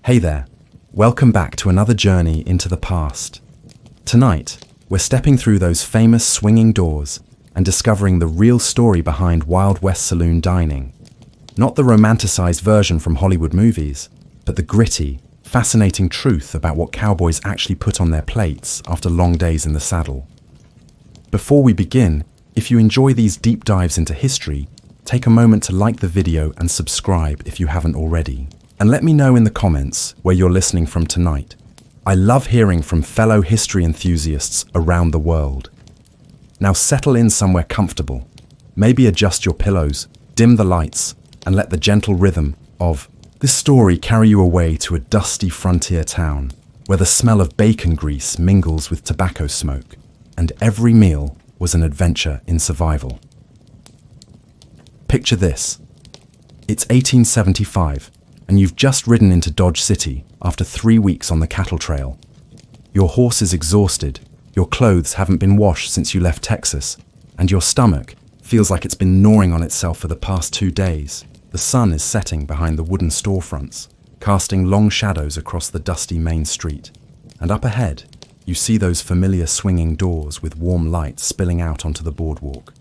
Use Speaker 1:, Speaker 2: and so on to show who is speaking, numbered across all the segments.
Speaker 1: Hey there, welcome back to another journey into the past. Tonight, we're stepping through those famous swinging doors and discovering the real story behind Wild West saloon dining. Not the romanticized version from Hollywood movies, but the gritty, fascinating truth about what cowboys actually put on their plates after long days in the saddle. Before we begin, if you enjoy these deep dives into history, take a moment to like the video and subscribe if you haven't already. And let me know in the comments where you're listening from tonight. I love hearing from fellow history enthusiasts around the world. Now settle in somewhere comfortable. Maybe adjust your pillows, dim the lights, and let the gentle rhythm of this story carry you away to a dusty frontier town where the smell of bacon grease mingles with tobacco smoke, and every meal was an adventure in survival. Picture this. It's 1875, and you've just ridden into Dodge City after 3 weeks on the cattle trail. Your horse is exhausted, your clothes haven't been washed since you left Texas, and your stomach feels like it's been gnawing on itself for the past 2 days. The sun is setting behind the wooden storefronts, casting long shadows across the dusty main street. And up ahead, you see those familiar swinging doors with warm light spilling out onto the boardwalk.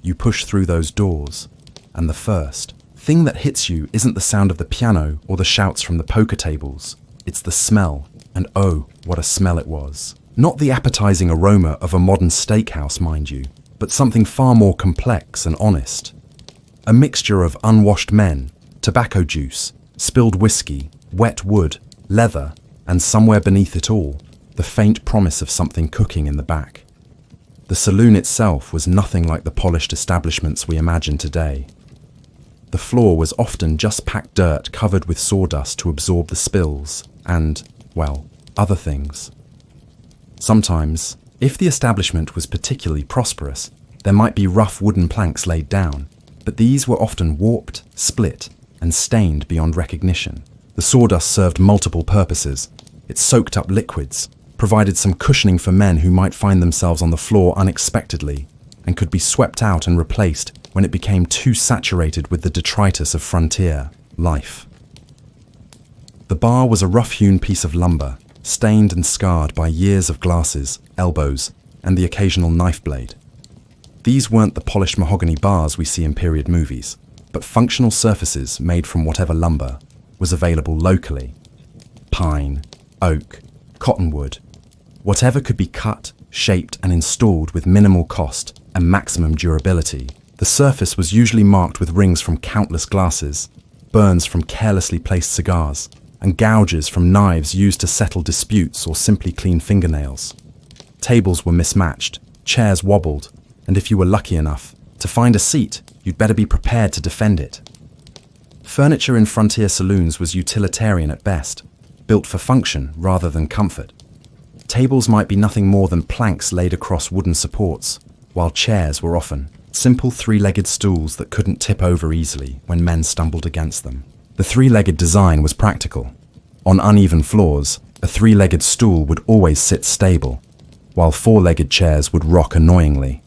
Speaker 1: You push through those doors, and the first thing that hits you isn't the sound of the piano or the shouts from the poker tables. It's the smell, and oh, what a smell it was. Not the appetizing aroma of a modern steakhouse, mind you, but something far more complex and honest. A mixture of unwashed men, tobacco juice, spilled whiskey, wet wood, leather, and somewhere beneath it all, the faint promise of something cooking in the back. The saloon itself was nothing like the polished establishments we imagine today. The floor was often just packed dirt covered with sawdust to absorb the spills and, well, other things. Sometimes, if the establishment was particularly prosperous, there might be rough wooden planks laid down, but these were often warped, split, and stained beyond recognition. The sawdust served multiple purposes. It soaked up liquids, provided some cushioning for men who might find themselves on the floor unexpectedly, and could be swept out and replaced when it became too saturated with the detritus of frontier life. The bar was a rough-hewn piece of lumber, stained and scarred by years of glasses, elbows, and the occasional knife blade. These weren't the polished mahogany bars we see in period movies, but functional surfaces made from whatever lumber was available locally. Pine, oak, cottonwood, whatever could be cut, shaped, and installed with minimal cost and maximum durability. The surface was usually marked with rings from countless glasses, burns from carelessly placed cigars, and gouges from knives used to settle disputes or simply clean fingernails. Tables were mismatched, chairs wobbled, and if you were lucky enough to find a seat, you'd better be prepared to defend it. Furniture in frontier saloons was utilitarian at best, built for function rather than comfort. Tables might be nothing more than planks laid across wooden supports, while chairs were often simple three-legged stools that couldn't tip over easily when men stumbled against them. The three-legged design was practical. On uneven floors, a three-legged stool would always sit stable, while four-legged chairs would rock annoyingly.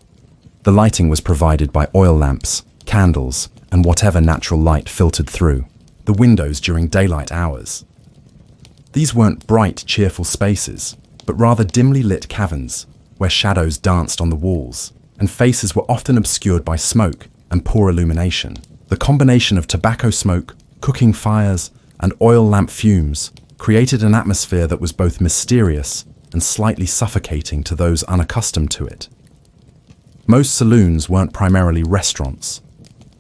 Speaker 1: The lighting was provided by oil lamps, candles, and whatever natural light filtered through the windows during daylight hours. These weren't bright, cheerful spaces, but rather dimly lit caverns where shadows danced on the walls, and faces were often obscured by smoke and poor illumination. The combination of tobacco smoke, cooking fires, and oil lamp fumes created an atmosphere that was both mysterious and slightly suffocating to those unaccustomed to it. Most saloons weren't primarily restaurants.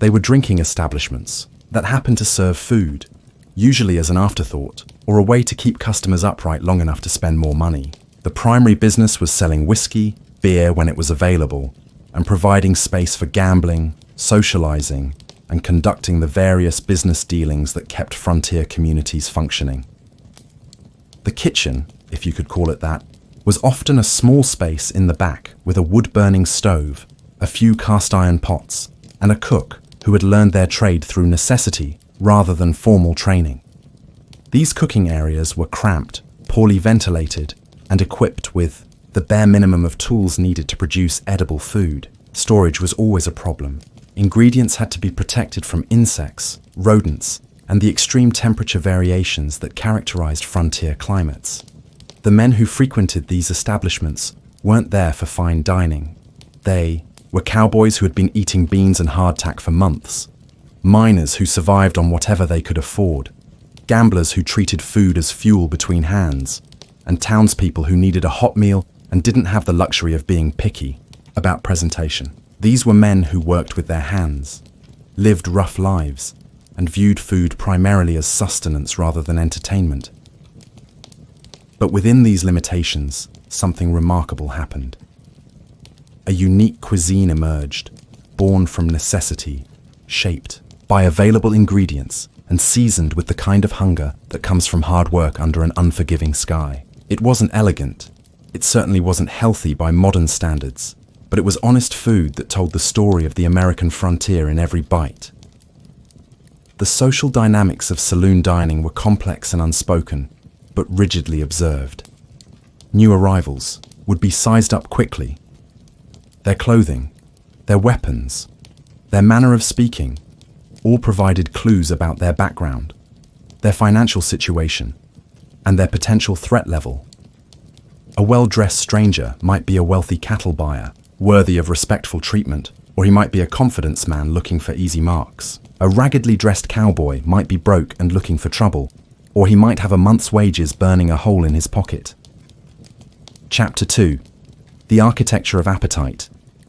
Speaker 1: They were drinking establishments that happened to serve food, usually as an afterthought or a way to keep customers upright long enough to spend more money. The primary business was selling whiskey, beer when it was available, and providing space for gambling, socializing, and conducting the various business dealings that kept frontier communities functioning. The kitchen, if you could call it that, was often a small space in the back with a wood-burning stove, a few cast-iron pots, and a cook who had learned their trade through necessity rather than formal training. These cooking areas were cramped, poorly ventilated, and equipped with the bare minimum of tools needed to produce edible food. Storage was always a problem. Ingredients had to be protected from insects, rodents, and the extreme temperature variations that characterized frontier climates. The men who frequented these establishments weren't there for fine dining. They were cowboys who had been eating beans and hardtack for months, miners who survived on whatever they could afford, gamblers who treated food as fuel between hands, and townspeople who needed a hot meal and didn't have the luxury of being picky about presentation. These were men who worked with their hands, lived rough lives, and viewed food primarily as sustenance rather than entertainment. But within these limitations, something remarkable happened. A unique cuisine emerged, born from necessity, shaped by available ingredients, and seasoned with the kind of hunger that comes from hard work under an unforgiving sky. It wasn't elegant. It certainly wasn't healthy by modern standards, but it was honest food that told the story of the American frontier in every bite. The social dynamics of saloon dining were complex and unspoken, but rigidly observed. New arrivals would be sized up quickly. Their clothing, their weapons, their manner of speaking, all provided clues about their background, their financial situation, and their potential threat level. A well-dressed stranger might be a wealthy cattle buyer, worthy of respectful treatment, or he might be a confidence man looking for easy marks. A raggedly dressed cowboy might be broke and looking for trouble, or he might have a month's wages burning a hole in his pocket. Chapter 2. The Architecture of Appetite.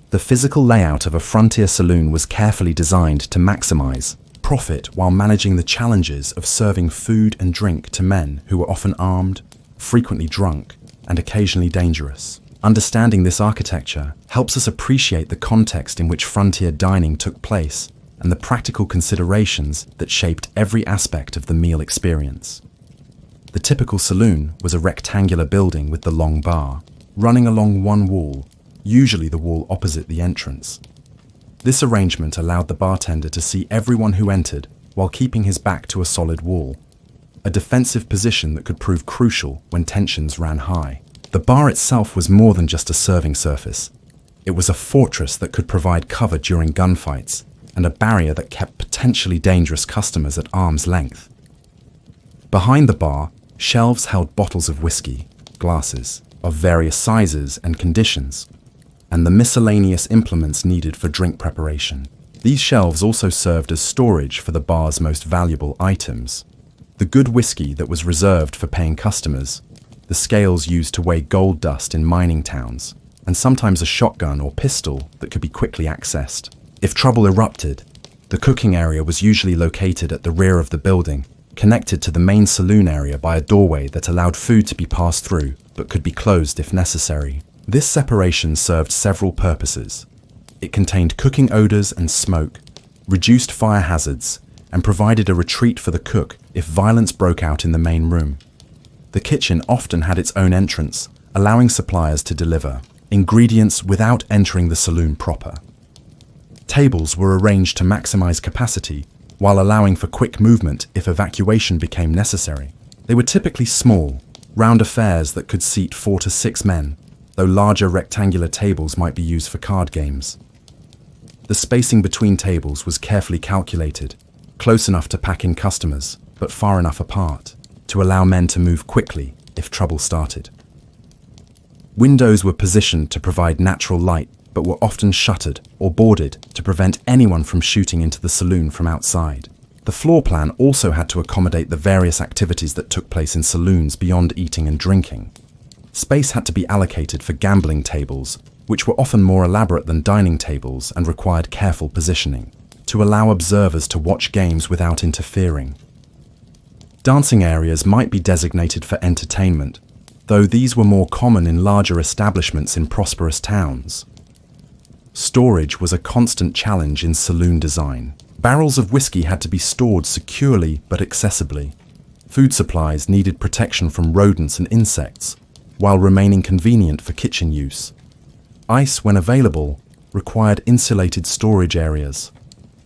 Speaker 1: The physical layout of a frontier saloon was carefully designed to maximize profit while managing the challenges of serving food and drink to men who were often armed, frequently drunk, and occasionally dangerous. Understanding this architecture helps us appreciate the context in which frontier dining took place and the practical considerations that shaped every aspect of the meal experience. The typical saloon was a rectangular building with the long bar, running along one wall, usually the wall opposite the entrance. This arrangement allowed the bartender to see everyone who entered while keeping his back to a solid wall, a defensive position that could prove crucial when tensions ran high. The bar itself was more than just a serving surface. It was a fortress that could provide cover during gunfights and a barrier that kept potentially dangerous customers at arm's length. Behind the bar, shelves held bottles of whiskey, glasses of various sizes and conditions, and the miscellaneous implements needed for drink preparation. These shelves also served as storage for the bar's most valuable items: the good whiskey that was reserved for paying customers, the scales used to weigh gold dust in mining towns, and sometimes a shotgun or pistol that could be quickly accessed. If trouble erupted, the cooking area was usually located at the rear of the building, connected to the main saloon area by a doorway that allowed food to be passed through, but could be closed if necessary. This separation served several purposes. It contained cooking odors and smoke, reduced fire hazards, and provided a retreat for the cook if violence broke out in the main room. The kitchen often had its own entrance, allowing suppliers to deliver ingredients without entering the saloon proper. Tables were arranged to maximize capacity while allowing for quick movement if evacuation became necessary. They were typically small, round affairs that could seat 4 to 6 men, though larger rectangular tables might be used for card games. The spacing between tables was carefully calculated, close enough to pack in customers, but far enough apart to allow men to move quickly if trouble started. Windows were positioned to provide natural light, but were often shuttered or boarded to prevent anyone from shooting into the saloon from outside. The floor plan also had to accommodate the various activities that took place in saloons beyond eating and drinking. Space had to be allocated for gambling tables, which were often more elaborate than dining tables and required careful positioning, to allow observers to watch games without interfering. Dancing areas might be designated for entertainment, though these were more common in larger establishments in prosperous towns. Storage was a constant challenge in saloon design. Barrels of whiskey had to be stored securely but accessibly. Food supplies needed protection from rodents and insects, while remaining convenient for kitchen use. Ice, when available, required insulated storage areas.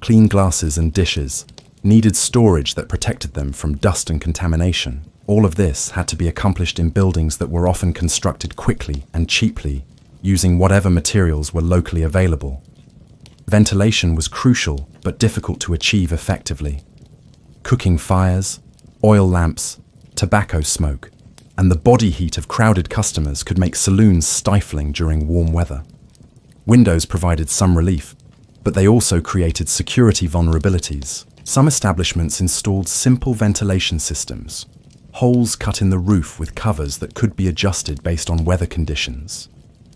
Speaker 1: Clean glasses and dishes needed storage that protected them from dust and contamination. All of this had to be accomplished in buildings that were often constructed quickly and cheaply, using whatever materials were locally available. Ventilation was crucial but difficult to achieve effectively. cooking fires, oil lamps, tobacco smoke, and the body heat of crowded customers could make saloons stifling during warm weather. Windows provided some relief, but they also created security vulnerabilities. Some establishments installed simple ventilation systems, holes cut in the roof with covers that could be adjusted based on weather conditions.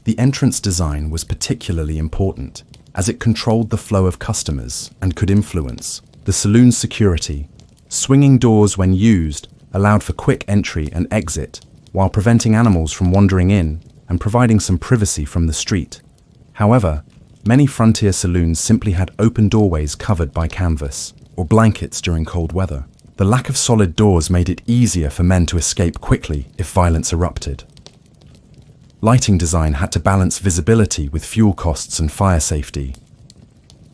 Speaker 1: The entrance design was particularly important, as it controlled the flow of customers and could influence the saloon's security. Swinging doors, when used, allowed for quick entry and exit, while preventing animals from wandering in and providing some privacy from the street. However, many frontier saloons simply had open doorways covered by canvas or blankets during cold weather. The lack of solid doors made it easier for men to escape quickly if violence erupted. Lighting design had to balance visibility with fuel costs and fire safety.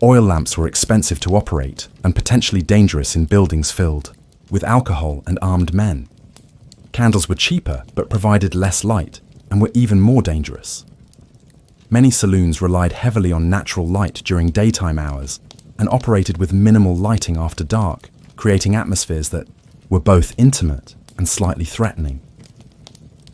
Speaker 1: Oil lamps were expensive to operate and potentially dangerous in buildings filled with alcohol and armed men. Candles were cheaper but provided less light and were even more dangerous. Many saloons relied heavily on natural light during daytime hours and operated with minimal lighting after dark, creating atmospheres that were both intimate and slightly threatening.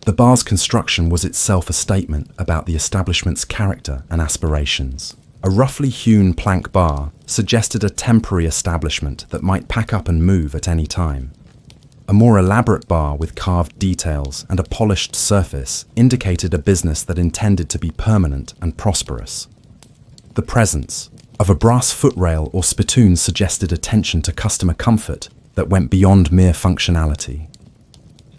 Speaker 1: The bar's construction was itself a statement about the establishment's character and aspirations. A roughly hewn plank bar suggested a temporary establishment that might pack up and move at any time. A more elaborate bar with carved details and a polished surface indicated a business that intended to be permanent and prosperous. The presence of a brass footrail or spittoon suggested attention to customer comfort that went beyond mere functionality.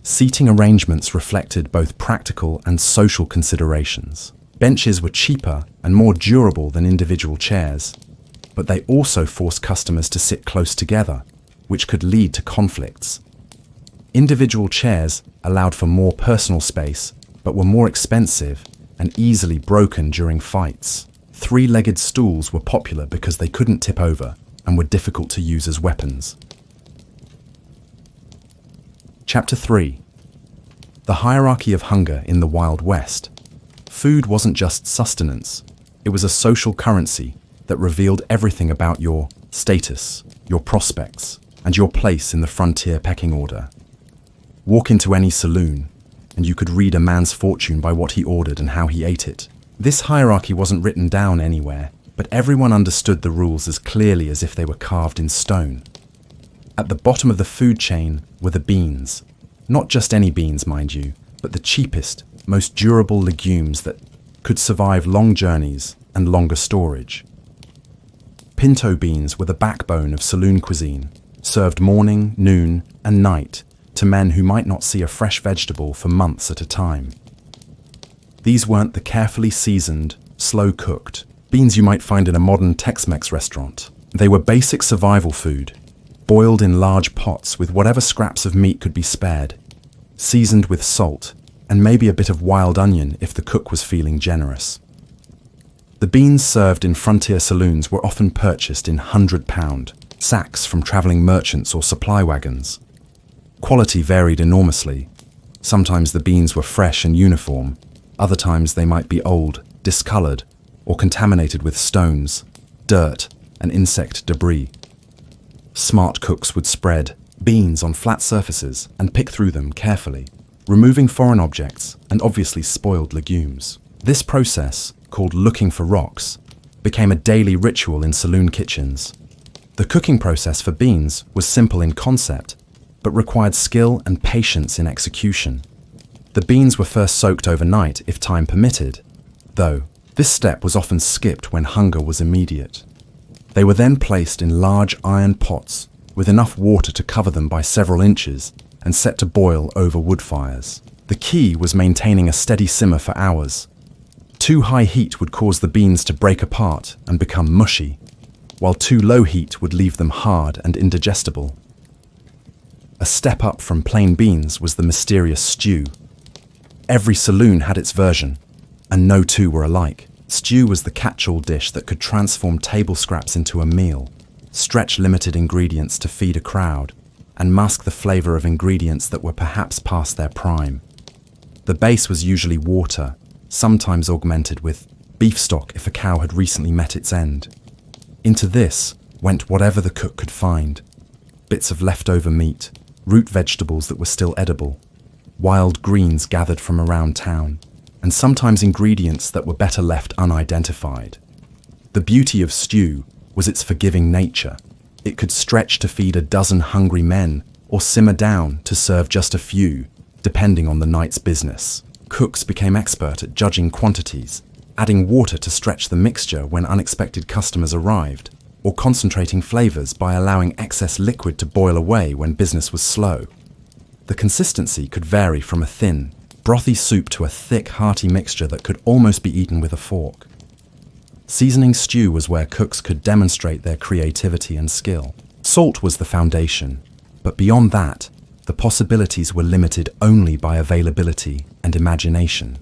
Speaker 1: Seating arrangements reflected both practical and social considerations. Benches were cheaper and more durable than individual chairs, but they also forced customers to sit close together, which could lead to conflicts. Individual chairs allowed for more personal space, but were more expensive and easily broken during fights. Three-legged stools were popular because they couldn't tip over and were difficult to use as weapons. Chapter 3. The hierarchy of hunger in the Wild West. Food wasn't just sustenance, it was a social currency that revealed everything about your status, your prospects, and your place in the frontier pecking order. Walk into any saloon, and you could read a man's fortune by what he ordered and how he ate it. This hierarchy wasn't written down anywhere, but everyone understood the rules as clearly as if they were carved in stone. At the bottom of the food chain were the beans. Not just any beans, mind you, but the cheapest, most durable legumes that could survive long journeys and longer storage. Pinto beans were the backbone of saloon cuisine, served morning, noon, and night to men who might not see a fresh vegetable for months at a time. These weren't the carefully seasoned, slow-cooked beans you might find in a modern Tex-Mex restaurant. They were basic survival food, boiled in large pots with whatever scraps of meat could be spared, seasoned with salt, and maybe a bit of wild onion if the cook was feeling generous. The beans served in frontier saloons were often purchased in 100-pound sacks from traveling merchants or supply wagons. Quality varied enormously. Sometimes the beans were fresh and uniform, other times they might be old, discolored, or contaminated with stones, dirt, and insect debris. Smart cooks would spread beans on flat surfaces and pick through them carefully, removing foreign objects and obviously spoiled legumes. This process, called looking for rocks, became a daily ritual in saloon kitchens. The cooking process for beans was simple in concept, but required skill and patience in execution. The beans were first soaked overnight if time permitted, though this step was often skipped when hunger was immediate. They were then placed in large iron pots with enough water to cover them by several inches and set to boil over wood fires. The key was maintaining a steady simmer for hours. Too high heat would cause the beans to break apart and become mushy, while too low heat would leave them hard and indigestible. A step up from plain beans was the mysterious stew. Every saloon had its version, and no two were alike. Stew was the catch-all dish that could transform table scraps into a meal, stretch limited ingredients to feed a crowd, and mask the flavor of ingredients that were perhaps past their prime. The base was usually water, sometimes augmented with beef stock if a cow had recently met its end. Into this went whatever the cook could find. bits of leftover meat, root vegetables that were still edible, wild greens gathered from around town, and sometimes ingredients that were better left unidentified. The beauty of stew was its forgiving nature. It could stretch to feed a dozen hungry men or simmer down to serve just a few, depending on the night's business. Cooks became expert at judging quantities, adding water to stretch the mixture when unexpected customers arrived, or concentrating flavors by allowing excess liquid to boil away when business was slow. The consistency could vary from a thin, brothy soup to a thick, hearty mixture that could almost be eaten with a fork. Seasoning stew was where cooks could demonstrate their creativity and skill. Salt was the foundation, but beyond that, the possibilities were limited only by availability and imagination.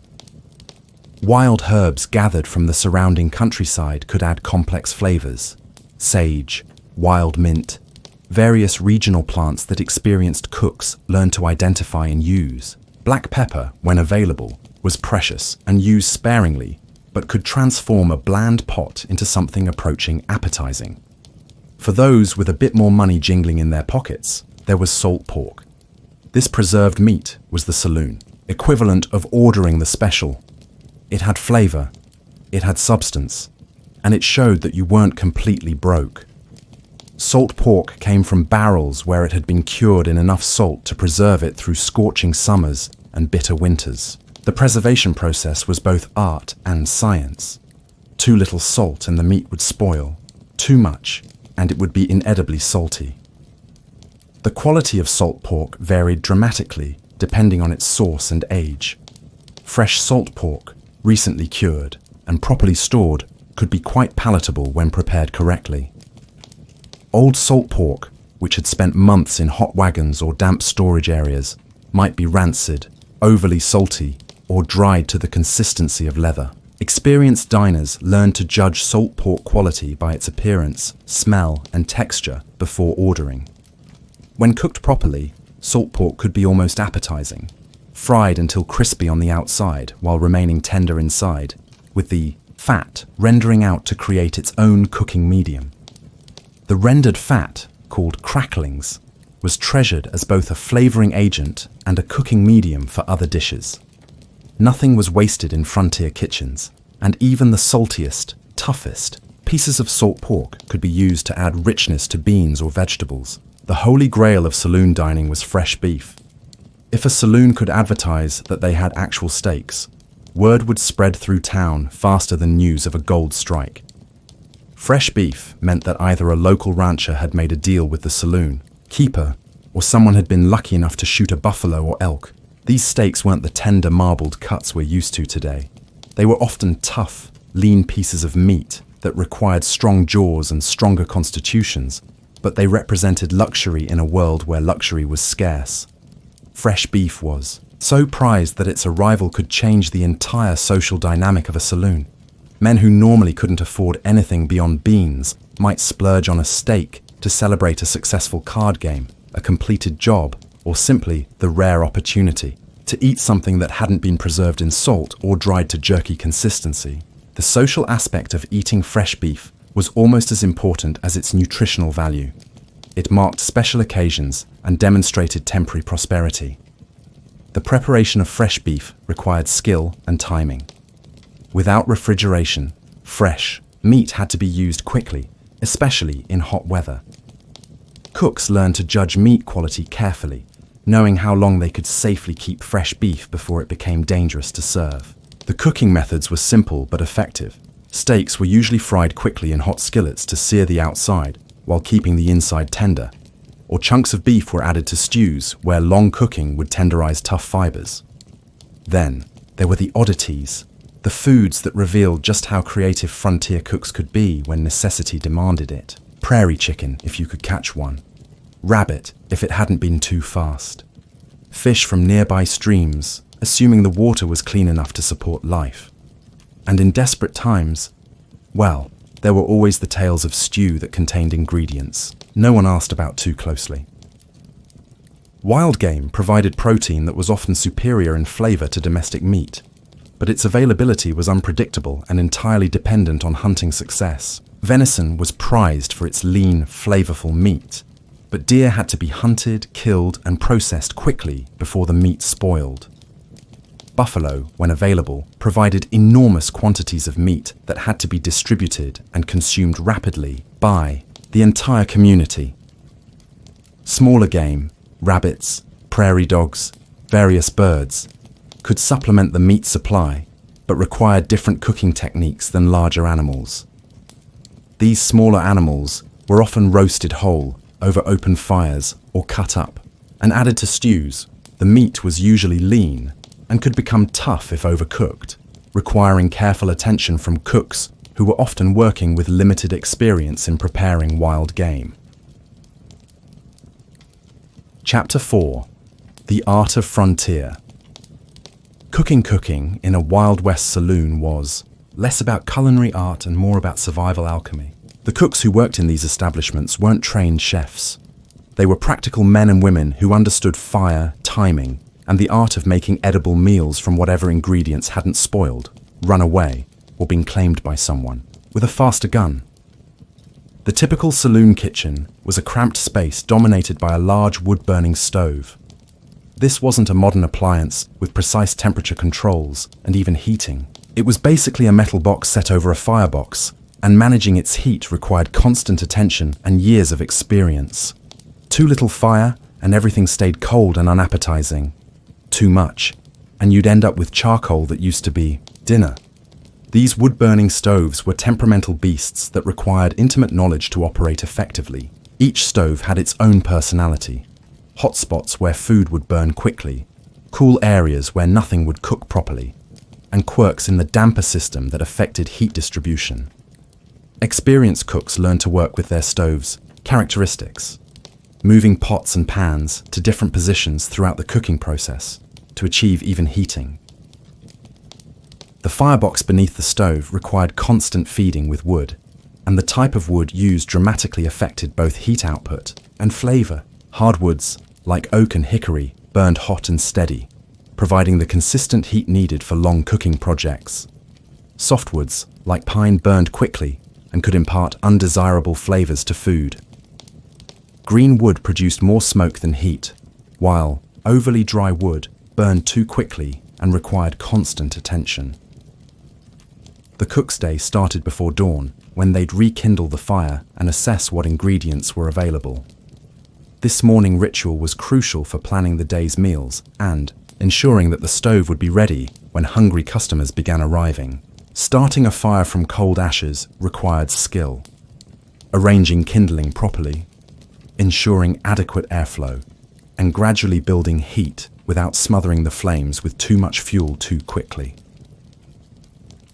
Speaker 1: Wild herbs gathered from the surrounding countryside could add complex flavors. Sage, wild mint, various regional plants that experienced cooks learned to identify and use. Black pepper, when available, was precious and used sparingly, but could transform a bland pot into something approaching appetizing. For those with a bit more money jingling in their pockets, there was salt pork. This preserved meat was the saloon, equivalent of ordering the special. It had flavor, it had substance, and it showed that you weren't completely broke. Salt pork came from barrels where it had been cured in enough salt to preserve it through scorching summers and bitter winters. The preservation process was both art and science. Too little salt and the meat would spoil. Too much, and it would be inedibly salty. The quality of salt pork varied dramatically depending on its source and age. Fresh salt pork, recently cured and properly stored, could be quite palatable when prepared correctly. Old salt pork, which had spent months in hot wagons or damp storage areas, might be rancid, overly salty, or dried to the consistency of leather. Experienced diners learned to judge salt pork quality by its appearance, smell, and texture before ordering. When cooked properly, salt pork could be almost appetizing, fried until crispy on the outside while remaining tender inside, with the fat rendering out to create its own cooking medium. The rendered fat, called cracklings, was treasured as both a flavoring agent and a cooking medium for other dishes. Nothing was wasted in frontier kitchens, and even the saltiest, toughest pieces of salt pork could be used to add richness to beans or vegetables. The holy grail of saloon dining was fresh beef. If a saloon could advertise that they had actual steaks, word would spread through town faster than news of a gold strike. Fresh beef meant that either a local rancher had made a deal with the saloon keeper, or someone had been lucky enough to shoot a buffalo or elk. These steaks weren't the tender marbled cuts we're used to today. They were often tough, lean pieces of meat that required strong jaws and stronger constitutions, but they represented luxury in a world where luxury was scarce. Fresh beef was so prized that its arrival could change the entire social dynamic of a saloon. Men who normally couldn't afford anything beyond beans might splurge on a steak to celebrate a successful card game, a completed job, or simply the rare opportunity to eat something that hadn't been preserved in salt or dried to jerky consistency. The social aspect of eating fresh beef was almost as important as its nutritional value. It marked special occasions and demonstrated temporary prosperity. The preparation of fresh beef required skill and timing. Without refrigeration, fresh meat had to be used quickly, especially in hot weather. Cooks learned to judge meat quality carefully, knowing how long they could safely keep fresh beef before it became dangerous to serve. The cooking methods were simple but effective. Steaks were usually fried quickly in hot skillets to sear the outside while keeping the inside tender, or chunks of beef were added to stews where long cooking would tenderize tough fibers. Then, there were the oddities, the foods that revealed just how creative frontier cooks could be when necessity demanded it. Prairie chicken, if you could catch one. Rabbit, if it hadn't been too fast. Fish from nearby streams, assuming the water was clean enough to support life. And in desperate times, well, there were always the tales of stew that contained ingredients no one asked about too closely. Wild game provided protein that was often superior in flavor to domestic meat, but its availability was unpredictable and entirely dependent on hunting success. Venison was prized for its lean, flavorful meat, but deer had to be hunted, killed, and processed quickly before the meat spoiled. Buffalo, when available, provided enormous quantities of meat that had to be distributed and consumed rapidly by the entire community. Smaller game, rabbits, prairie dogs, various birds, could supplement the meat supply, but required different cooking techniques than larger animals. These smaller animals were often roasted whole over open fires or cut up and added to stews. The meat was usually lean and could become tough if overcooked, requiring careful attention from cooks who were often working with limited experience in preparing wild game. Chapter 4: The Art of Frontier. Cooking in a Wild West saloon was less about culinary art and more about survival alchemy. The cooks who worked in these establishments weren't trained chefs. They were practical men and women who understood fire, timing, and the art of making edible meals from whatever ingredients hadn't spoiled, run away, or been claimed by someone with a faster gun. The typical saloon kitchen was a cramped space dominated by a large wood-burning stove. This wasn't a modern appliance with precise temperature controls and even heating. It was basically a metal box set over a firebox, and managing its heat required constant attention and years of experience. Too little fire, and everything stayed cold and unappetizing. Too much, and you'd end up with charcoal that used to be dinner. These wood-burning stoves were temperamental beasts that required intimate knowledge to operate effectively. Each stove had its own personality. Hot spots where food would burn quickly, cool areas where nothing would cook properly, and quirks in the damper system that affected heat distribution. Experienced cooks learned to work with their stoves' characteristics, moving pots and pans to different positions throughout the cooking process to achieve even heating. The firebox beneath the stove required constant feeding with wood, and the type of wood used dramatically affected both heat output and flavor. Hardwoods, like oak and hickory, burned hot and steady, providing the consistent heat needed for long cooking projects. Softwoods, like pine, burned quickly and could impart undesirable flavors to food. Green wood produced more smoke than heat, while overly dry wood burned too quickly and required constant attention. The cook's day started before dawn, when they'd rekindle the fire and assess what ingredients were available. This morning ritual was crucial for planning the day's meals and ensuring that the stove would be ready when hungry customers began arriving. Starting a fire from cold ashes required skill. Arranging kindling properly, ensuring adequate airflow, and gradually building heat without smothering the flames with too much fuel too quickly.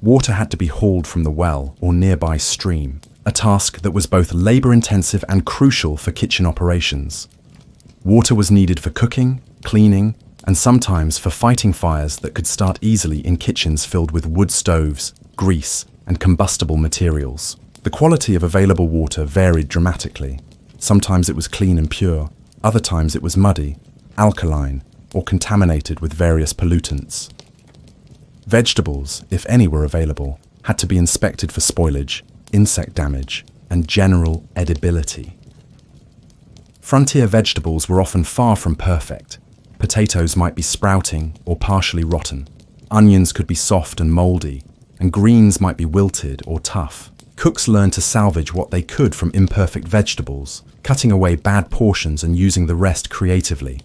Speaker 1: Water had to be hauled from the well or nearby stream, a task that was both labor-intensive and crucial for kitchen operations. Water was needed for cooking, cleaning, and sometimes for fighting fires that could start easily in kitchens filled with wood stoves, grease, and combustible materials. The quality of available water varied dramatically. Sometimes it was clean and pure, other times it was muddy, alkaline, or contaminated with various pollutants. Vegetables, if any were available, had to be inspected for spoilage, insect damage, and general edibility. Frontier vegetables were often far from perfect. Potatoes might be sprouting or partially rotten. Onions could be soft and moldy, and greens might be wilted or tough. Cooks learned to salvage what they could from imperfect vegetables, cutting away bad portions and using the rest creatively.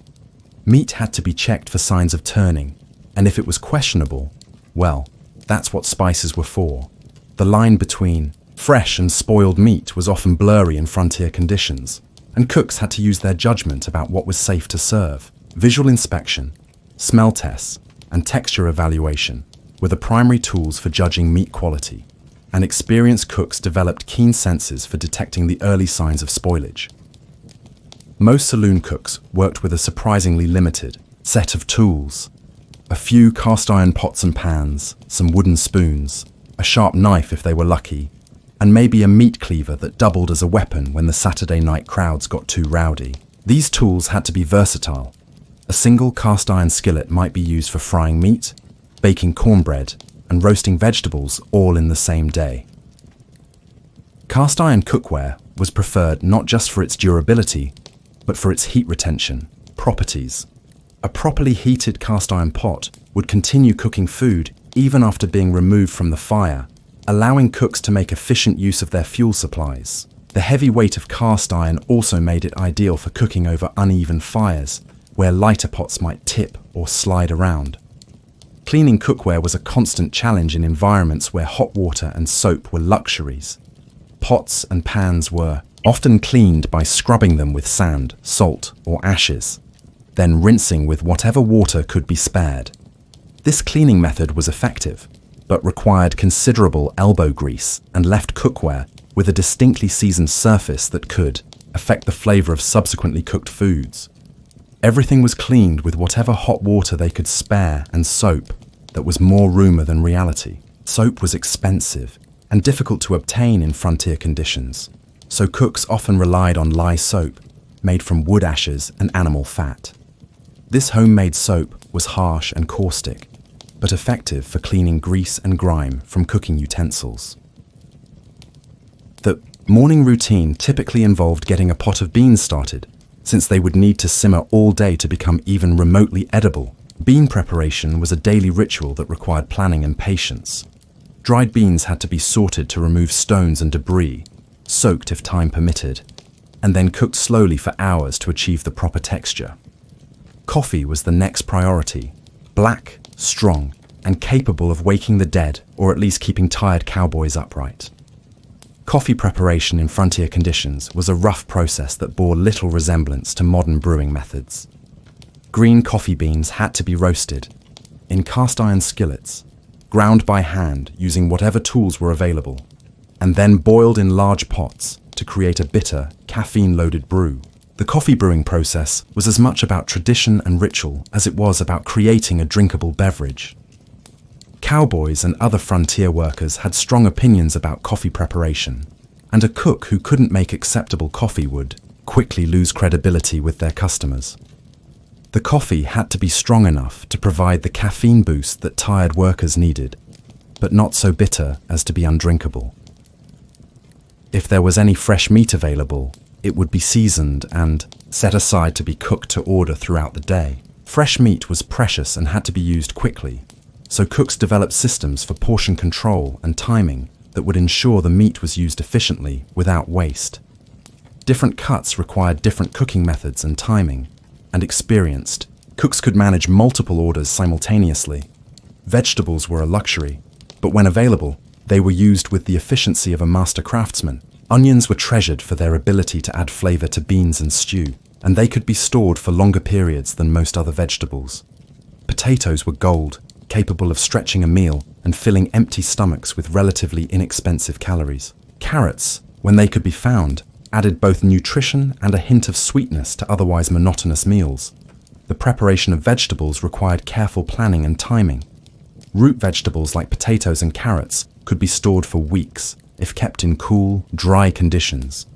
Speaker 1: Meat had to be checked for signs of turning, and if it was questionable, well, that's what spices were for. The line between fresh and spoiled meat was often blurry in frontier conditions, and cooks had to use their judgment about what was safe to serve. Visual inspection, smell tests, and texture evaluation were the primary tools for judging meat quality, and experienced cooks developed keen senses for detecting the early signs of spoilage. Most saloon cooks worked with a surprisingly limited set of tools. A few cast iron pots and pans, some wooden spoons, a sharp knife if they were lucky, and maybe a meat cleaver that doubled as a weapon when the Saturday night crowds got too rowdy. These tools had to be versatile. A single cast iron skillet might be used for frying meat, baking cornbread, and roasting vegetables all in the same day. Cast iron cookware was preferred not just for its durability, but for its heat retention properties. A properly heated cast iron pot would continue cooking food even after being removed from the fire, allowing cooks to make efficient use of their fuel supplies. The heavy weight of cast iron also made it ideal for cooking over uneven fires, where lighter pots might tip or slide around. Cleaning cookware was a constant challenge in environments where hot water and soap were luxuries. Pots and pans were often cleaned by scrubbing them with sand, salt, or ashes, then rinsing with whatever water could be spared. This cleaning method was effective, but required considerable elbow grease and left cookware with a distinctly seasoned surface that could affect the flavor of subsequently cooked foods. Everything was cleaned with whatever hot water they could spare and soap that was more rumor than reality. Soap was expensive and difficult to obtain in frontier conditions, so cooks often relied on lye soap made from wood ashes and animal fat. This homemade soap was harsh and caustic, but effective for cleaning grease and grime from cooking utensils. The morning routine typically involved getting a pot of beans started, since they would need to simmer all day to become even remotely edible. Bean preparation was a daily ritual that required planning and patience. Dried beans had to be sorted to remove stones and debris, soaked if time permitted, and then cooked slowly for hours to achieve the proper texture. Coffee was the next priority, black, strong, and capable of waking the dead or at least keeping tired cowboys upright. Coffee preparation in frontier conditions was a rough process that bore little resemblance to modern brewing methods. Green coffee beans had to be roasted in cast iron skillets, ground by hand using whatever tools were available, and then boiled in large pots to create a bitter, caffeine-loaded brew. The coffee brewing process was as much about tradition and ritual as it was about creating a drinkable beverage. Cowboys and other frontier workers had strong opinions about coffee preparation, and a cook who couldn't make acceptable coffee would quickly lose credibility with their customers. The coffee had to be strong enough to provide the caffeine boost that tired workers needed, but not so bitter as to be undrinkable. If there was any fresh meat available, it would be seasoned and set aside to be cooked to order throughout the day. Fresh meat was precious and had to be used quickly, so cooks developed systems for portion control and timing that would ensure the meat was used efficiently without waste. Different cuts required different cooking methods and timing, and experienced cooks could manage multiple orders simultaneously. Vegetables were a luxury, but when available, they were used with the efficiency of a master craftsman. Onions were treasured for their ability to add flavor to beans and stew, and they could be stored for longer periods than most other vegetables. Potatoes were gold, capable of stretching a meal and filling empty stomachs with relatively inexpensive calories. Carrots, when they could be found, added both nutrition and a hint of sweetness to otherwise monotonous meals. The preparation of vegetables required careful planning and timing. Root vegetables like potatoes and carrots could be stored for weeks if kept in cool, dry conditions,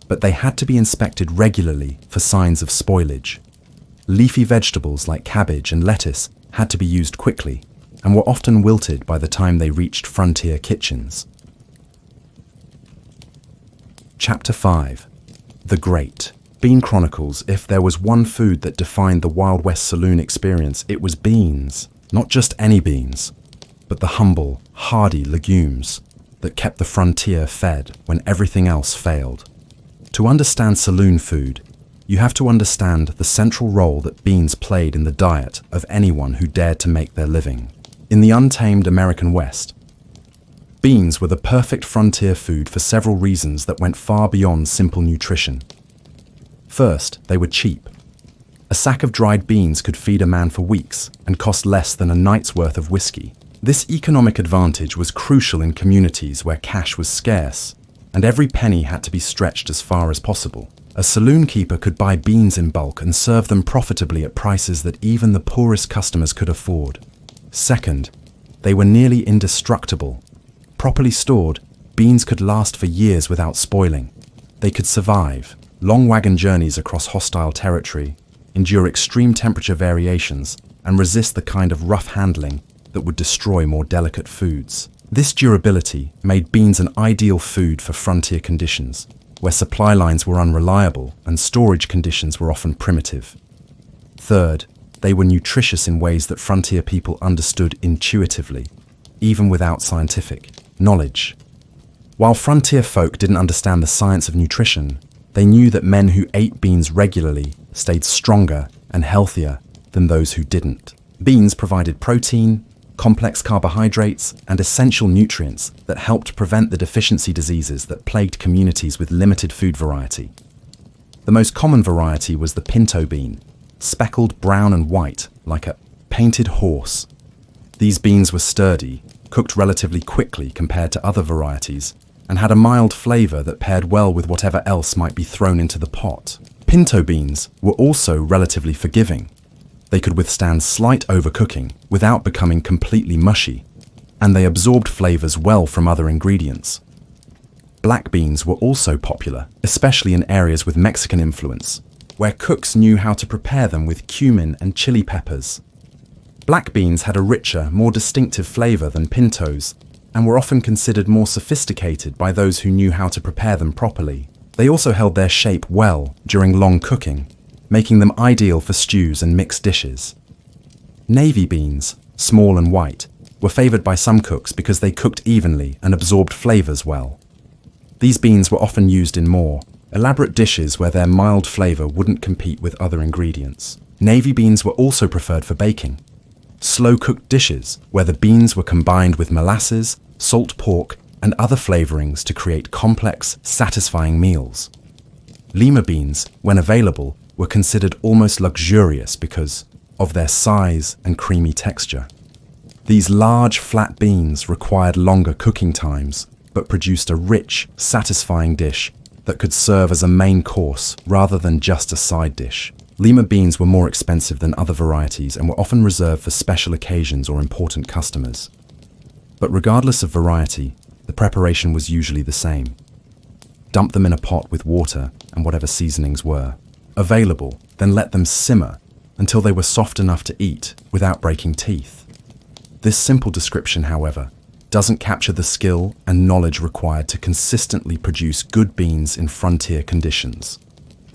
Speaker 1: but they had to be inspected regularly for signs of spoilage. Leafy vegetables like cabbage and lettuce had to be used quickly and were often wilted by the time they reached frontier kitchens. Chapter 5. The Great. Bean Chronicles. If there was one food that defined the Wild West saloon experience, it was beans. Not just any beans, but the humble, hardy legumes that kept the frontier fed when everything else failed. To understand saloon food, you have to understand the central role that beans played in the diet of anyone who dared to make their living. In the untamed American West, beans were the perfect frontier food for several reasons that went far beyond simple nutrition. First, they were cheap. A sack of dried beans could feed a man for weeks and cost less than a night's worth of whiskey. This economic advantage was crucial in communities where cash was scarce, and every penny had to be stretched as far as possible. A saloon keeper could buy beans in bulk and serve them profitably at prices that even the poorest customers could afford. Second, they were nearly indestructible. Properly stored, beans could last for years without spoiling. They could survive long wagon journeys across hostile territory, endure extreme temperature variations, and resist the kind of rough handling that would destroy more delicate foods. This durability made beans an ideal food for frontier conditions. where supply lines were unreliable and storage conditions were often primitive. Third, they were nutritious in ways that frontier people understood intuitively, even without scientific knowledge. While frontier folk didn't understand the science of nutrition, they knew that men who ate beans regularly stayed stronger and healthier than those who didn't. Beans provided protein, complex carbohydrates, and essential nutrients that helped prevent the deficiency diseases that plagued communities with limited food variety. The most common variety was the pinto bean, speckled brown and white like a painted horse. These beans were sturdy, cooked relatively quickly compared to other varieties, and had a mild flavor that paired well with whatever else might be thrown into the pot. Pinto beans were also relatively forgiving. They could withstand slight overcooking without becoming completely mushy, and they absorbed flavors well from other ingredients. Black beans were also popular, especially in areas with Mexican influence, where cooks knew how to prepare them with cumin and chili peppers. Black beans had a richer, more distinctive flavor than pintos, and were often considered more sophisticated by those who knew how to prepare them properly. They also held their shape well during long cooking, making them ideal for stews and mixed dishes. Navy beans, small and white, were favored by some cooks because they cooked evenly and absorbed flavors well. These beans were often used in more elaborate dishes where their mild flavor wouldn't compete with other ingredients. Navy beans were also preferred for baking. Slow-cooked dishes where the beans were combined with molasses, salt pork, and other flavorings to create complex, satisfying meals. Lima beans, when available, were considered almost luxurious because of their size and creamy texture. These large, flat beans required longer cooking times, but produced a rich, satisfying dish that could serve as a main course rather than just a side dish. Lima beans were more expensive than other varieties and were often reserved for special occasions or important customers. But regardless of variety, the preparation was usually the same. Dump them in a pot with water and whatever seasonings were available, then let them simmer until they were soft enough to eat without breaking teeth. This simple description, however, doesn't capture the skill and knowledge required to consistently produce good beans in frontier conditions.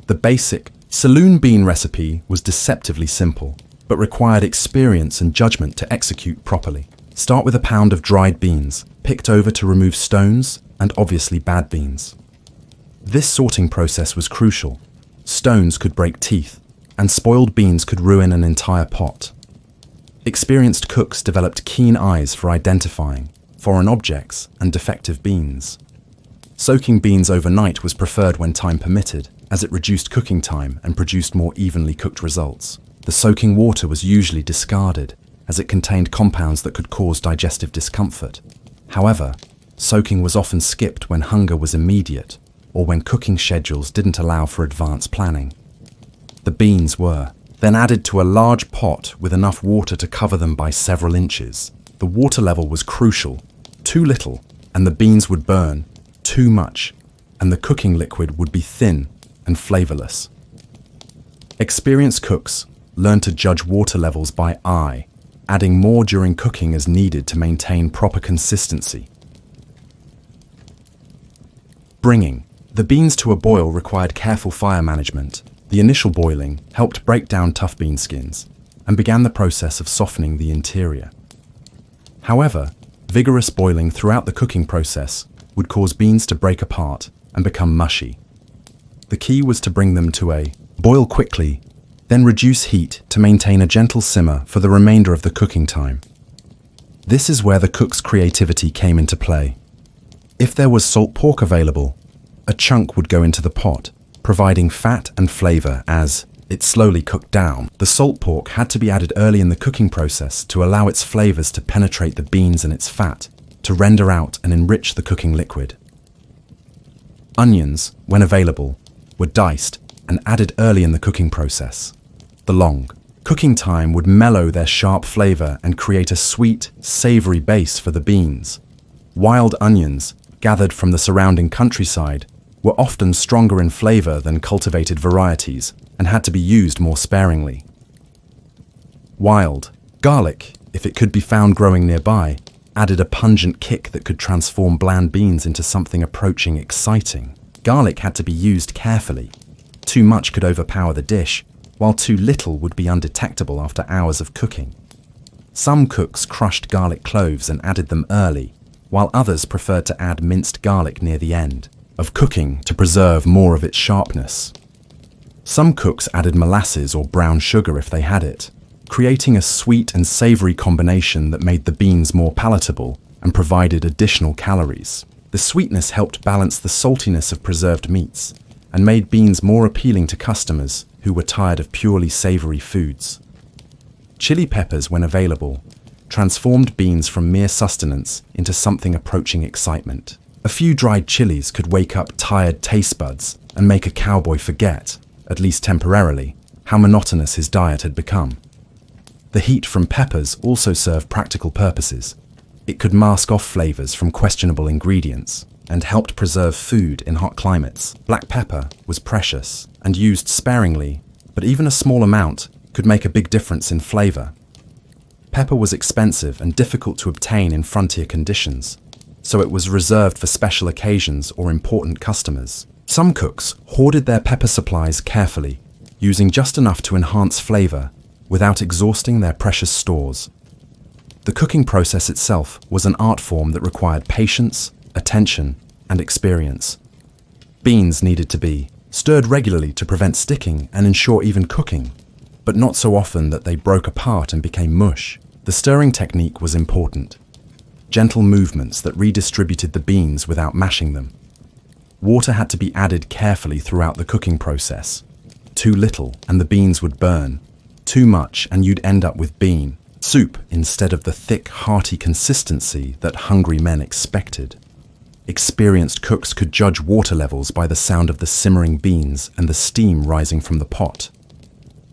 Speaker 1: The basic saloon bean recipe was deceptively simple, but required experience and judgment to execute properly. Start with a pound of dried beans, picked over to remove stones and obviously bad beans. This sorting process was crucial. Stones could break teeth, and spoiled beans could ruin an entire pot. Experienced cooks developed keen eyes for identifying foreign objects and defective beans. Soaking beans overnight was preferred when time permitted, as it reduced cooking time and produced more evenly cooked results. The soaking water was usually discarded, as it contained compounds that could cause digestive discomfort. However, soaking was often skipped when hunger was immediate, or when cooking schedules didn't allow for advanced planning. The beans were then added to a large pot with enough water to cover them by several inches. The water level was crucial. Too little, and the beans would burn. Too much, and the cooking liquid would be thin and flavorless. Experienced cooks learned to judge water levels by eye, adding more during cooking as needed to maintain proper consistency. Bringing the beans to a boil required careful fire management. The initial boiling helped break down tough bean skins and began the process of softening the interior. However, vigorous boiling throughout the cooking process would cause beans to break apart and become mushy. The key was to bring them to a boil quickly, then reduce heat to maintain a gentle simmer for the remainder of the cooking time. This is where the cook's creativity came into play. If there was salt pork available, a chunk would go into the pot, providing fat and flavor as it slowly cooked down. The salt pork had to be added early in the cooking process to allow its flavors to penetrate the beans and its fat, to render out and enrich the cooking liquid. Onions, when available, were diced and added early in the cooking process. The long cooking time would mellow their sharp flavor and create a sweet, savory base for the beans. Wild onions, gathered from the surrounding countryside, were often stronger in flavor than cultivated varieties and had to be used more sparingly. Wild garlic, if it could be found growing nearby, added a pungent kick that could transform bland beans into something approaching exciting. Garlic had to be used carefully. Too much could overpower the dish, while too little would be undetectable after hours of cooking. Some cooks crushed garlic cloves and added them early, while others preferred to add minced garlic near the end of cooking to preserve more of its sharpness. Some cooks added molasses or brown sugar if they had it, creating a sweet and savory combination that made the beans more palatable and provided additional calories. The sweetness helped balance the saltiness of preserved meats and made beans more appealing to customers who were tired of purely savory foods. Chili peppers, when available, transformed beans from mere sustenance into something approaching excitement. A few dried chilies could wake up tired taste buds and make a cowboy forget, at least temporarily, how monotonous his diet had become. The heat from peppers also served practical purposes. It could mask off flavors from questionable ingredients and helped preserve food in hot climates. Black pepper was precious and used sparingly, but even a small amount could make a big difference in flavor. Pepper was expensive and difficult to obtain in frontier conditions, so it was reserved for special occasions or important customers. Some cooks hoarded their pepper supplies carefully, using just enough to enhance flavor without exhausting their precious stores. The cooking process itself was an art form that required patience, attention, and experience. Beans needed to be stirred regularly to prevent sticking and ensure even cooking, but not so often that they broke apart and became mush. The stirring technique was important. Gentle movements that redistributed the beans without mashing them. Water had to be added carefully throughout the cooking process. Too little and the beans would burn. Too much and you'd end up with bean soup instead of the thick, hearty consistency that hungry men expected. Experienced cooks could judge water levels by the sound of the simmering beans and the steam rising from the pot.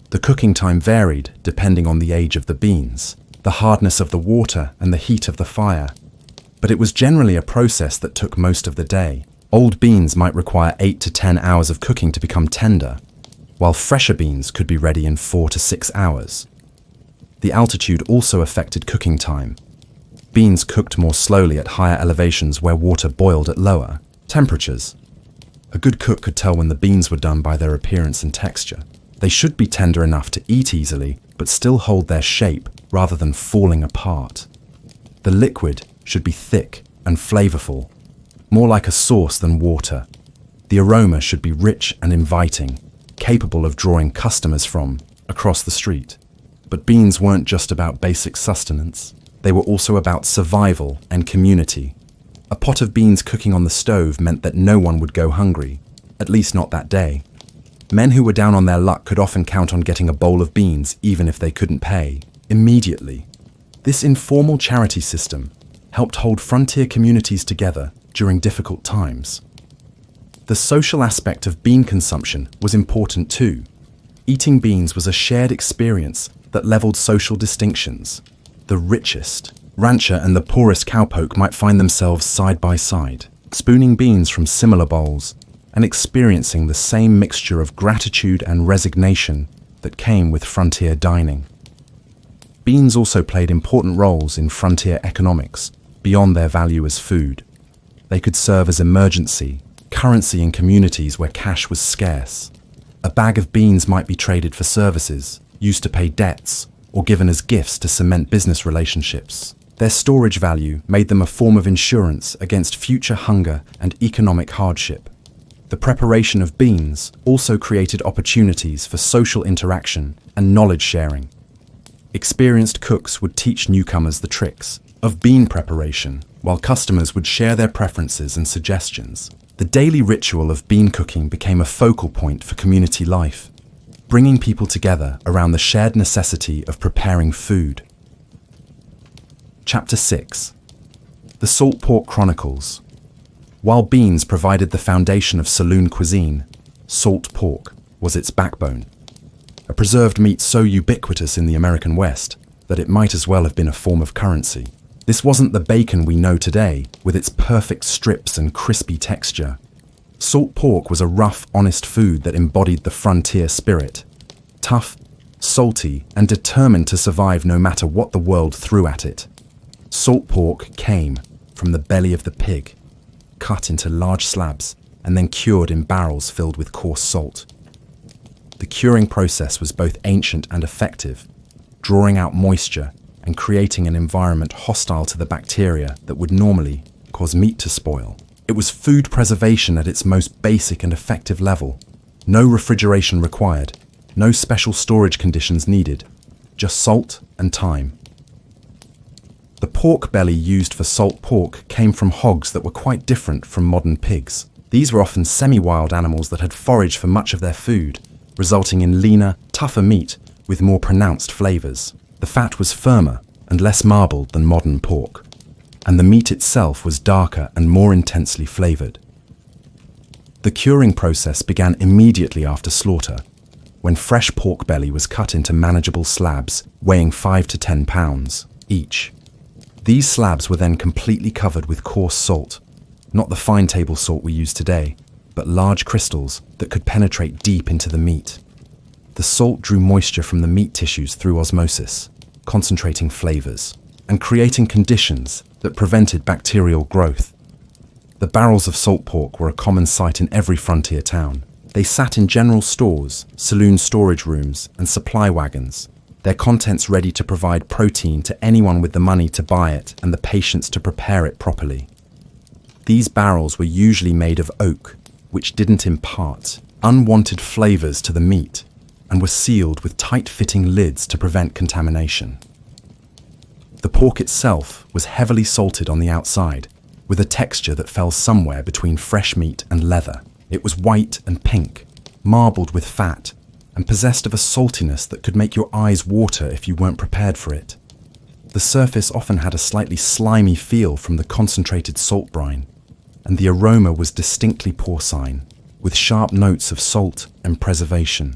Speaker 1: The cooking time varied depending on the age of the beans, the hardness of the water and the heat of the fire, but it was generally a process that took most of the day. Old beans might require 8 to 10 hours of cooking to become tender, while fresher beans could be ready in 4 to 6 hours. The altitude also affected cooking time. Beans cooked more slowly at higher elevations where water boiled at lower temperatures. A good cook could tell when the beans were done by their appearance and texture. They should be tender enough to eat easily, but still hold their shape rather than falling apart. The liquid should be thick and flavorful, more like a sauce than water. The aroma should be rich and inviting, capable of drawing customers from across the street. But beans weren't just about basic sustenance. They were also about survival and community. A pot of beans cooking on the stove meant that no one would go hungry, at least not that day. Men who were down on their luck could often count on getting a bowl of beans even if they couldn't pay, immediately. This informal charity system helped hold frontier communities together during difficult times. The social aspect of bean consumption was important too. Eating beans was a shared experience that leveled social distinctions. The richest rancher and the poorest cowpoke might find themselves side by side, spooning beans from similar bowls and experiencing the same mixture of gratitude and resignation that came with frontier dining. Beans also played important roles in frontier economics beyond their value as food. They could serve as emergency currency in communities where cash was scarce. A bag of beans might be traded for services, used to pay debts, or given as gifts to cement business relationships. Their storage value made them a form of insurance against future hunger and economic hardship. The preparation of beans also created opportunities for social interaction and knowledge sharing. Experienced cooks would teach newcomers the tricks of bean preparation, while customers would share their preferences and suggestions. The daily ritual of bean cooking became a focal point for community life, bringing people together around the shared necessity of preparing food. Chapter 6. The Salt Pork Chronicles. While beans provided the foundation of saloon cuisine, salt pork was its backbone. A preserved meat so ubiquitous in the American West that it might as well have been a form of currency. This wasn't the bacon we know today, with its perfect strips and crispy texture. Salt pork was a rough, honest food that embodied the frontier spirit. Tough, salty, and determined to survive no matter what the world threw at it. Salt pork came from the belly of the pig, cut into large slabs and then cured in barrels filled with coarse salt. The curing process was both ancient and effective, drawing out moisture and creating an environment hostile to the bacteria that would normally cause meat to spoil. It was food preservation at its most basic and effective level. No refrigeration required, no special storage conditions needed, just salt and time. The pork belly used for salt pork came from hogs that were quite different from modern pigs. These were often semi-wild animals that had foraged for much of their food, resulting in leaner, tougher meat with more pronounced flavors. The fat was firmer and less marbled than modern pork, and the meat itself was darker and more intensely flavored. The curing process began immediately after slaughter, when fresh pork belly was cut into manageable slabs weighing 5 to 10 pounds each. These slabs were then completely covered with coarse salt, not the fine table salt we use today, but large crystals that could penetrate deep into the meat. The salt drew moisture from the meat tissues through osmosis, concentrating flavors and creating conditions that prevented bacterial growth. The barrels of salt pork were a common sight in every frontier town. They sat in general stores, saloon storage rooms, and supply wagons, their contents ready to provide protein to anyone with the money to buy it and the patience to prepare it properly. These barrels were usually made of oak, which didn't impart unwanted flavors to the meat, and were sealed with tight-fitting lids to prevent contamination. The pork itself was heavily salted on the outside, with a texture that fell somewhere between fresh meat and leather. It was white and pink, marbled with fat, and possessed of a saltiness that could make your eyes water if you weren't prepared for it. The surface often had a slightly slimy feel from the concentrated salt brine, and the aroma was distinctly porcine, with sharp notes of salt and preservation.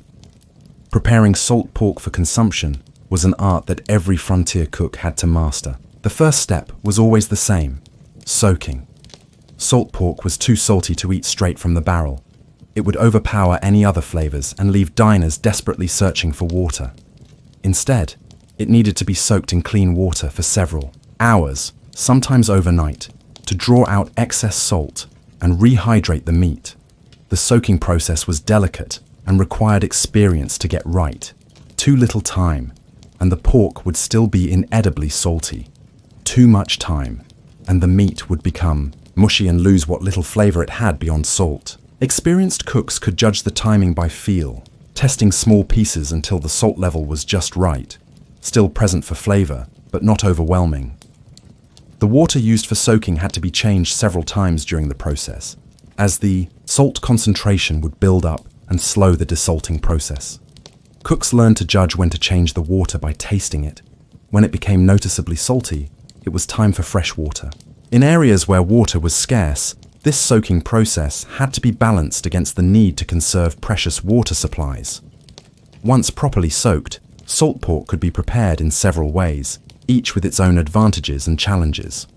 Speaker 1: Preparing salt pork for consumption was an art that every frontier cook had to master. The first step was always the same: soaking. Salt pork was too salty to eat straight from the barrel. It would overpower any other flavors and leave diners desperately searching for water. Instead, it needed to be soaked in clean water for several hours, sometimes overnight, to draw out excess salt and rehydrate the meat. The soaking process was delicate and required experience to get right. Too little time, and the pork would still be inedibly salty. Too much time, and the meat would become mushy and lose what little flavor it had beyond salt. Experienced cooks could judge the timing by feel, testing small pieces until the salt level was just right, still present for flavor, but not overwhelming. The water used for soaking had to be changed several times during the process, as the salt concentration would build up and slow the desalting process. Cooks learned to judge when to change the water by tasting it. When it became noticeably salty, it was time for fresh water. In areas where water was scarce, this soaking process had to be balanced against the need to conserve precious water supplies. Once properly soaked, salt pork could be prepared in several ways, each with its own advantages and challenges.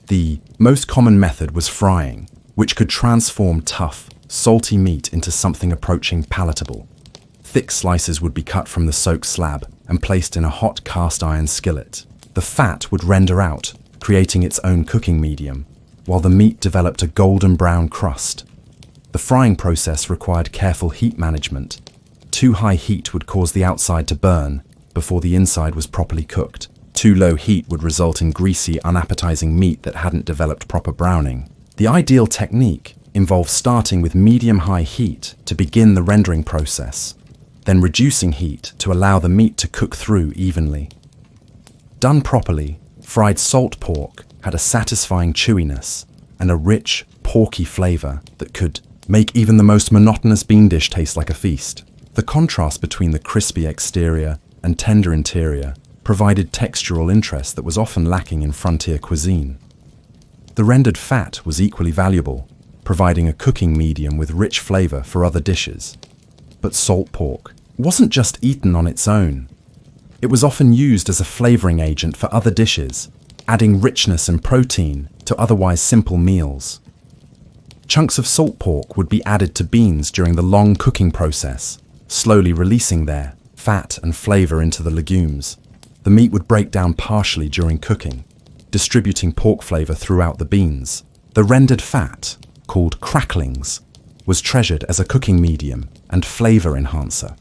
Speaker 1: The most common method was frying, which could transform tough, salty meat into something approaching palatable. Thick slices would be cut from the soaked slab and placed in a hot cast iron skillet. The fat would render out, creating its own cooking medium, while the meat developed a golden brown crust. The frying process required careful heat management. Too high heat would cause the outside to burn before the inside was properly cooked. Too low heat would result in greasy, unappetizing meat that hadn't developed proper browning. The ideal technique involves starting with medium-high heat to begin the rendering process, then reducing heat to allow the meat to cook through evenly. Done properly, fried salt pork had a satisfying chewiness and a rich, porky flavor that could make even the most monotonous bean dish taste like a feast. The contrast between the crispy exterior and tender interior provided textural interest that was often lacking in frontier cuisine. The rendered fat was equally valuable, providing a cooking medium with rich flavor for other dishes. But salt pork wasn't just eaten on its own. It was often used as a flavoring agent for other dishes, adding richness and protein to otherwise simple meals. Chunks of salt pork would be added to beans during the long cooking process, slowly releasing their fat and flavor into the legumes. The meat would break down partially during cooking, distributing pork flavor throughout the beans. The rendered fat called cracklings, was treasured as a cooking medium and flavor enhancer.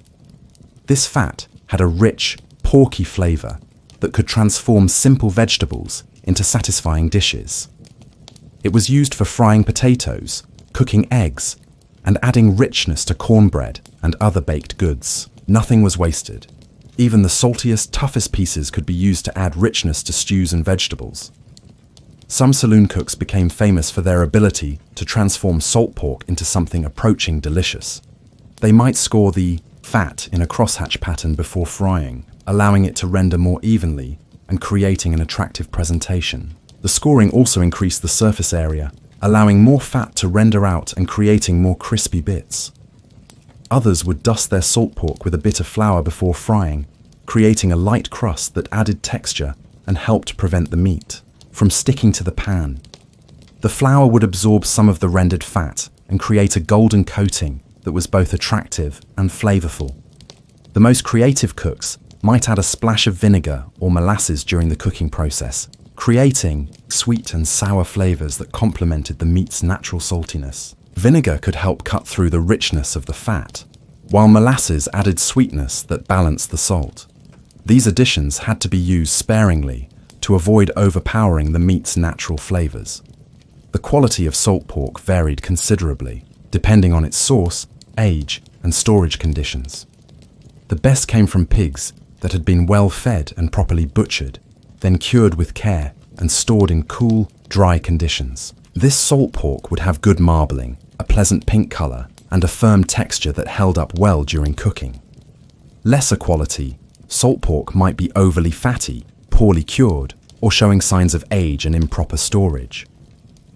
Speaker 1: This fat had a rich, porky flavor that could transform simple vegetables into satisfying dishes. It was used for frying potatoes, cooking eggs, and adding richness to cornbread and other baked goods. Nothing was wasted. Even the saltiest, toughest pieces could be used to add richness to stews and vegetables. Some saloon cooks became famous for their ability to transform salt pork into something approaching delicious. They might score the fat in a crosshatch pattern before frying, allowing it to render more evenly and creating an attractive presentation. The scoring also increased the surface area, allowing more fat to render out and creating more crispy bits. Others would dust their salt pork with a bit of flour before frying, creating a light crust that added texture and helped prevent the meat from sticking to the pan. The flour would absorb some of the rendered fat and create a golden coating that was both attractive and flavorful. The most creative cooks might add a splash of vinegar or molasses during the cooking process, creating sweet and sour flavors that complemented the meat's natural saltiness. Vinegar could help cut through the richness of the fat, while molasses added sweetness that balanced the salt. These additions had to be used sparingly to avoid overpowering the meat's natural flavors. The quality of salt pork varied considerably, depending on its source, age, and storage conditions. The best came from pigs that had been well fed and properly butchered, then cured with care and stored in cool, dry conditions. This salt pork would have good marbling, a pleasant pink color, and a firm texture that held up well during cooking. Lesser quality, salt pork might be overly fatty, poorly cured, or showing signs of age and improper storage.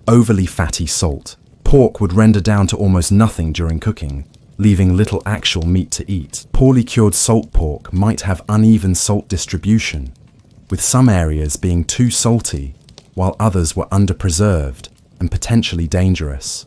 Speaker 1: Overly fatty salt pork would render down to almost nothing during cooking, leaving little actual meat to eat. Poorly cured salt pork might have uneven salt distribution, with some areas being too salty, while others were underpreserved and potentially dangerous.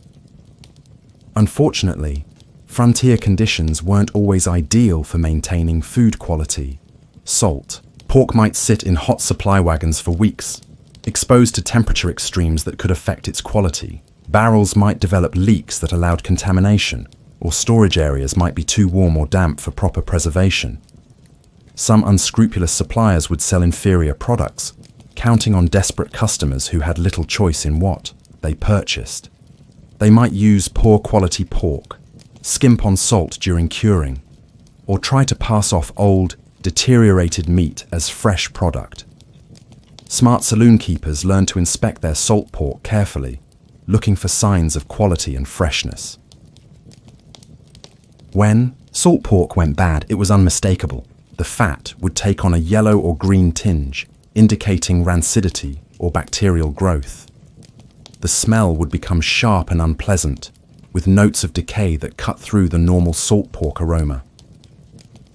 Speaker 1: Unfortunately, frontier conditions weren't always ideal for maintaining food quality. Salt pork might sit in hot supply wagons for weeks, exposed to temperature extremes that could affect its quality. Barrels might develop leaks that allowed contamination, or storage areas might be too warm or damp for proper preservation. Some unscrupulous suppliers would sell inferior products, counting on desperate customers who had little choice in what they purchased. They might use poor quality pork, skimp on salt during curing, or try to pass off old, deteriorated meat as fresh product. Smart saloon keepers learn to inspect their salt pork carefully, looking for signs of quality and freshness. When salt pork went bad, it was unmistakable. The fat would take on a yellow or green tinge, indicating rancidity or bacterial growth. The smell would become sharp and unpleasant, with notes of decay that cut through the normal salt pork aroma.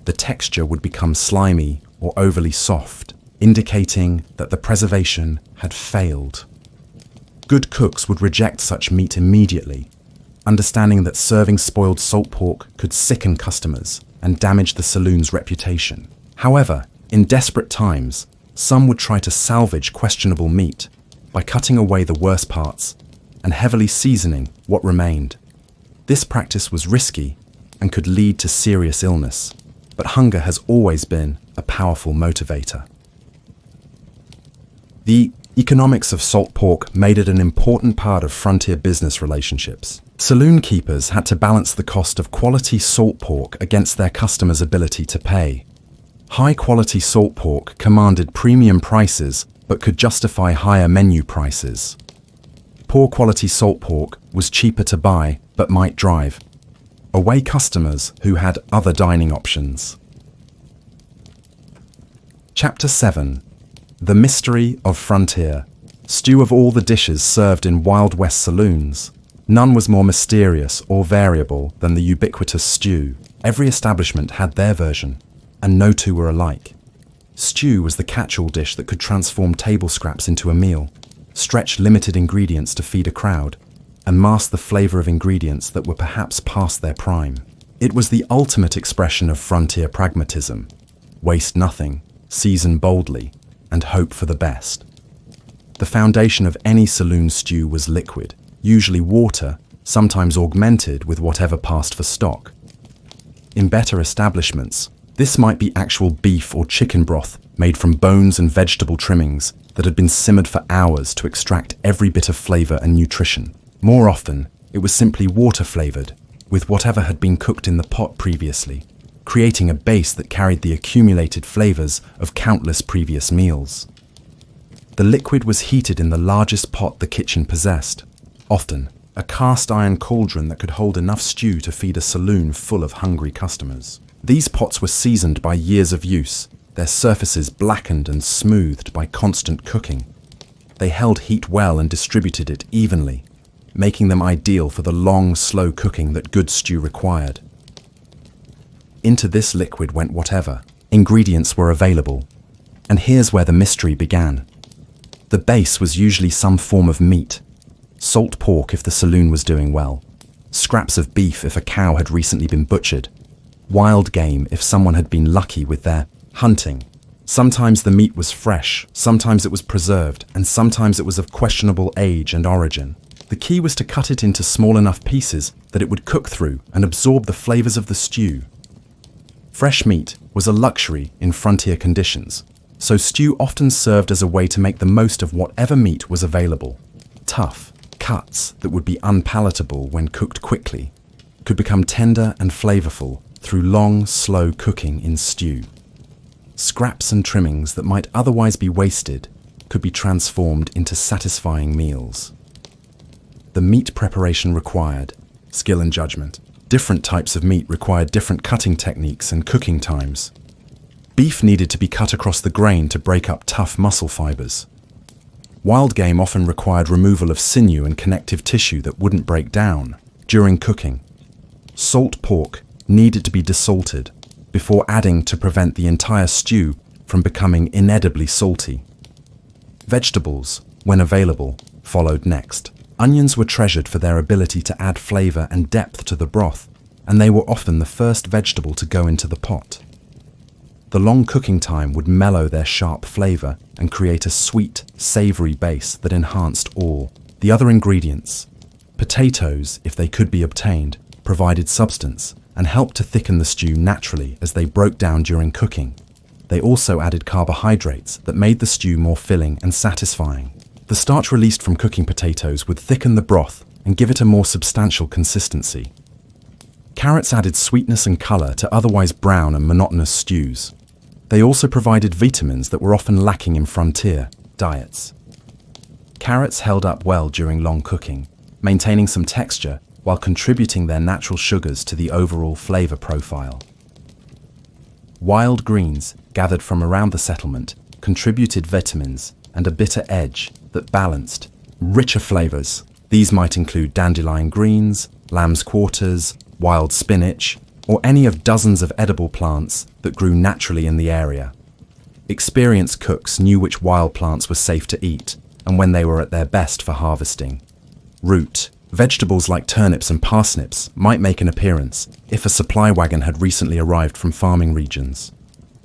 Speaker 1: The texture would become slimy or overly soft, indicating that the preservation had failed. Good cooks would reject such meat immediately, understanding that serving spoiled salt pork could sicken customers and damage the saloon's reputation. However, in desperate times, some would try to salvage questionable meat by cutting away the worst parts and heavily seasoning what remained. This practice was risky and could lead to serious illness, but hunger has always been a powerful motivator. The economics of salt pork made it an important part of frontier business relationships. Saloon keepers had to balance the cost of quality salt pork against their customers' ability to pay. High-quality salt pork commanded premium prices but could justify higher menu prices. Poor quality salt pork was cheaper to buy but might drive away customers who had other dining options. Chapter 7. The Mystery of Frontier. Stew of all the dishes served in Wild West saloons, none was more mysterious or variable than the ubiquitous stew. Every establishment had their version, and no two were alike. Stew was the catch-all dish that could transform table scraps into a meal, stretch limited ingredients to feed a crowd, and mask the flavor of ingredients that were perhaps past their prime. It was the ultimate expression of frontier pragmatism. Waste nothing, season boldly, and hope for the best. The foundation of any saloon stew was liquid, usually water, sometimes augmented with whatever passed for stock. In better establishments, this might be actual beef or chicken broth made from bones and vegetable trimmings that had been simmered for hours to extract every bit of flavor and nutrition. More often, it was simply water-flavored, with whatever had been cooked in the pot previously, creating a base that carried the accumulated flavors of countless previous meals. The liquid was heated in the largest pot the kitchen possessed, often a cast-iron cauldron that could hold enough stew to feed a saloon full of hungry customers. These pots were seasoned by years of use, their surfaces blackened and smoothed by constant cooking. They held heat well and distributed it evenly, making them ideal for the long, slow cooking that good stew required. Into this liquid went whatever ingredients were available, and here's where the mystery began. The base was usually some form of meat, salt pork if the saloon was doing well, scraps of beef if a cow had recently been butchered, wild game if someone had been lucky with their hunting. Sometimes the meat was fresh, sometimes it was preserved, and sometimes it was of questionable age and origin. The key was to cut it into small enough pieces that it would cook through and absorb the flavors of the stew. Fresh meat was a luxury in frontier conditions, so stew often served as a way to make the most of whatever meat was available. Tough cuts that would be unpalatable when cooked quickly could become tender and flavorful through long, slow cooking in stew. Scraps and trimmings that might otherwise be wasted could be transformed into satisfying meals. The meat preparation required skill and judgment. Different types of meat required different cutting techniques and cooking times. Beef needed to be cut across the grain to break up tough muscle fibers. Wild game often required removal of sinew and connective tissue that wouldn't break down during cooking. Salt pork needed to be desalted before adding to prevent the entire stew from becoming inedibly salty. Vegetables, when available, followed next. Onions were treasured for their ability to add flavor and depth to the broth, and they were often the first vegetable to go into the pot. The long cooking time would mellow their sharp flavor and create a sweet, savory base that enhanced all the other ingredients. Potatoes, if they could be obtained, provided substance and helped to thicken the stew naturally as they broke down during cooking. They also added carbohydrates that made the stew more filling and satisfying. The starch released from cooking potatoes would thicken the broth and give it a more substantial consistency. Carrots added sweetness and color to otherwise brown and monotonous stews. They also provided vitamins that were often lacking in frontier diets. Carrots held up well during long cooking, maintaining some texture while contributing their natural sugars to the overall flavor profile. Wild greens, gathered from around the settlement, contributed vitamins and a bitter edge that balanced richer flavors. These might include dandelion greens, lamb's quarters, wild spinach, or any of dozens of edible plants that grew naturally in the area. Experienced cooks knew which wild plants were safe to eat and when they were at their best for harvesting. Root vegetables like turnips and parsnips might make an appearance if a supply wagon had recently arrived from farming regions.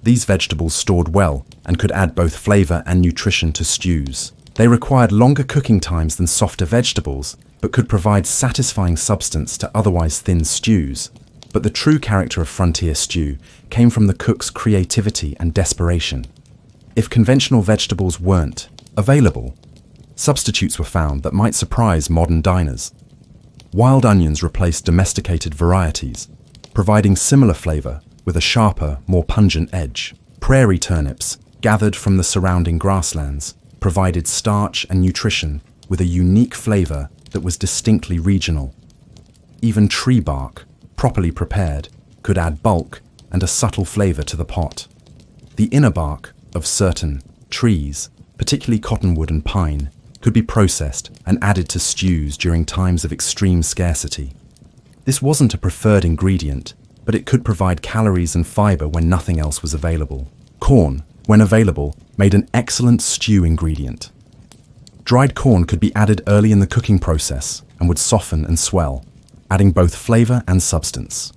Speaker 1: These vegetables stored well and could add both flavor and nutrition to stews. They required longer cooking times than softer vegetables, but could provide satisfying substance to otherwise thin stews. But the true character of frontier stew came from the cook's creativity and desperation. If conventional vegetables weren't available, substitutes were found that might surprise modern diners. Wild onions replaced domesticated varieties, providing similar flavor with a sharper, more pungent edge. Prairie turnips, gathered from the surrounding grasslands, provided starch and nutrition with a unique flavor that was distinctly regional. Even tree bark, properly prepared, could add bulk and a subtle flavor to the pot. The inner bark of certain trees, particularly cottonwood and pine, could be processed and added to stews during times of extreme scarcity. This wasn't a preferred ingredient, but it could provide calories and fiber when nothing else was available. Corn, when available, made an excellent stew ingredient. Dried corn could be added early in the cooking process and would soften and swell, adding both flavor and substance.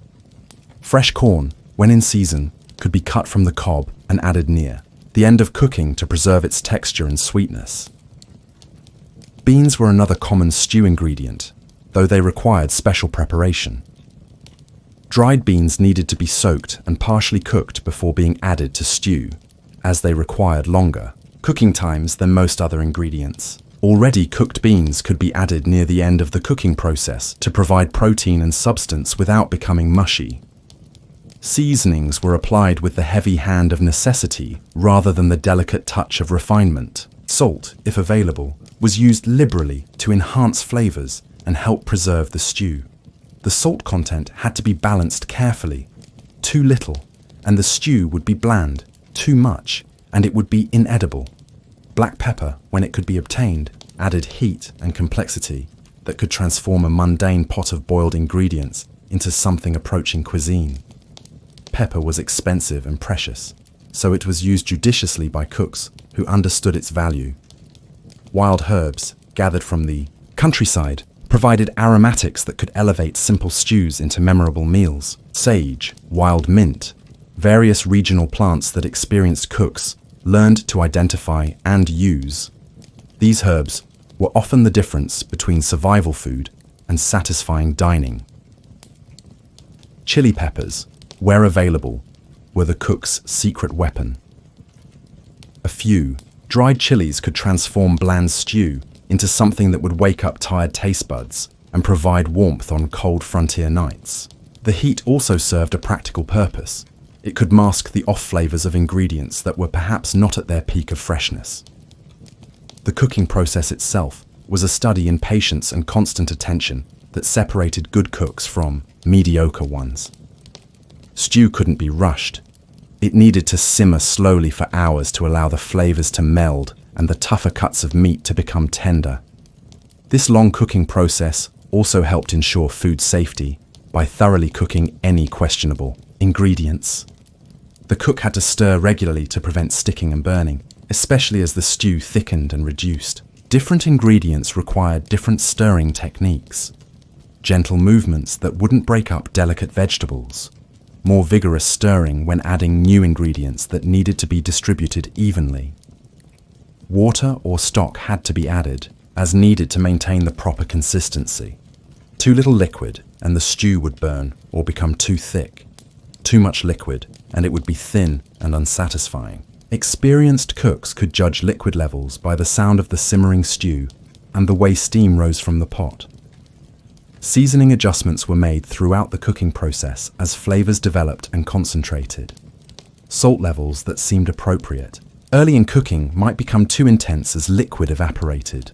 Speaker 1: Fresh corn, when in season, could be cut from the cob and added near the end of cooking to preserve its texture and sweetness. Beans were another common stew ingredient, though they required special preparation. Dried beans needed to be soaked and partially cooked before being added to stew, as they required longer cooking times than most other ingredients. Already cooked beans could be added near the end of the cooking process to provide protein and substance without becoming mushy. Seasonings were applied with the heavy hand of necessity rather than the delicate touch of refinement. Salt, if available, was used liberally to enhance flavors and help preserve the stew. The salt content had to be balanced carefully. Too little, and the stew would be bland. Too much, and it would be inedible. Black pepper, when it could be obtained, added heat and complexity that could transform a mundane pot of boiled ingredients into something approaching cuisine. Pepper was expensive and precious, so it was used judiciously by cooks who understood its value. Wild herbs, gathered from the countryside, provided aromatics that could elevate simple stews into memorable meals. Sage, wild mint, various regional plants that experienced cooks learned to identify and use. These herbs were often the difference between survival food and satisfying dining. Chili peppers, where available, were the cook's secret weapon. A few dried chilies could transform bland stew into something that would wake up tired taste buds and provide warmth on cold frontier nights. The heat also served a practical purpose. It could mask the off flavors of ingredients that were perhaps not at their peak of freshness. The cooking process itself was a study in patience and constant attention that separated good cooks from mediocre ones. Stew couldn't be rushed. It needed to simmer slowly for hours to allow the flavors to meld and the tougher cuts of meat to become tender. This long cooking process also helped ensure food safety by thoroughly cooking any questionable ingredients. The cook had to stir regularly to prevent sticking and burning, especially as the stew thickened and reduced. Different ingredients required different stirring techniques. Gentle movements that wouldn't break up delicate vegetables. More vigorous stirring when adding new ingredients that needed to be distributed evenly. Water or stock had to be added, as needed to maintain the proper consistency. Too little liquid, and the stew would burn or become too thick. Too much liquid, and it would be thin and unsatisfying. Experienced cooks could judge liquid levels by the sound of the simmering stew and the way steam rose from the pot. Seasoning adjustments were made throughout the cooking process as flavors developed and concentrated. Salt levels that seemed appropriate early in cooking might become too intense as liquid evaporated.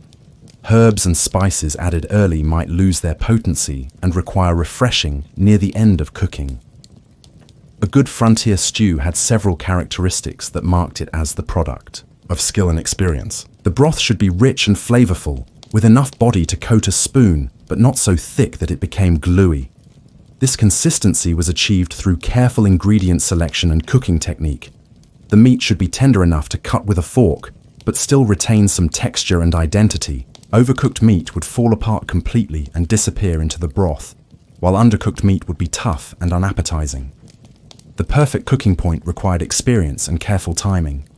Speaker 1: Herbs and spices added early might lose their potency and require refreshing near the end of cooking. A good frontier stew had several characteristics that marked it as the product of skill and experience. The broth should be rich and flavorful, with enough body to coat a spoon, but not so thick that it became gluey. This consistency was achieved through careful ingredient selection and cooking technique. The meat should be tender enough to cut with a fork, but still retain some texture and identity. Overcooked meat would fall apart completely and disappear into the broth, while undercooked meat would be tough and unappetizing. The perfect cooking point required experience and careful timing.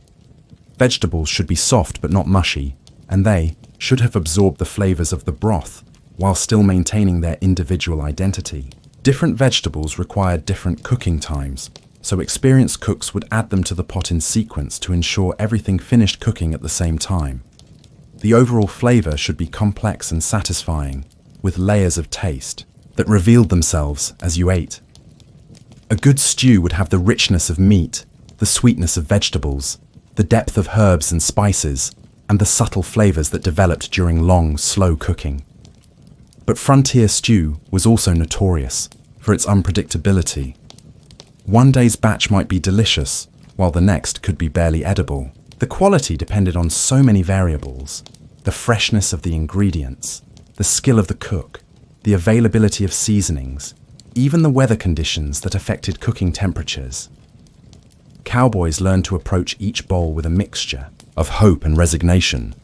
Speaker 1: Vegetables should be soft but not mushy, and they should have absorbed the flavors of the broth while still maintaining their individual identity. Different vegetables required different cooking times, so experienced cooks would add them to the pot in sequence to ensure everything finished cooking at the same time. The overall flavor should be complex and satisfying, with layers of taste that revealed themselves as you ate. A good stew would have the richness of meat, the sweetness of vegetables, the depth of herbs and spices, and the subtle flavors that developed during long, slow cooking. But frontier stew was also notorious for its unpredictability. One day's batch might be delicious, while the next could be barely edible. The quality depended on so many variables: the freshness of the ingredients, the skill of the cook, the availability of seasonings, even the weather conditions that affected cooking temperatures. Cowboys learned to approach each bowl with a mixture of hope and resignation,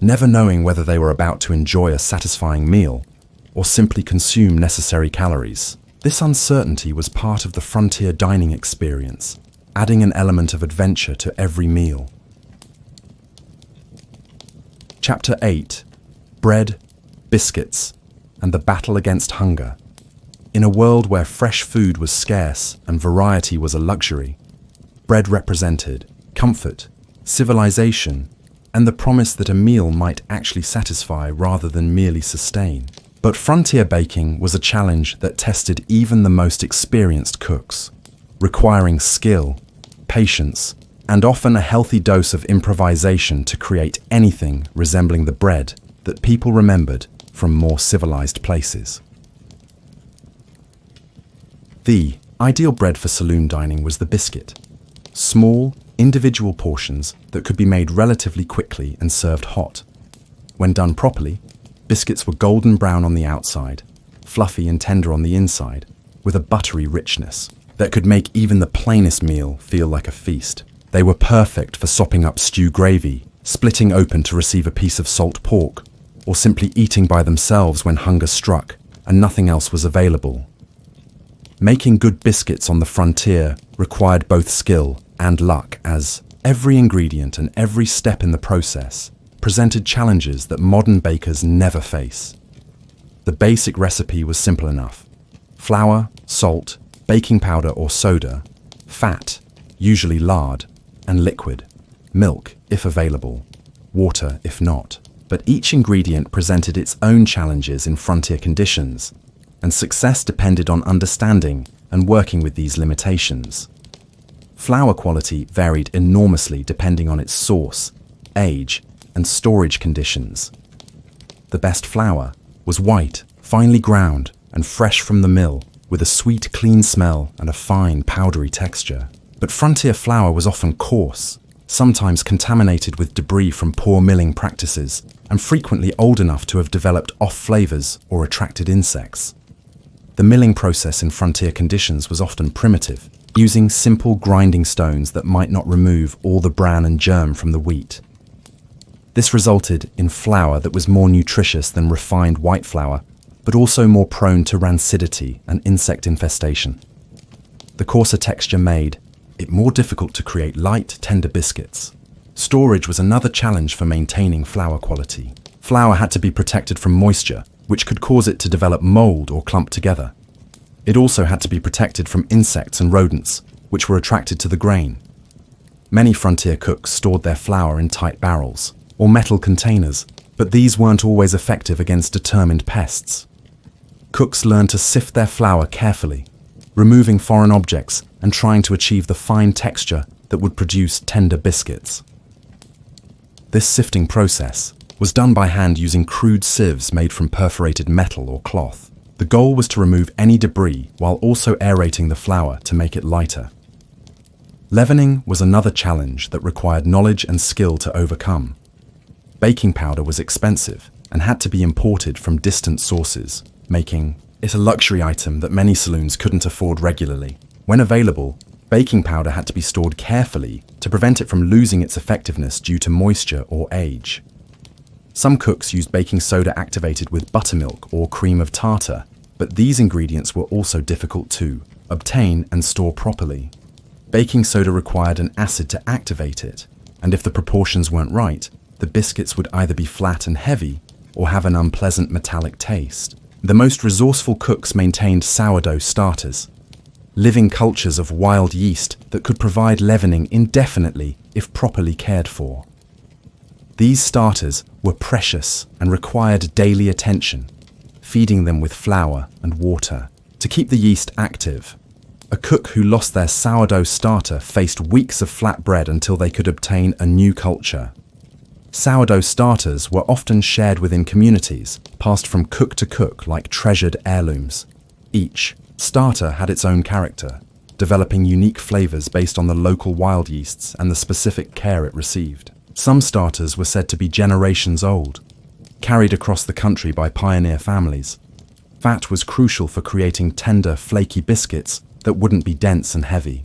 Speaker 1: never knowing whether they were about to enjoy a satisfying meal or simply consume necessary calories. This uncertainty was part of the frontier dining experience, adding an element of adventure to every meal. Chapter 8: bread, biscuits, and the battle against hunger. In a world where fresh food was scarce and variety was a luxury, bread represented comfort, civilization, and the promise that a meal might actually satisfy rather than merely sustain. But frontier baking was a challenge that tested even the most experienced cooks, requiring skill, patience, and often a healthy dose of improvisation to create anything resembling the bread that people remembered from more civilized places. The ideal bread for saloon dining was the biscuit. Small, individual portions that could be made relatively quickly and served hot. When done properly, biscuits were golden brown on the outside, fluffy and tender on the inside, with a buttery richness that could make even the plainest meal feel like a feast. They were perfect for sopping up stew gravy, splitting open to receive a piece of salt pork, or simply eating by themselves when hunger struck and nothing else was available. Making good biscuits on the frontier required both skill and luck, as every ingredient and every step in the process presented challenges that modern bakers never face. The basic recipe was simple enough: flour, salt, baking powder or soda, fat, usually lard, and liquid, milk if available, water if not. But each ingredient presented its own challenges in frontier conditions, and success depended on understanding and working with these limitations. Flour quality varied enormously depending on its source, age, and storage conditions. The best flour was white, finely ground, and fresh from the mill, with a sweet, clean smell and a fine, powdery texture. But frontier flour was often coarse, sometimes contaminated with debris from poor milling practices, and frequently old enough to have developed off flavors or attracted insects. The milling process in frontier conditions was often primitive, using simple grinding stones that might not remove all the bran and germ from the wheat. This resulted in flour that was more nutritious than refined white flour, but also more prone to rancidity and insect infestation. The coarser texture made it more difficult to create light, tender biscuits. Storage was another challenge for maintaining flour quality. Flour had to be protected from moisture, which could cause it to develop mold or clump together. It also had to be protected from insects and rodents, which were attracted to the grain. Many frontier cooks stored their flour in tight barrels or metal containers, but these weren't always effective against determined pests. Cooks learned to sift their flour carefully, removing foreign objects and trying to achieve the fine texture that would produce tender biscuits. This sifting process was done by hand using crude sieves made from perforated metal or cloth. The goal was to remove any debris while also aerating the flour to make it lighter. Leavening was another challenge that required knowledge and skill to overcome. Baking powder was expensive and had to be imported from distant sources, making it a luxury item that many saloons couldn't afford regularly. When available, baking powder had to be stored carefully to prevent it from losing its effectiveness due to moisture or age. Some cooks used baking soda activated with buttermilk or cream of tartar, but these ingredients were also difficult to obtain and store properly. Baking soda required an acid to activate it, and if the proportions weren't right, the biscuits would either be flat and heavy or have an unpleasant metallic taste. The most resourceful cooks maintained sourdough starters, living cultures of wild yeast that could provide leavening indefinitely if properly cared for. These starters were precious and required daily attention, feeding them with flour and water to keep the yeast active. A cook who lost their sourdough starter faced weeks of flat bread until they could obtain a new culture. Sourdough starters were often shared within communities, passed from cook to cook like treasured heirlooms. Each starter had its own character, developing unique flavors based on the local wild yeasts and the specific care it received. Some starters were said to be generations old, carried across the country by pioneer families. Fat was crucial for creating tender, flaky biscuits that wouldn't be dense and heavy.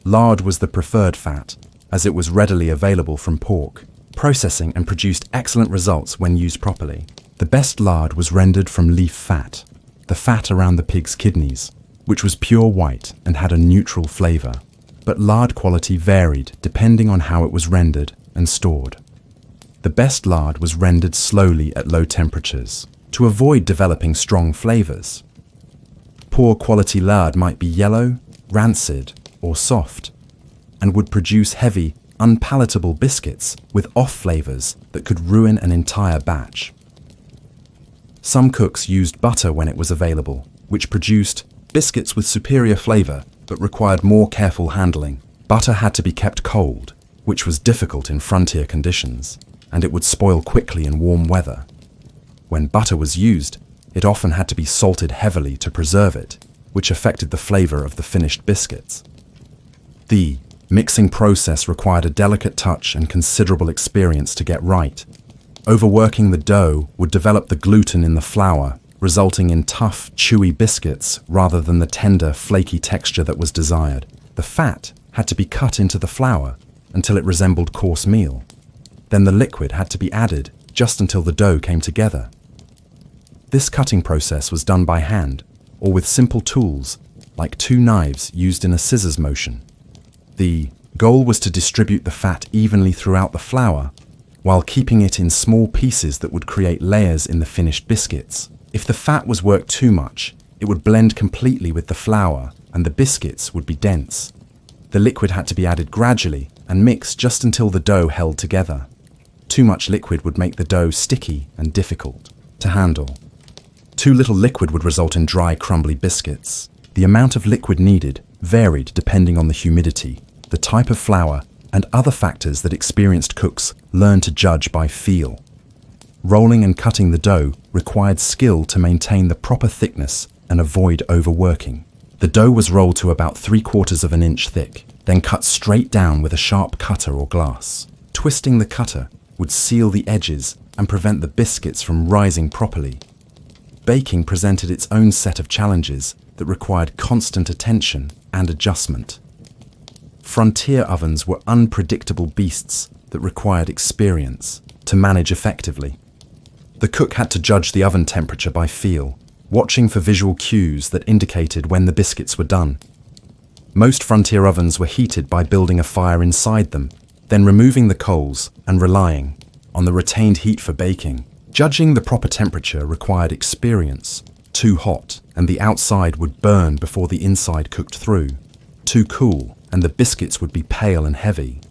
Speaker 1: Lard was the preferred fat, as it was readily available from pork, processing and produced excellent results when used properly. The best lard was rendered from leaf fat, the fat around the pig's kidneys, which was pure white and had a neutral flavor. But lard quality varied depending on how it was rendered and stored. The best lard was rendered slowly at low temperatures to avoid developing strong flavors. Poor quality lard might be yellow, rancid, or soft, and would produce heavy, unpalatable biscuits with off flavors that could ruin an entire batch. Some cooks used butter when it was available, which produced biscuits with superior flavor but required more careful handling. Butter had to be kept cold, which was difficult in frontier conditions, and it would spoil quickly in warm weather. When butter was used, it often had to be salted heavily to preserve it, which affected the flavor of the finished biscuits. The mixing process required a delicate touch and considerable experience to get right. Overworking the dough would develop the gluten in the flour, resulting in tough, chewy biscuits rather than the tender, flaky texture that was desired. The fat had to be cut into the flour until it resembled coarse meal. Then the liquid had to be added just until the dough came together. This cutting process was done by hand or with simple tools like two knives used in a scissors motion. The goal was to distribute the fat evenly throughout the flour while keeping it in small pieces that would create layers in the finished biscuits. If the fat was worked too much, it would blend completely with the flour and the biscuits would be dense. The liquid had to be added gradually and mixed just until the dough held together. Too much liquid would make the dough sticky and difficult to handle. Too little liquid would result in dry, crumbly biscuits. The amount of liquid needed varied depending on the humidity, the type of flour, and other factors that experienced cooks learned to judge by feel. Rolling and cutting the dough required skill to maintain the proper thickness and avoid overworking. The dough was rolled to about 3/4 of an inch thick, then cut straight down with a sharp cutter or glass. Twisting the cutter would seal the edges and prevent the biscuits from rising properly. Baking presented its own set of challenges that required constant attention and adjustment. Frontier ovens were unpredictable beasts that required experience to manage effectively. The cook had to judge the oven temperature by feel, watching for visual cues that indicated when the biscuits were done. Most frontier ovens were heated by building a fire inside them, then removing the coals and relying on the retained heat for baking. Judging the proper temperature required experience. Too hot, and the outside would burn before the inside cooked through. Too cool, and the biscuits would be pale and heavy.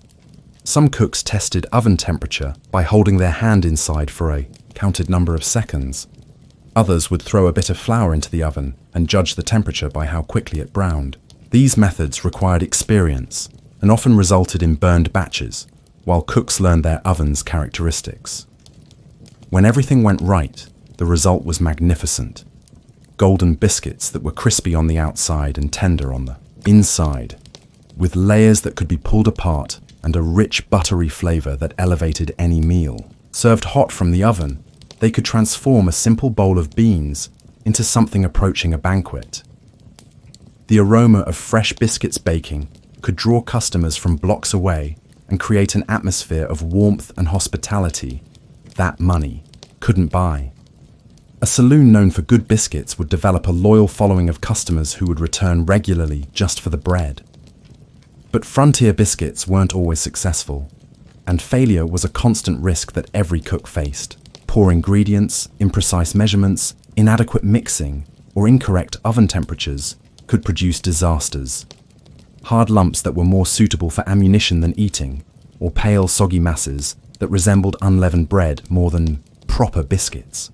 Speaker 1: Some cooks tested oven temperature by holding their hand inside for a counted number of seconds. Others would throw a bit of flour into the oven and judge the temperature by how quickly it browned. These methods required experience and often resulted in burned batches, while cooks learned their oven's characteristics. When everything went right, the result was magnificent. Golden biscuits that were crispy on the outside and tender on the inside, with layers that could be pulled apart and a rich buttery flavor that elevated any meal. Served hot from the oven, they could transform a simple bowl of beans into something approaching a banquet. The aroma of fresh biscuits baking could draw customers from blocks away and create an atmosphere of warmth and hospitality that money couldn't buy. A saloon known for good biscuits would develop a loyal following of customers who would return regularly just for the bread. But frontier biscuits weren't always successful, and failure was a constant risk that every cook faced. Poor ingredients, imprecise measurements, inadequate mixing, or incorrect oven temperatures could produce disasters. Hard lumps that were more suitable for ammunition than eating, or pale, soggy masses that resembled unleavened bread more than proper biscuits.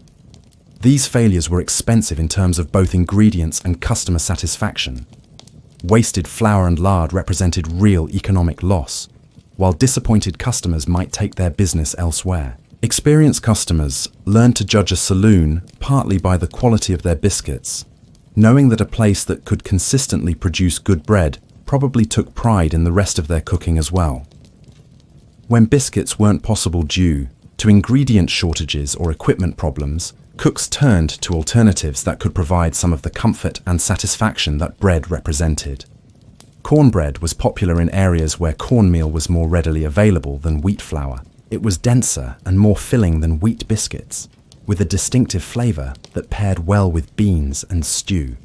Speaker 1: These failures were expensive in terms of both ingredients and customer satisfaction. Wasted flour and lard represented real economic loss, while disappointed customers might take their business elsewhere. Experienced customers learned to judge a saloon partly by the quality of their biscuits, knowing that a place that could consistently produce good bread probably took pride in the rest of their cooking as well. When biscuits weren't possible due to ingredient shortages or equipment problems, cooks turned to alternatives that could provide some of the comfort and satisfaction that bread represented. Cornbread was popular in areas where cornmeal was more readily available than wheat flour. It was denser and more filling than wheat biscuits, with a distinctive flavor that paired well with beans and stew.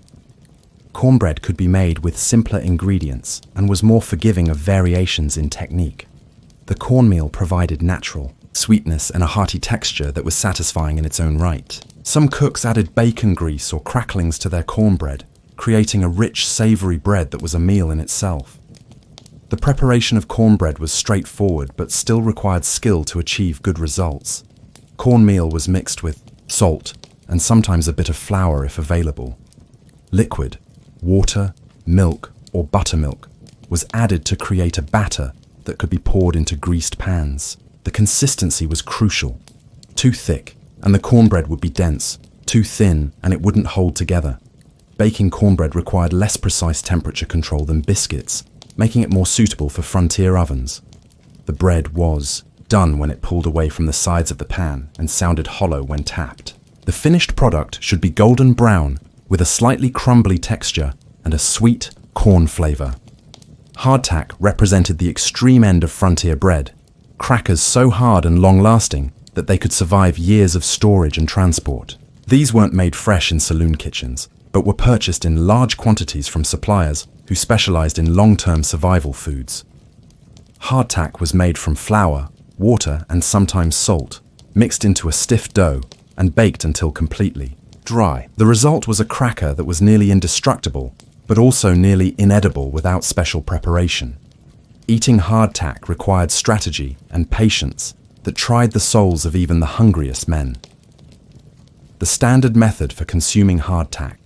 Speaker 1: Cornbread could be made with simpler ingredients and was more forgiving of variations in technique. The cornmeal provided natural, sweetness and a hearty texture that was satisfying in its own right. Some cooks added bacon grease or cracklings to their cornbread, creating a rich, savory bread that was a meal in itself. The preparation of cornbread was straightforward but still required skill to achieve good results. Cornmeal was mixed with salt and sometimes a bit of flour if available. Liquid, water, milk, or buttermilk was added to create a batter that could be poured into greased pans. The consistency was crucial. Too thick, and the cornbread would be dense. Too thin, and it wouldn't hold together. Baking cornbread required less precise temperature control than biscuits, making it more suitable for frontier ovens. The bread was done when it pulled away from the sides of the pan and sounded hollow when tapped. The finished product should be golden brown with a slightly crumbly texture and a sweet corn flavor. Hardtack represented the extreme end of frontier bread, crackers so hard and long-lasting that they could survive years of storage and transport. These weren't made fresh in saloon kitchens, but were purchased in large quantities from suppliers who specialized in long-term survival foods. Hardtack was made from flour, water, and sometimes salt, mixed into a stiff dough and baked until completely dry. The result was a cracker that was nearly indestructible, but also nearly inedible without special preparation. Eating hardtack required strategy and patience that tried the souls of even the hungriest men. The standard method for consuming hardtack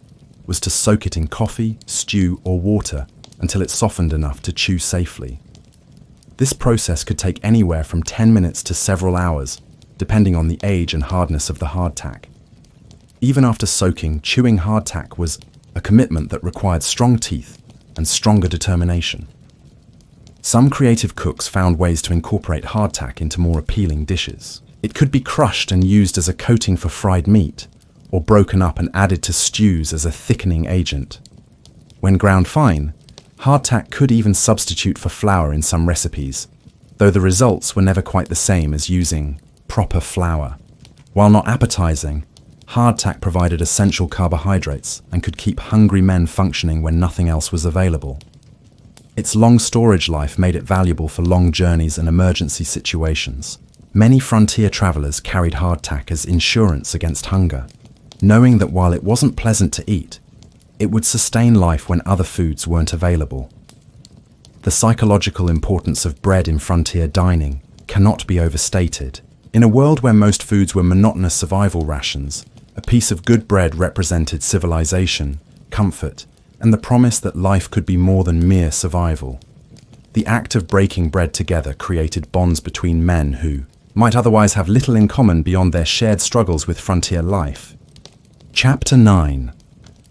Speaker 1: was to soak it in coffee, stew, or water until it softened enough to chew safely. This process could take anywhere from 10 minutes to several hours, depending on the age and hardness of the hardtack. Even after soaking, chewing hardtack was a commitment that required strong teeth and stronger determination. Some creative cooks found ways to incorporate hardtack into more appealing dishes. It could be crushed and used as a coating for fried meat, or broken up and added to stews as a thickening agent. When ground fine, hardtack could even substitute for flour in some recipes, though the results were never quite the same as using proper flour. While not appetizing, hardtack provided essential carbohydrates and could keep hungry men functioning when nothing else was available. Its long storage life made it valuable for long journeys and emergency situations. Many frontier travelers carried hardtack as insurance against hunger, knowing that while it wasn't pleasant to eat, it would sustain life when other foods weren't available. The psychological importance of bread in frontier dining cannot be overstated. In a world where most foods were monotonous survival rations, a piece of good bread represented civilization, comfort, and the promise that life could be more than mere survival. The act of breaking bread together created bonds between men who might otherwise have little in common beyond their shared struggles with frontier life. Chapter 9.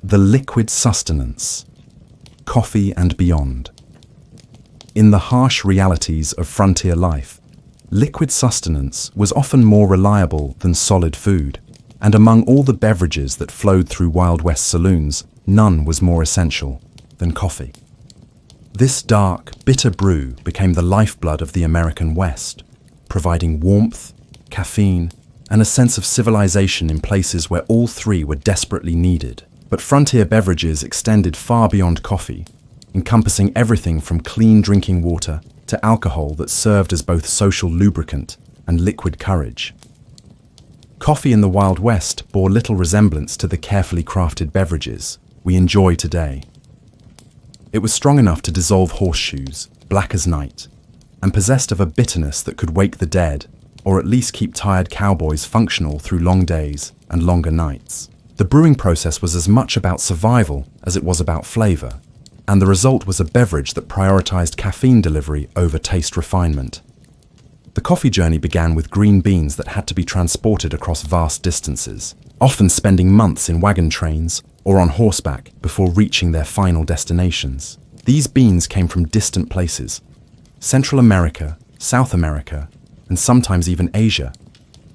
Speaker 1: The Liquid Sustenance. Coffee and Beyond. In the harsh realities of frontier life, liquid sustenance was often more reliable than solid food, and among all the beverages that flowed through Wild West saloons, none was more essential than coffee. This dark, bitter brew became the lifeblood of the American West, providing warmth, caffeine, and a sense of civilization in places where all three were desperately needed. But frontier beverages extended far beyond coffee, encompassing everything from clean drinking water to alcohol that served as both social lubricant and liquid courage. Coffee in the Wild West bore little resemblance to the carefully crafted beverages we enjoy today. It was strong enough to dissolve horseshoes, black as night, and possessed of a bitterness that could wake the dead, or at least keep tired cowboys functional through long days and longer nights. The brewing process was as much about survival as it was about flavor, and the result was a beverage that prioritized caffeine delivery over taste refinement. The coffee journey began with green beans that had to be transported across vast distances, often spending months in wagon trains or on horseback before reaching their final destinations. These beans came from distant places, Central America, South America, and sometimes even Asia,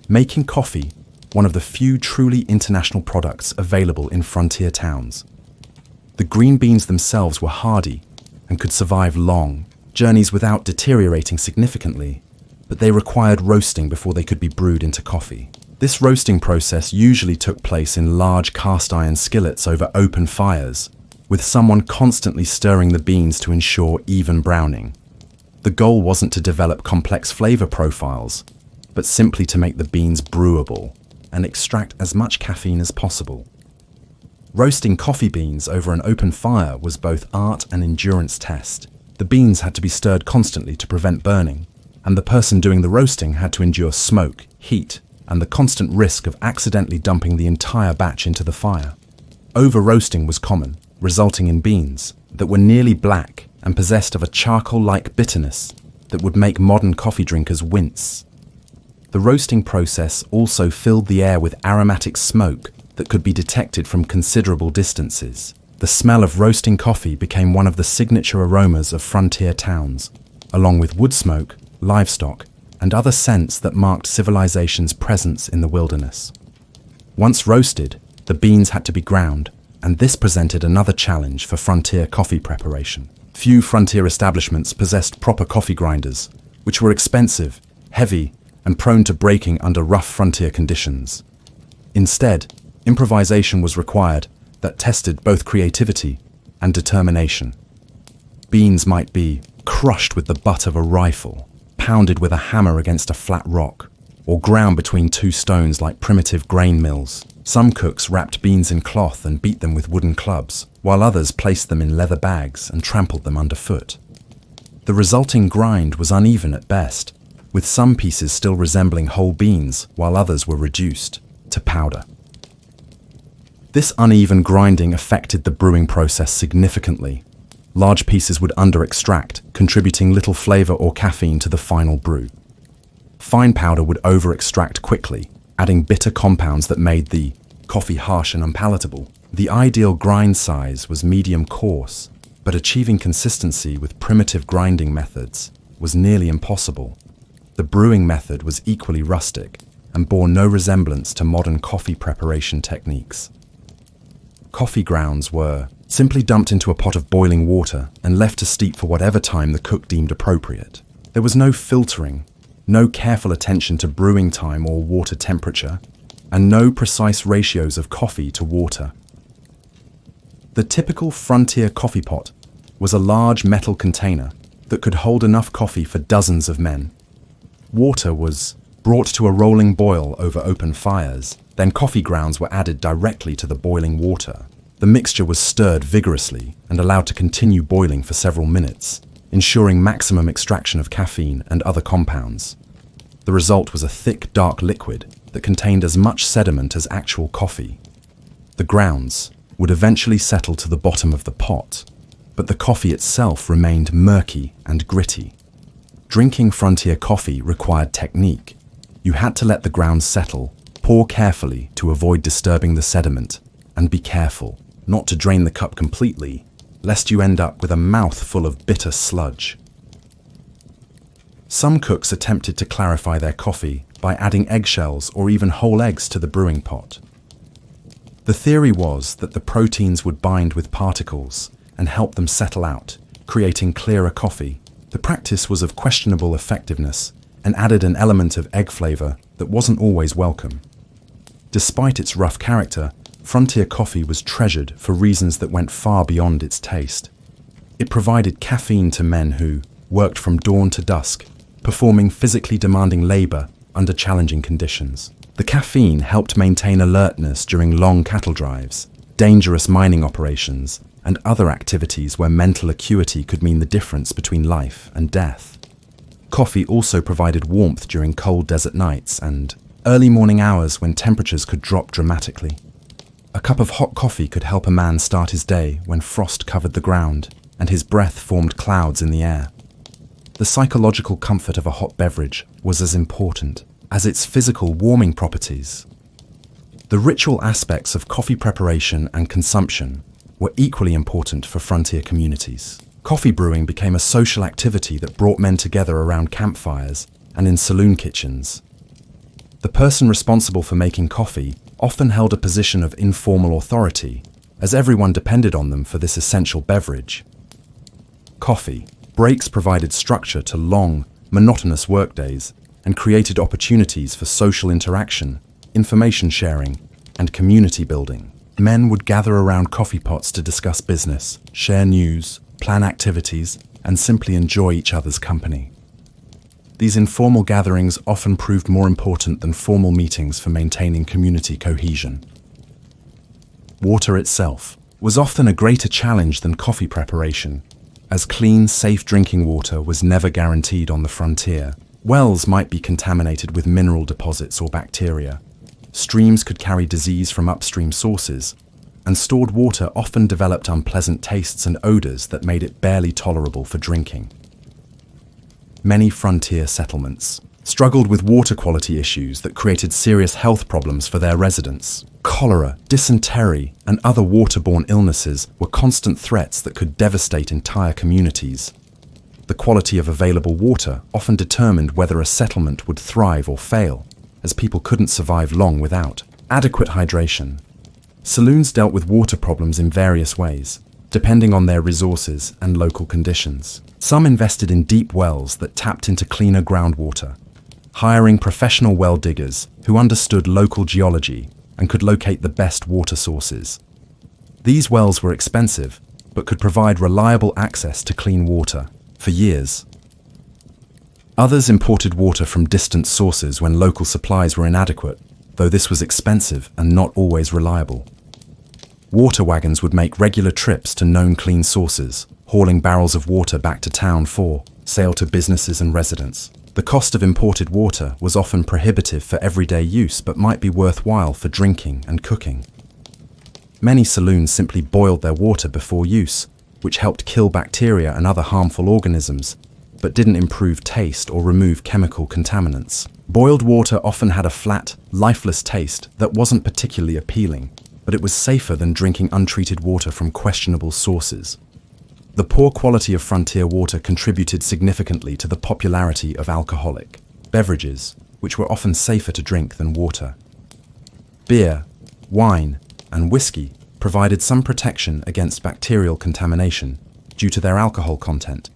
Speaker 1: making coffee one of the few truly international products available in frontier towns. The green beans themselves were hardy and could survive long journeys without deteriorating significantly, but they required roasting before they could be brewed into coffee. This roasting process usually took place in large cast iron skillets over open fires, with someone constantly stirring the beans to ensure even browning. The goal wasn't to develop complex flavor profiles, but simply to make the beans brewable and extract as much caffeine as possible. Roasting coffee beans over an open fire was both art and endurance test. The beans had to be stirred constantly to prevent burning, and the person doing the roasting had to endure smoke, heat, and the constant risk of accidentally dumping the entire batch into the fire. Over-roasting was common, resulting in beans that were nearly black and possessed of a charcoal-like bitterness that would make modern coffee drinkers wince. The roasting process also filled the air with aromatic smoke that could be detected from considerable distances. The smell of roasting coffee became one of the signature aromas of frontier towns, along with wood smoke, livestock, and other scents that marked civilization's presence in the wilderness. Once roasted, the beans had to be ground, and this presented another challenge for frontier coffee preparation. Few frontier establishments possessed proper coffee grinders, which were expensive, heavy, and prone to breaking under rough frontier conditions. Instead, improvisation was required that tested both creativity and determination. Beans might be crushed with the butt of a rifle, pounded with a hammer against a flat rock, or ground between two stones like primitive grain mills. Some cooks wrapped beans in cloth and beat them with wooden clubs, while others placed them in leather bags and trampled them underfoot. The resulting grind was uneven at best, with some pieces still resembling whole beans while others were reduced to powder. This uneven grinding affected the brewing process significantly. Large pieces would under-extract, contributing little flavor or caffeine to the final brew. Fine powder would over-extract quickly, adding bitter compounds that made the coffee harsh and unpalatable. The ideal grind size was medium coarse, but achieving consistency with primitive grinding methods was nearly impossible. The brewing method was equally rustic and bore no resemblance to modern coffee preparation techniques. Coffee grounds were simply dumped into a pot of boiling water and left to steep for whatever time the cook deemed appropriate. There was no filtering, no careful attention to brewing time or water temperature, and no precise ratios of coffee to water. The typical frontier coffee pot was a large metal container that could hold enough coffee for dozens of men. Water was brought to a rolling boil over open fires, then coffee grounds were added directly to the boiling water. The mixture was stirred vigorously and allowed to continue boiling for several minutes, ensuring maximum extraction of caffeine and other compounds. The result was a thick, dark liquid that contained as much sediment as actual coffee. The grounds would eventually settle to the bottom of the pot, but the coffee itself remained murky and gritty. Drinking frontier coffee required technique. You had to let the grounds settle, pour carefully to avoid disturbing the sediment, and be careful not to drain the cup completely, lest you end up with a mouth full of bitter sludge. Some cooks attempted to clarify their coffee by adding eggshells or even whole eggs to the brewing pot. The theory was that the proteins would bind with particles and help them settle out, creating clearer coffee. The practice was of questionable effectiveness and added an element of egg flavor that wasn't always welcome. Despite its rough character, frontier coffee was treasured for reasons that went far beyond its taste. It provided caffeine to men who worked from dawn to dusk, performing physically demanding labor under challenging conditions. The caffeine helped maintain alertness during long cattle drives, dangerous mining operations, and other activities where mental acuity could mean the difference between life and death. Coffee also provided warmth during cold desert nights and early morning hours when temperatures could drop dramatically. A cup of hot coffee could help a man start his day when frost covered the ground and his breath formed clouds in the air. The psychological comfort of a hot beverage was as important as its physical warming properties. The ritual aspects of coffee preparation and consumption were equally important for frontier communities. Coffee brewing became a social activity that brought men together around campfires and in saloon kitchens. The person responsible for making coffee often held a position of informal authority, as everyone depended on them for this essential beverage. Coffee breaks provided structure to long, monotonous workdays and created opportunities for social interaction, information sharing, and community building. Men would gather around coffee pots to discuss business, share news, plan activities, and simply enjoy each other's company. These informal gatherings often proved more important than formal meetings for maintaining community cohesion. Water itself was often a greater challenge than coffee preparation, as clean, safe drinking water was never guaranteed on the frontier. Wells might be contaminated with mineral deposits or bacteria. Streams could carry disease from upstream sources, and stored water often developed unpleasant tastes and odors that made it barely tolerable for drinking. Many frontier settlements struggled with water quality issues that created serious health problems for their residents. Cholera, dysentery, and other waterborne illnesses were constant threats that could devastate entire communities. The quality of available water often determined whether a settlement would thrive or fail, as people couldn't survive long without adequate hydration. Saloons dealt with water problems in various ways, depending on their resources and local conditions. Some invested in deep wells that tapped into cleaner groundwater, hiring professional well diggers who understood local geology and could locate the best water sources. These wells were expensive, but could provide reliable access to clean water for years. Others imported water from distant sources when local supplies were inadequate, though this was expensive and not always reliable. Water wagons would make regular trips to known clean sources, hauling barrels of water back to town for sale to businesses and residents. The cost of imported water was often prohibitive for everyday use but might be worthwhile for drinking and cooking. Many saloons simply boiled their water before use, which helped kill bacteria and other harmful organisms, but didn't improve taste or remove chemical contaminants. Boiled water often had a flat, lifeless taste that wasn't particularly appealing, but it was safer than drinking untreated water from questionable sources. The poor quality of frontier water contributed significantly to the popularity of alcoholic beverages, which were often safer to drink than water. Beer, wine, and whiskey provided some protection against bacterial contamination due to their alcohol content,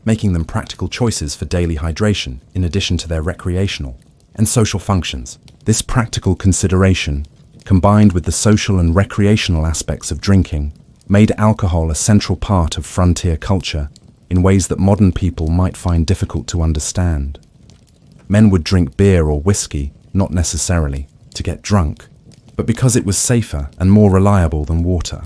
Speaker 1: making them practical choices for daily hydration in addition to their recreational and social functions. This practical consideration, combined with the social and recreational aspects of drinking, made alcohol a central part of frontier culture in ways that modern people might find difficult to understand. Men would drink beer or whiskey, not necessarily to get drunk, but because it was safer and more reliable than water.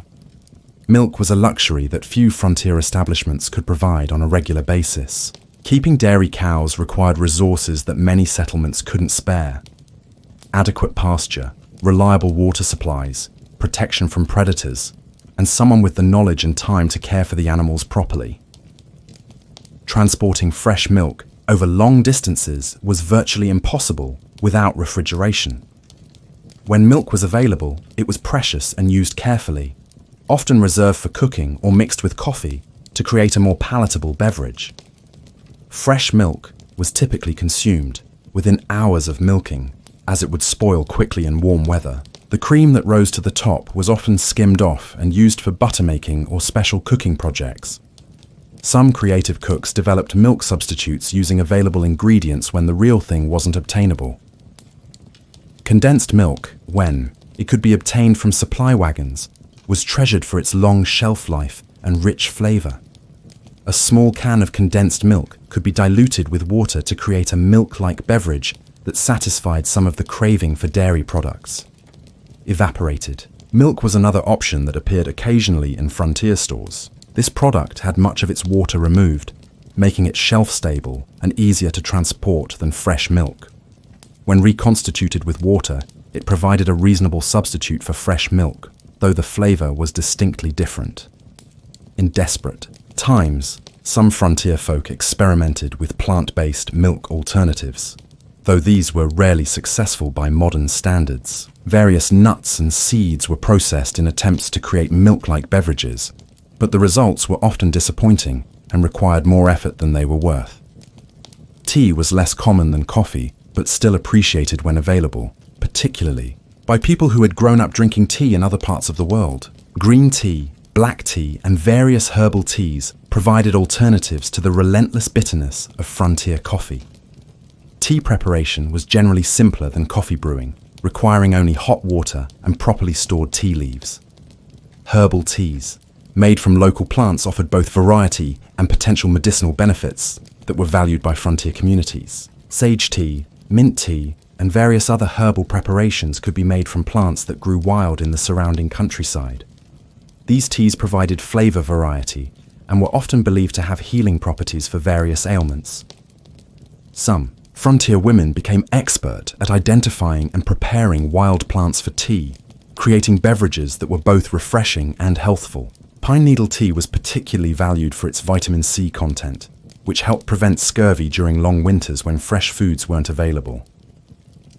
Speaker 1: Milk was a luxury that few frontier establishments could provide on a regular basis. Keeping dairy cows required resources that many settlements couldn't spare. Adequate pasture, reliable water supplies, protection from predators, and someone with the knowledge and time to care for the animals properly. Transporting fresh milk over long distances was virtually impossible without refrigeration. When milk was available, it was precious and used carefully, often reserved for cooking or mixed with coffee to create a more palatable beverage. Fresh milk was typically consumed within hours of milking, as it would spoil quickly in warm weather. The cream that rose to the top was often skimmed off and used for buttermaking or special cooking projects. Some creative cooks developed milk substitutes using available ingredients when the real thing wasn't obtainable. Condensed milk, when it could be obtained from supply wagons, was treasured for its long shelf life and rich flavor. A small can of condensed milk could be diluted with water to create a milk-like beverage that satisfied some of the craving for dairy products. Evaporated milk was another option that appeared occasionally in frontier stores. This product had much of its water removed, making it shelf-stable and easier to transport than fresh milk. When reconstituted with water, it provided a reasonable substitute for fresh milk, though the flavor was distinctly different. In desperate times, some frontier folk experimented with plant-based milk alternatives. Though these were rarely successful by modern standards, various nuts and seeds were processed in attempts to create milk-like beverages, but the results were often disappointing and required more effort than they were worth. Tea was less common than coffee, but still appreciated when available, particularly by people who had grown up drinking tea in other parts of the world. Green tea, black tea, and various herbal teas provided alternatives to the relentless bitterness of frontier coffee. Tea preparation was generally simpler than coffee brewing, requiring only hot water and properly stored tea leaves. Herbal teas, made from local plants, offered both variety and potential medicinal benefits, that were valued by frontier communities. Sage tea, mint tea, and various other herbal preparations could be made from plants that grew wild in the surrounding countryside. These teas provided flavor variety and were often believed to have healing properties for various ailments. Some frontier women became expert at identifying and preparing wild plants for tea, creating beverages that were both refreshing and healthful. Pine needle tea was particularly valued for its vitamin C content, which helped prevent scurvy during long winters when fresh foods weren't available.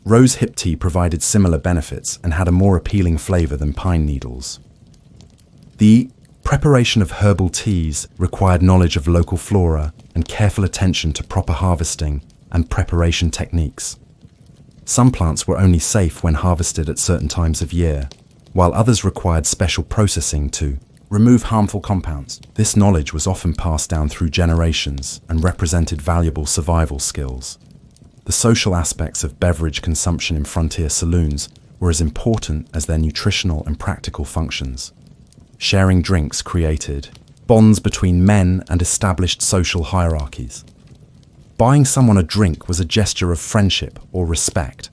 Speaker 1: Rose hip tea provided similar benefits and had a more appealing flavor than pine needles. The preparation of herbal teas required knowledge of local flora and careful attention to proper harvesting and preparation techniques. Some plants were only safe when harvested at certain times of year, while others required special processing to remove harmful compounds. This knowledge was often passed down through generations and represented valuable survival skills. The social aspects of beverage consumption in frontier saloons were as important as their nutritional and practical functions. Sharing drinks created bonds between men and established social hierarchies. Buying someone a drink was a gesture of friendship or respect,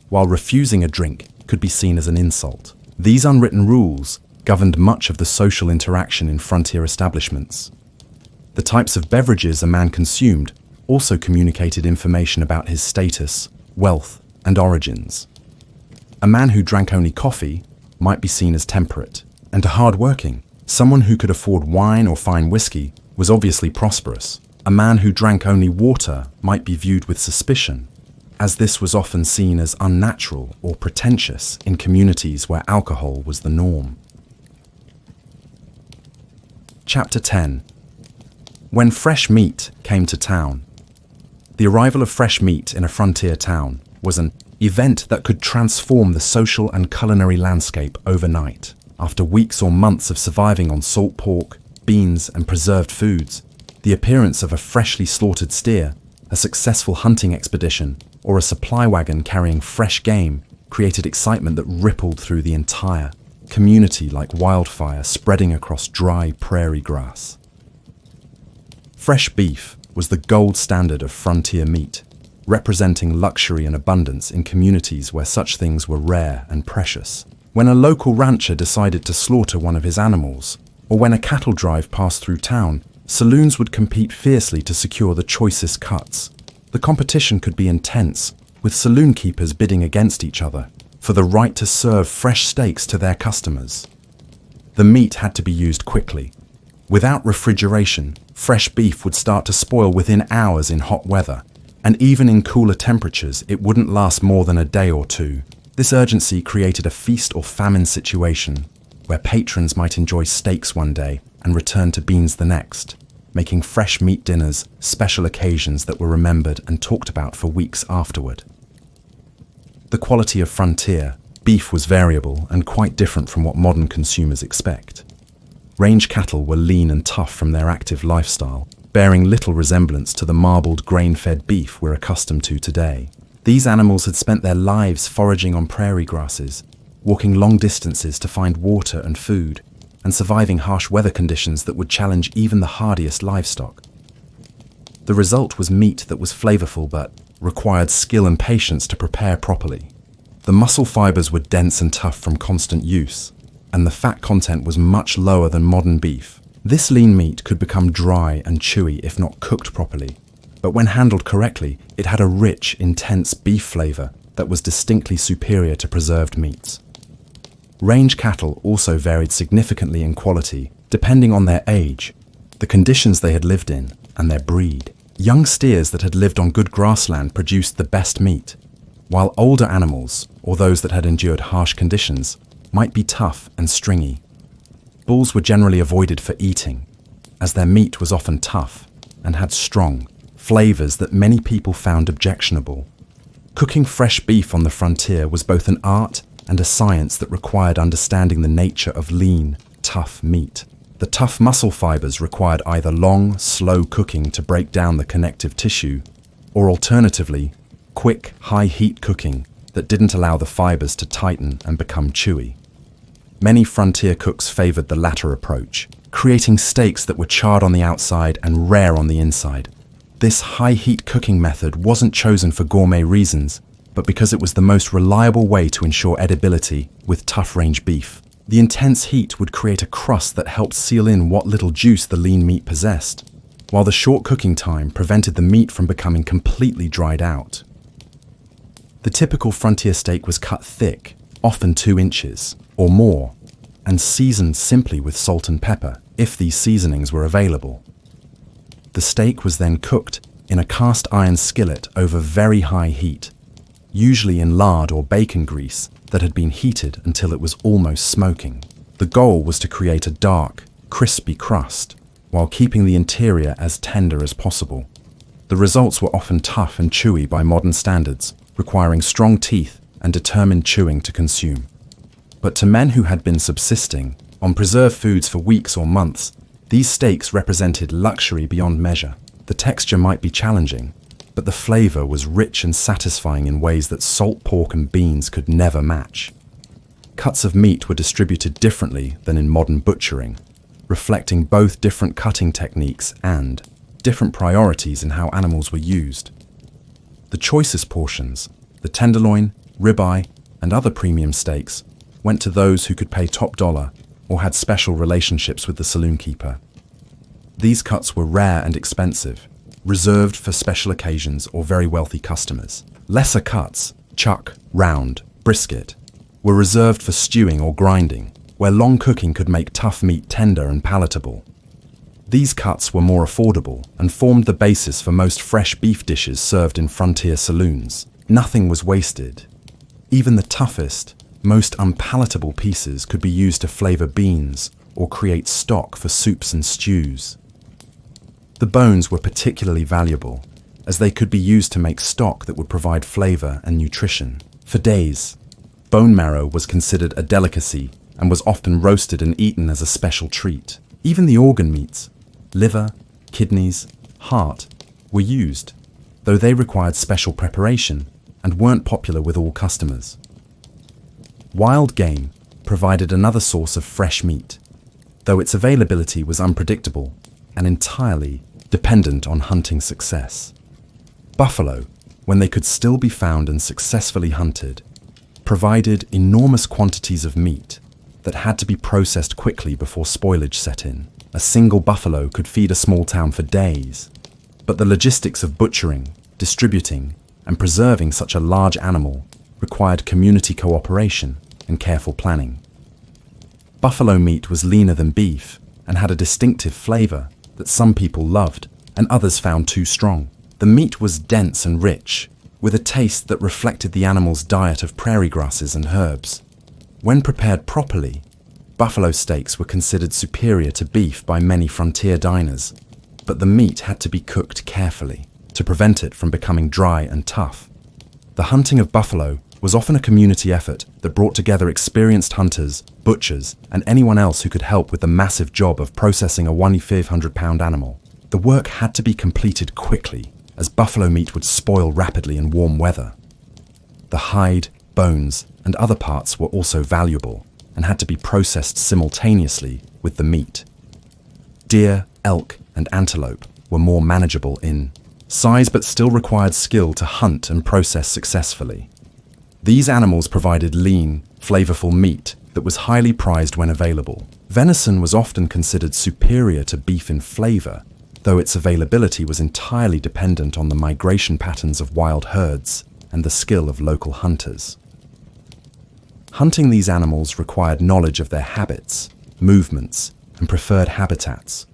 Speaker 1: while refusing a drink could be seen as an insult. These unwritten rules governed much of the social interaction in frontier establishments. The types of beverages a man consumed also communicated information about his status, wealth, and origins. A man who drank only coffee might be seen as temperate and hard-working. Someone who could afford wine or fine whiskey was obviously prosperous. A man who drank only water might be viewed with suspicion, as this was often seen as unnatural or pretentious in communities where alcohol was the norm. Chapter 10. When fresh meat came to town. The arrival of fresh meat in a frontier town was an event that could transform the social and culinary landscape overnight. After weeks or months of surviving on salt pork, beans, and preserved foods, the appearance of a freshly slaughtered steer, a successful hunting expedition, or a supply wagon carrying fresh game created excitement that rippled through the entire community like wildfire spreading across dry prairie grass. Fresh beef was the gold standard of frontier meat, representing luxury and abundance in communities where such things were rare and precious. When a local rancher decided to slaughter one of his animals, or when a cattle drive passed through town, saloons would compete fiercely to secure the choicest cuts. The competition could be intense, with saloon keepers bidding against each other for the right to serve fresh steaks to their customers. The meat had to be used quickly. Without refrigeration, fresh beef would start to spoil within hours in hot weather, and even in cooler temperatures, it wouldn't last more than a day or two. This urgency created a feast or famine situation, where patrons might enjoy steaks one day and return to beans the next, making fresh meat dinners special occasions that were remembered and talked about for weeks afterward. The quality of frontier beef was variable and quite different from what modern consumers expect. Range cattle were lean and tough from their active lifestyle, bearing little resemblance to the marbled grain-fed beef we're accustomed to today. These animals had spent their lives foraging on prairie grasses, walking long distances to find water and food, and surviving harsh weather conditions that would challenge even the hardiest livestock. The result was meat that was flavorful but required skill and patience to prepare properly. The muscle fibers were dense and tough from constant use, and the fat content was much lower than modern beef. This lean meat could become dry and chewy if not cooked properly, but when handled correctly, it had a rich, intense beef flavor that was distinctly superior to preserved meats. Range cattle also varied significantly in quality, depending on their age, the conditions they had lived in, and their breed. Young steers that had lived on good grassland produced the best meat, while older animals, or those that had endured harsh conditions, might be tough and stringy. Bulls were generally avoided for eating, as their meat was often tough and had strong flavors that many people found objectionable. Cooking fresh beef on the frontier was both an art and a science that required understanding the nature of lean, tough meat. The tough muscle fibers required either long, slow cooking to break down the connective tissue, or alternatively, quick, high-heat cooking that didn't allow the fibers to tighten and become chewy. Many frontier cooks favored the latter approach, creating steaks that were charred on the outside and rare on the inside. This high-heat cooking method wasn't chosen for gourmet reasons, but because it was the most reliable way to ensure edibility with tough-range beef. The intense heat would create a crust that helped seal in what little juice the lean meat possessed, while the short cooking time prevented the meat from becoming completely dried out. The typical frontier steak was cut thick, often 2 inches or more, and seasoned simply with salt and pepper, if these seasonings were available. The steak was then cooked in a cast iron skillet over very high heat, usually in lard or bacon grease that had been heated until it was almost smoking. The goal was to create a dark, crispy crust, while keeping the interior as tender as possible. The results were often tough and chewy by modern standards, requiring strong teeth and determined chewing to consume. But to men who had been subsisting on preserved foods for weeks or months, these steaks represented luxury beyond measure. The texture might be challenging, but the flavor was rich and satisfying in ways that salt pork and beans could never match. Cuts of meat were distributed differently than in modern butchering, reflecting both different cutting techniques and different priorities in how animals were used. The choicest portions, the tenderloin, ribeye, and other premium steaks, went to those who could pay top dollar or had special relationships with the saloon keeper. These cuts were rare and expensive, reserved for special occasions or very wealthy customers. Lesser cuts, chuck, round, brisket, were reserved for stewing or grinding, where long cooking could make tough meat tender and palatable. These cuts were more affordable and formed the basis for most fresh beef dishes served in frontier saloons. Nothing was wasted. Even the toughest, most unpalatable pieces could be used to flavor beans or create stock for soups and stews. The bones were particularly valuable, as they could be used to make stock that would provide flavor and nutrition. For days, bone marrow was considered a delicacy and was often roasted and eaten as a special treat. Even the organ meats, liver, kidneys, heart, were used, though they required special preparation and weren't popular with all customers. Wild game provided another source of fresh meat, though its availability was unpredictable and entirely dependent on hunting success. Buffalo, when they could still be found and successfully hunted, provided enormous quantities of meat that had to be processed quickly before spoilage set in. A single buffalo could feed a small town for days, but the logistics of butchering, distributing, and preserving such a large animal required community cooperation and careful planning. Buffalo meat was leaner than beef and had a distinctive flavor that some people loved and others found too strong. The meat was dense and rich, with a taste that reflected the animal's diet of prairie grasses and herbs. When prepared properly, buffalo steaks were considered superior to beef by many frontier diners, but the meat had to be cooked carefully to prevent it from becoming dry and tough. The hunting of buffalo was often a community effort that brought together experienced hunters, butchers, and anyone else who could help with the massive job of processing a 1,500-pound animal. The work had to be completed quickly, as buffalo meat would spoil rapidly in warm weather. The hide, bones, and other parts were also valuable and had to be processed simultaneously with the meat. Deer, elk, and antelope were more manageable in size but still required skill to hunt and process successfully. These animals provided lean, flavorful meat that was highly prized when available. Venison was often considered superior to beef in flavor, though its availability was entirely dependent on the migration patterns of wild herds and the skill of local hunters. Hunting these animals required knowledge of their habits, movements, and preferred habitats.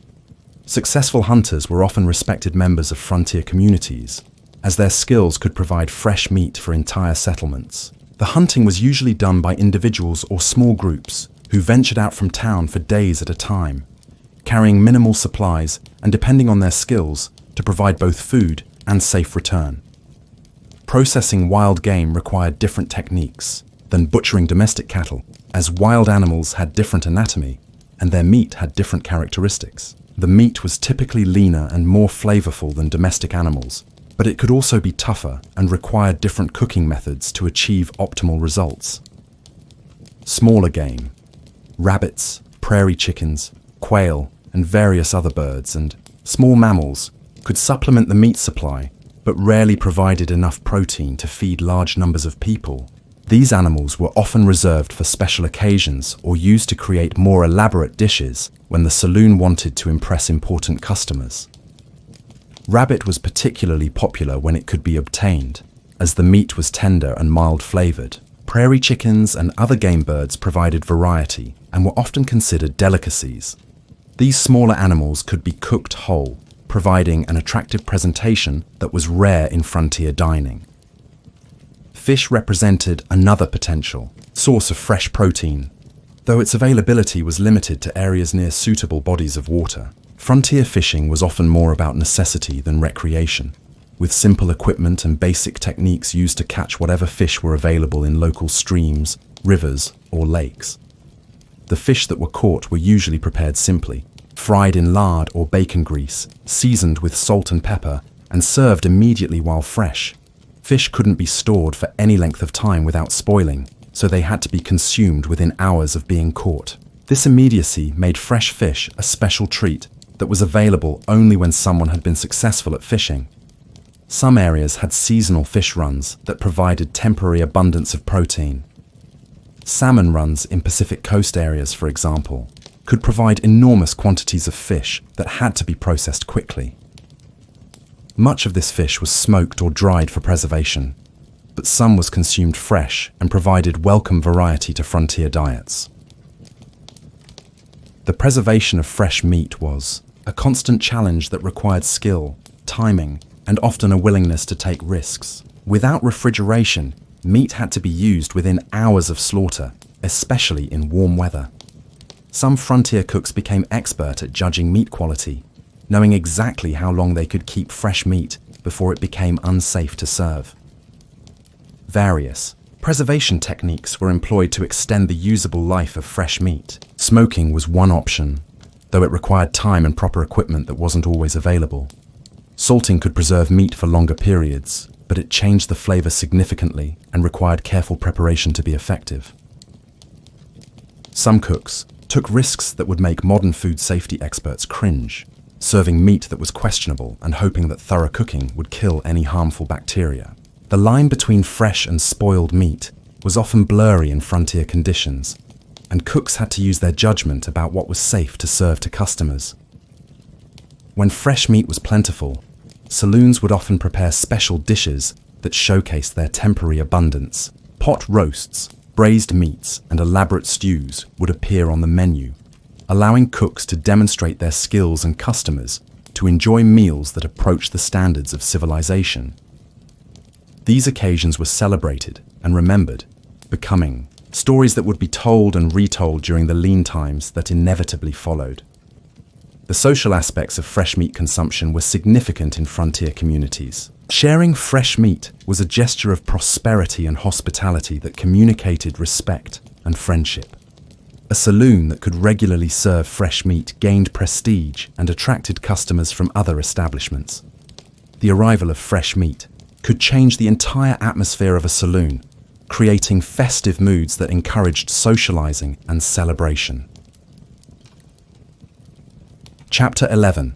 Speaker 1: Successful hunters were often respected members of frontier communities, as their skills could provide fresh meat for entire settlements. The hunting was usually done by individuals or small groups who ventured out from town for days at a time, carrying minimal supplies and depending on their skills to provide both food and safe return. Processing wild game required different techniques than butchering domestic cattle, as wild animals had different anatomy and their meat had different characteristics. The meat was typically leaner and more flavorful than domestic animals, but it could also be tougher and required different cooking methods to achieve optimal results. Smaller game, rabbits, prairie chickens, quail, and various other birds, and small mammals could supplement the meat supply, but rarely provided enough protein to feed large numbers of people. These animals were often reserved for special occasions or used to create more elaborate dishes when the saloon wanted to impress important customers. Rabbit was particularly popular when it could be obtained, as the meat was tender and mild-flavored. Prairie chickens and other game birds provided variety and were often considered delicacies. These smaller animals could be cooked whole, providing an attractive presentation that was rare in frontier dining. Fish represented another potential source of fresh protein. Though its availability was limited to areas near suitable bodies of water, frontier fishing was often more about necessity than recreation, with simple equipment and basic techniques used to catch whatever fish were available in local streams, rivers, or lakes. The fish that were caught were usually prepared simply, fried in lard or bacon grease, seasoned with salt and pepper, and served immediately while fresh. Fish couldn't be stored for any length of time without spoiling, so they had to be consumed within hours of being caught. This immediacy made fresh fish a special treat that was available only when someone had been successful at fishing. Some areas had seasonal fish runs that provided temporary abundance of protein. Salmon runs in Pacific coast areas, for example, could provide enormous quantities of fish that had to be processed quickly. Much of this fish was smoked or dried for preservation, but some was consumed fresh and provided welcome variety to frontier diets. The preservation of fresh meat was a constant challenge that required skill, timing, and often a willingness to take risks. Without refrigeration, meat had to be used within hours of slaughter, especially in warm weather. Some frontier cooks became expert at judging meat quality, knowing exactly how long they could keep fresh meat before it became unsafe to serve. Various preservation techniques were employed to extend the usable life of fresh meat. Smoking was one option, though it required time and proper equipment that wasn't always available. Salting could preserve meat for longer periods, but it changed the flavor significantly and required careful preparation to be effective. Some cooks took risks that would make modern food safety experts cringe, serving meat that was questionable and hoping that thorough cooking would kill any harmful bacteria. The line between fresh and spoiled meat was often blurry in frontier conditions, and cooks had to use their judgment about what was safe to serve to customers. When fresh meat was plentiful, saloons would often prepare special dishes that showcased their temporary abundance. Pot roasts, braised meats, and elaborate stews would appear on the menu, allowing cooks to demonstrate their skills and customers to enjoy meals that approach the standards of civilization. These occasions were celebrated and remembered, becoming stories that would be told and retold during the lean times that inevitably followed. The social aspects of fresh meat consumption were significant in frontier communities. Sharing fresh meat was a gesture of prosperity and hospitality that communicated respect and friendship. A saloon that could regularly serve fresh meat gained prestige and attracted customers from other establishments. The arrival of fresh meat could change the entire atmosphere of a saloon, creating festive moods that encouraged socializing and celebration. Chapter 11.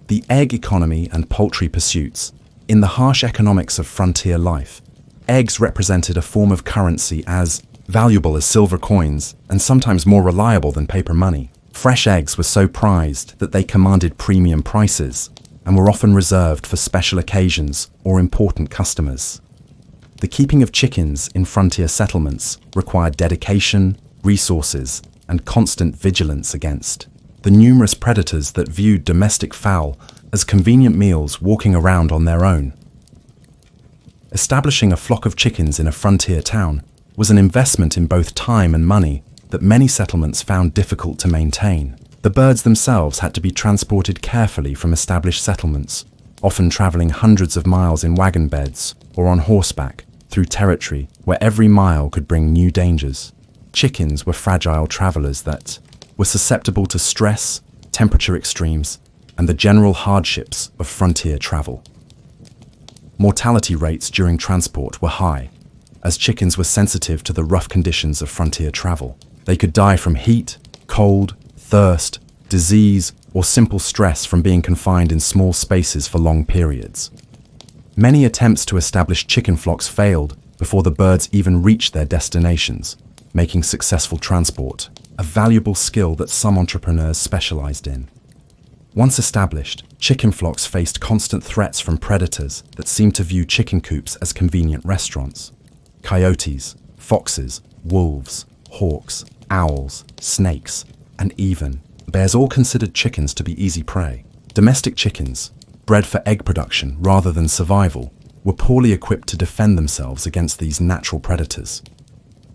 Speaker 1: The egg economy and poultry pursuits. In the harsh economics of frontier life, eggs represented a form of currency as valuable as silver coins and sometimes more reliable than paper money. Fresh eggs were so prized that they commanded premium prices and were often reserved for special occasions or important customers. The keeping of chickens in frontier settlements required dedication, resources, and constant vigilance against the numerous predators that viewed domestic fowl as convenient meals walking around on their own. Establishing a flock of chickens in a frontier town was an investment in both time and money that many settlements found difficult to maintain. The birds themselves had to be transported carefully from established settlements, often traveling hundreds of miles in wagon beds or on horseback through territory where every mile could bring new dangers. Chickens were fragile travelers that were susceptible to stress, temperature extremes, and the general hardships of frontier travel. Mortality rates during transport were high, as chickens were sensitive to the rough conditions of frontier travel. They could die from heat, cold, thirst, disease, or simple stress from being confined in small spaces for long periods. Many attempts to establish chicken flocks failed before the birds even reached their destinations, making successful transport a valuable skill that some entrepreneurs specialized in. Once established, chicken flocks faced constant threats from predators that seemed to view chicken coops as convenient restaurants. Coyotes, foxes, wolves, hawks, owls, snakes, and even bears all considered chickens to be easy prey. Domestic chickens, bred for egg production rather than survival, were poorly equipped to defend themselves against these natural predators.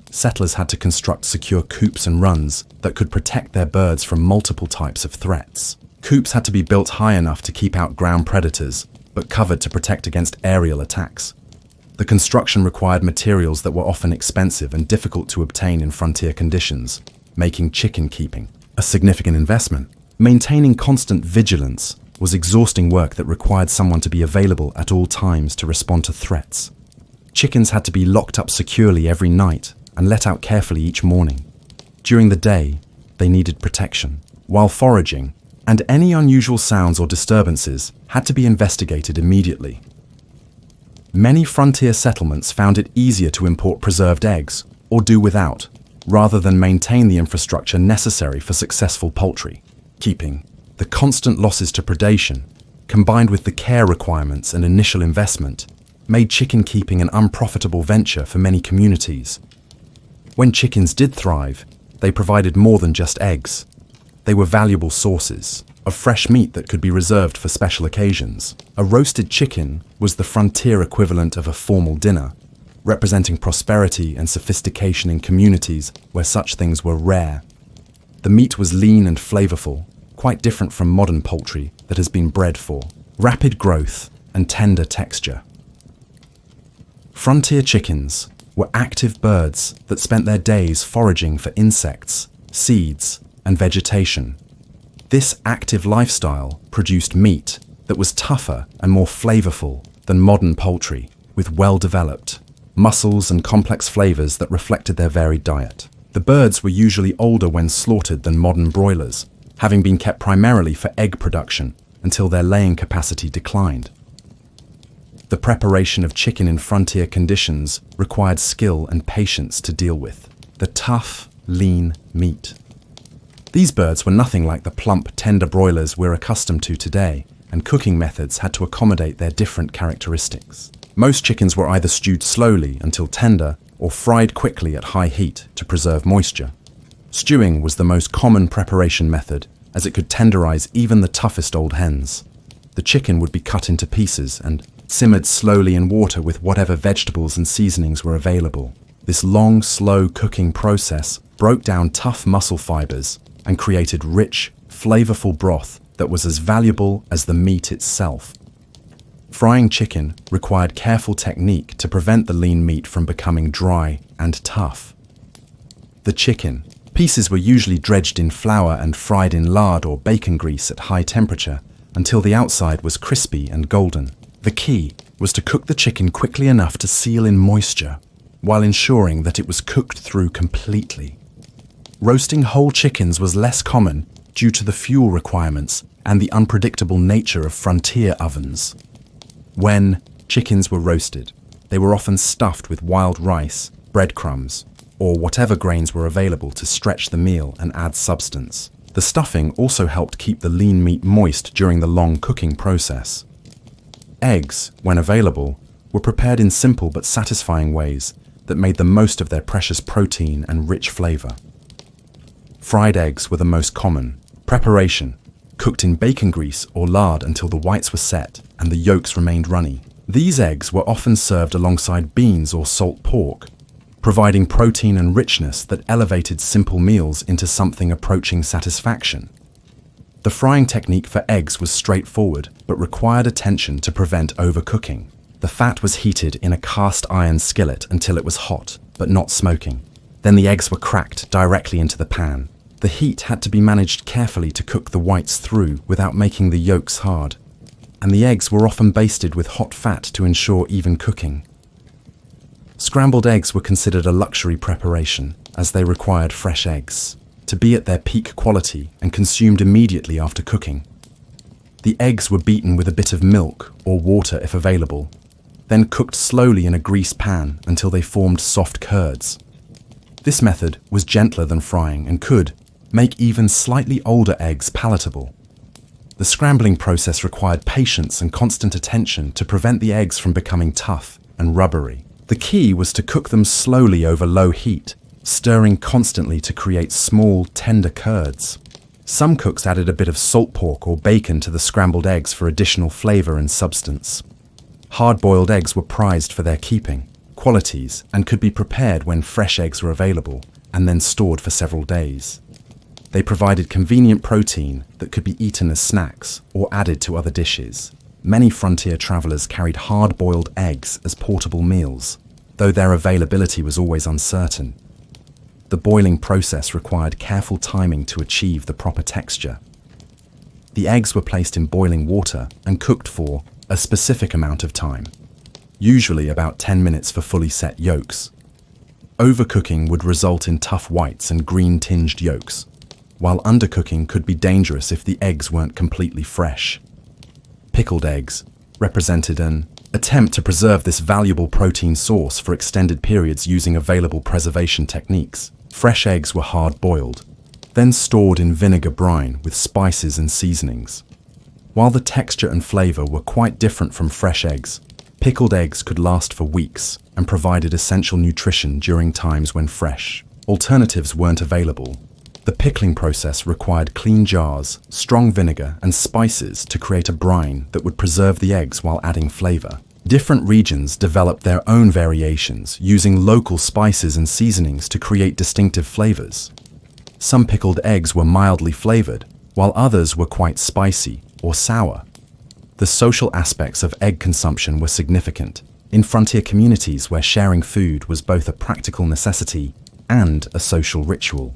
Speaker 1: Settlers had to construct secure coops and runs that could protect their birds from multiple types of threats. Coops had to be built high enough to keep out ground predators, but covered to protect against aerial attacks. The construction required materials that were often expensive and difficult to obtain in frontier conditions, making chicken keeping a significant investment. Maintaining constant vigilance was exhausting work that required someone to be available at all times to respond to threats. Chickens had to be locked up securely every night and let out carefully each morning. During the day, they needed protection, while foraging, and any unusual sounds or disturbances had to be investigated immediately. Many frontier settlements found it easier to import preserved eggs, or do without, rather than maintain the infrastructure necessary for successful poultry keeping. The constant losses to predation, combined with the care requirements and initial investment, made chicken keeping an unprofitable venture for many communities. When chickens did thrive, they provided more than just eggs. They were valuable sources of fresh meat that could be reserved for special occasions. A roasted chicken was the frontier equivalent of a formal dinner, representing prosperity and sophistication in communities where such things were rare. The meat was lean and flavorful, quite different from modern poultry that has been bred for rapid growth and tender texture. Frontier chickens were active birds that spent their days foraging for insects, seeds, and vegetation. This active lifestyle produced meat that was tougher and more flavorful than modern poultry, with well-developed muscles and complex flavors that reflected their varied diet. The birds were usually older when slaughtered than modern broilers, having been kept primarily for egg production until their laying capacity declined. The preparation of chicken in frontier conditions required skill and patience to deal with the tough, lean meat. These birds were nothing like the plump, tender broilers we're accustomed to today, and cooking methods had to accommodate their different characteristics. Most chickens were either stewed slowly until tender or fried quickly at high heat to preserve moisture. Stewing was the most common preparation method, as it could tenderize even the toughest old hens. The chicken would be cut into pieces and simmered slowly in water with whatever vegetables and seasonings were available. This long, slow cooking process broke down tough muscle fibers and created rich, flavorful broth that was as valuable as the meat itself. Frying chicken required careful technique to prevent the lean meat from becoming dry and tough. The chicken pieces were usually dredged in flour and fried in lard or bacon grease at high temperature until the outside was crispy and golden. The key was to cook the chicken quickly enough to seal in moisture, while ensuring that it was cooked through completely. Roasting whole chickens was less common due to the fuel requirements and the unpredictable nature of frontier ovens. When chickens were roasted, they were often stuffed with wild rice, breadcrumbs, or whatever grains were available to stretch the meal and add substance. The stuffing also helped keep the lean meat moist during the long cooking process. Eggs, when available, were prepared in simple but satisfying ways that made the most of their precious protein and rich flavor. Fried eggs were the most common. Preparation: cooked in bacon grease or lard until the whites were set and the yolks remained runny. These eggs were often served alongside beans or salt pork, providing protein and richness that elevated simple meals into something approaching satisfaction. The frying technique for eggs was straightforward, but required attention to prevent overcooking. The fat was heated in a cast iron skillet until it was hot, but not smoking. Then the eggs were cracked directly into the pan. The heat had to be managed carefully to cook the whites through without making the yolks hard, and the eggs were often basted with hot fat to ensure even cooking. Scrambled eggs were considered a luxury preparation, as they required fresh eggs. to be at their peak quality and consumed immediately after cooking. The eggs were beaten with a bit of milk or water if available, then cooked slowly in a greased pan until they formed soft curds. This method was gentler than frying and could make even slightly older eggs palatable. The scrambling process required patience and constant attention to prevent the eggs from becoming tough and rubbery. The key was to cook them slowly over low heat, stirring constantly to create small, tender curds. Some cooks added a bit of salt pork or bacon to the scrambled eggs for additional flavor and substance. Hard-boiled eggs were prized for their keeping qualities and could be prepared when fresh eggs were available and then stored for several days. They provided convenient protein that could be eaten as snacks or added to other dishes. Many frontier travelers carried hard-boiled eggs as portable meals, though their availability was always uncertain. The boiling process required careful timing to achieve the proper texture. The eggs were placed in boiling water and cooked for a specific amount of time, usually about 10 minutes for fully set yolks. Overcooking would result in tough whites and green-tinged yolks, while undercooking could be dangerous if the eggs weren't completely fresh. Pickled eggs represented an attempt to preserve this valuable protein source for extended periods using available preservation techniques. Fresh eggs were hard-boiled, then stored in vinegar brine with spices and seasonings. While the texture and flavor were quite different from fresh eggs, pickled eggs could last for weeks and provided essential nutrition during times when fresh alternatives weren't available. The pickling process required clean jars, strong vinegar, and spices to create a brine that would preserve the eggs while adding flavor. Different regions developed their own variations, using local spices and seasonings to create distinctive flavors. Some pickled eggs were mildly flavored, while others were quite spicy or sour. The social aspects of egg consumption were significant in frontier communities where sharing food was both a practical necessity and a social ritual.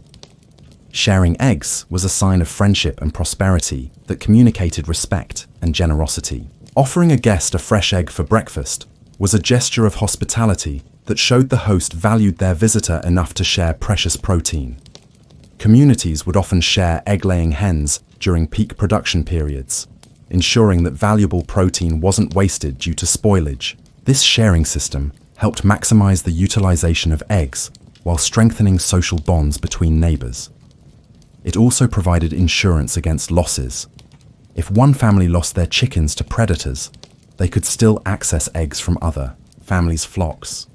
Speaker 1: Sharing eggs was a sign of friendship and prosperity that communicated respect and generosity. Offering a guest a fresh egg for breakfast was a gesture of hospitality that showed the host valued their visitor enough to share precious protein. Communities would often share egg-laying hens during peak production periods, ensuring that valuable protein wasn't wasted due to spoilage. This sharing system helped maximize the utilization of eggs while strengthening social bonds between neighbors. It also provided insurance against losses. If one family lost their chickens to predators, they could still access eggs from other families' flocks.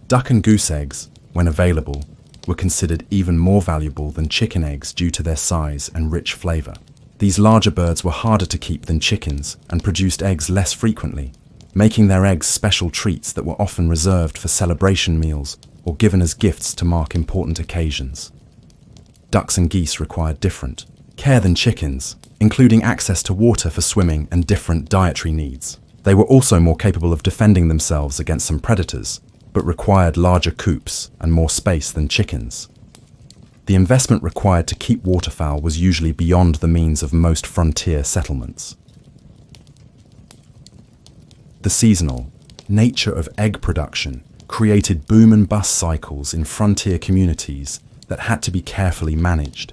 Speaker 1: Duck and goose eggs, when available, were considered even more valuable than chicken eggs due to their size and rich flavor. These larger birds were harder to keep than chickens and produced eggs less frequently, making their eggs special treats that were often reserved for celebration meals or given as gifts to mark important occasions. Ducks and geese required different care than chickens, including access to water for swimming and different dietary needs. They were also more capable of defending themselves against some predators, but required larger coops and more space than chickens. The investment required to keep waterfowl was usually beyond the means of most frontier settlements. The seasonal nature of egg production created boom and bust cycles in frontier communities that had to be carefully managed.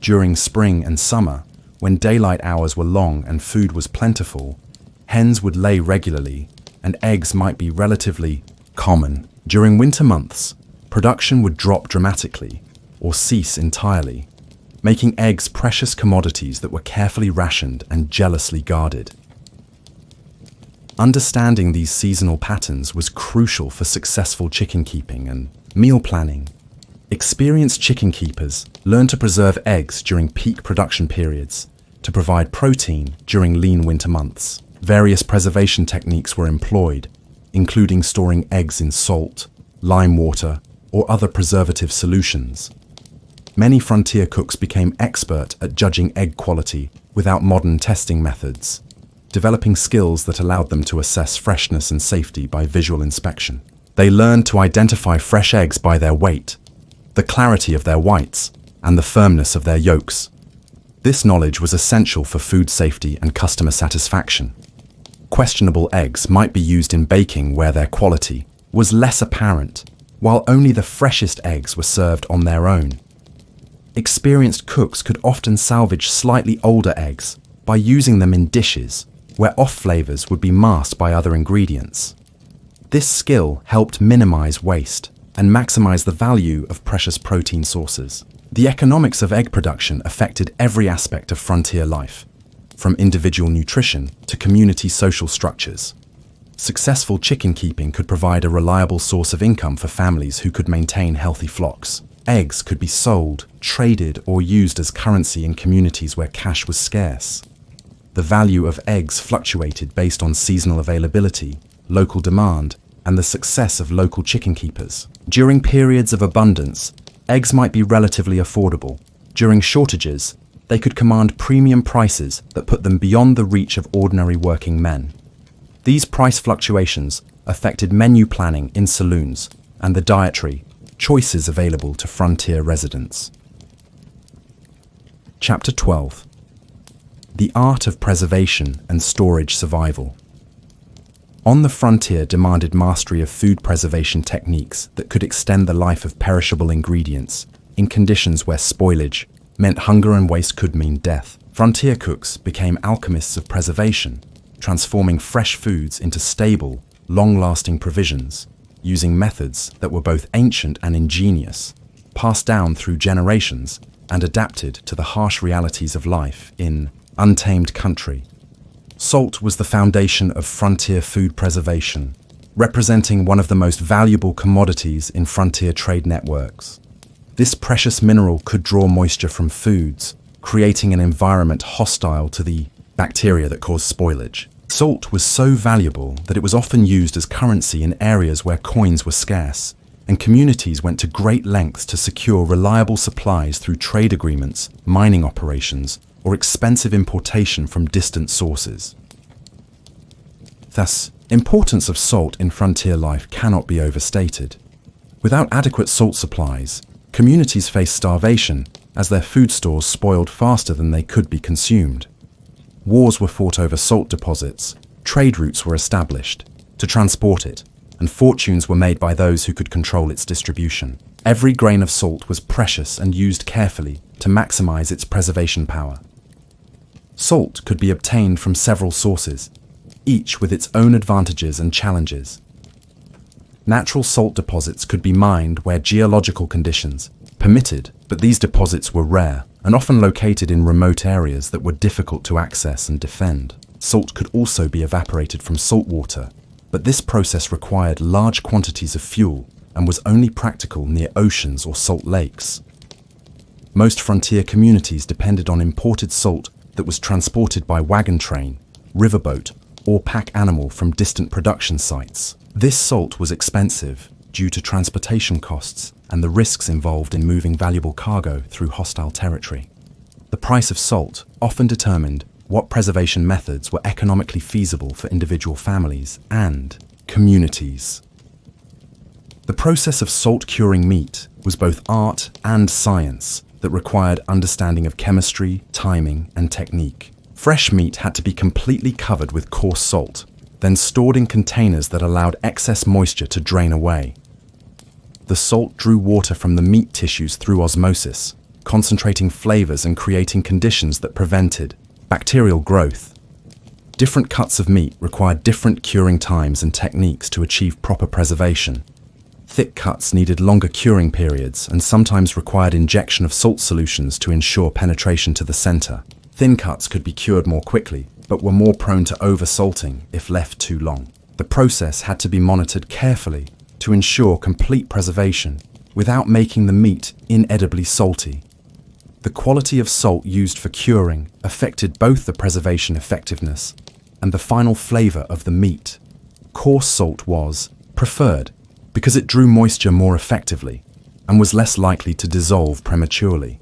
Speaker 1: During spring and summer, when daylight hours were long and food was plentiful, hens would lay regularly and eggs might be relatively common. During winter months, production would drop dramatically or cease entirely, making eggs precious commodities that were carefully rationed and jealously guarded. Understanding these seasonal patterns was crucial for successful chicken keeping and meal planning. Experienced chicken keepers learned to preserve eggs during peak production periods to provide protein during lean winter months. Various preservation techniques were employed, including storing eggs in salt, lime water, or other preservative solutions. Many frontier cooks became expert at judging egg quality without modern testing methods, developing skills that allowed them to assess freshness and safety by visual inspection. They learned to identify fresh eggs by their weight, the clarity of their whites, and the firmness of their yolks. This knowledge was essential for food safety and customer satisfaction. Questionable eggs might be used in baking where their quality was less apparent, while only the freshest eggs were served on their own. Experienced cooks could often salvage slightly older eggs by using them in dishes where off flavors would be masked by other ingredients. This skill helped minimize waste and maximize the value of precious protein sources. The economics of egg production affected every aspect of frontier life, from individual nutrition to community social structures. Successful chicken keeping could provide a reliable source of income for families who could maintain healthy flocks. Eggs could be sold, traded, or used as currency in communities where cash was scarce. The value of eggs fluctuated based on seasonal availability, local demand, and the success of local chicken keepers. During periods of abundance, eggs might be relatively affordable. During shortages, they could command premium prices that put them beyond the reach of ordinary working men. These price fluctuations affected menu planning in saloons and the dietary choices available to frontier residents. Chapter 12. The Art of Preservation and Storage Survival. On the frontier demanded mastery of food preservation techniques that could extend the life of perishable ingredients in conditions where spoilage meant hunger and waste could mean death. Frontier cooks became alchemists of preservation, transforming fresh foods into stable, long-lasting provisions, using methods that were both ancient and ingenious, passed down through generations and adapted to the harsh realities of life in untamed country. Salt was the foundation of frontier food preservation, representing one of the most valuable commodities in frontier trade networks. This precious mineral could draw moisture from foods, creating an environment hostile to the bacteria that cause spoilage. Salt was so valuable that it was often used as currency in areas where coins were scarce, and communities went to great lengths to secure reliable supplies through trade agreements, mining operations, or expensive importation from distant sources. Thus, importance of salt in frontier life cannot be overstated. Without adequate salt supplies, communities faced starvation as their food stores spoiled faster than they could be consumed. Wars were fought over salt deposits, trade routes were established to transport it, and fortunes were made by those who could control its distribution. Every grain of salt was precious and used carefully to maximize its preservation power. Salt could be obtained from several sources, each with its own advantages and challenges. Natural salt deposits could be mined where geological conditions permitted, but these deposits were rare and often located in remote areas that were difficult to access and defend. Salt could also be evaporated from salt water, but this process required large quantities of fuel and was only practical near oceans or salt lakes. Most frontier communities depended on imported salt that was transported by wagon train, riverboat, or pack animal from distant production sites. This salt was expensive due to transportation costs and the risks involved in moving valuable cargo through hostile territory. The price of salt often determined what preservation methods were economically feasible for individual families and communities. The process of salt curing meat was both art and science that required understanding of chemistry, timing, and technique. Fresh meat had to be completely covered with coarse salt, then stored in containers that allowed excess moisture to drain away. The salt drew water from the meat tissues through osmosis, concentrating flavors and creating conditions that prevented bacterial growth. Different cuts of meat required different curing times and techniques to achieve proper preservation. Thick cuts needed longer curing periods and sometimes required injection of salt solutions to ensure penetration to the center. Thin cuts could be cured more quickly, but were more prone to over-salting if left too long. The process had to be monitored carefully to ensure complete preservation without making the meat inedibly salty. The quality of salt used for curing affected both the preservation effectiveness and the final flavor of the meat. Coarse salt was preferred because it drew moisture more effectively and was less likely to dissolve prematurely.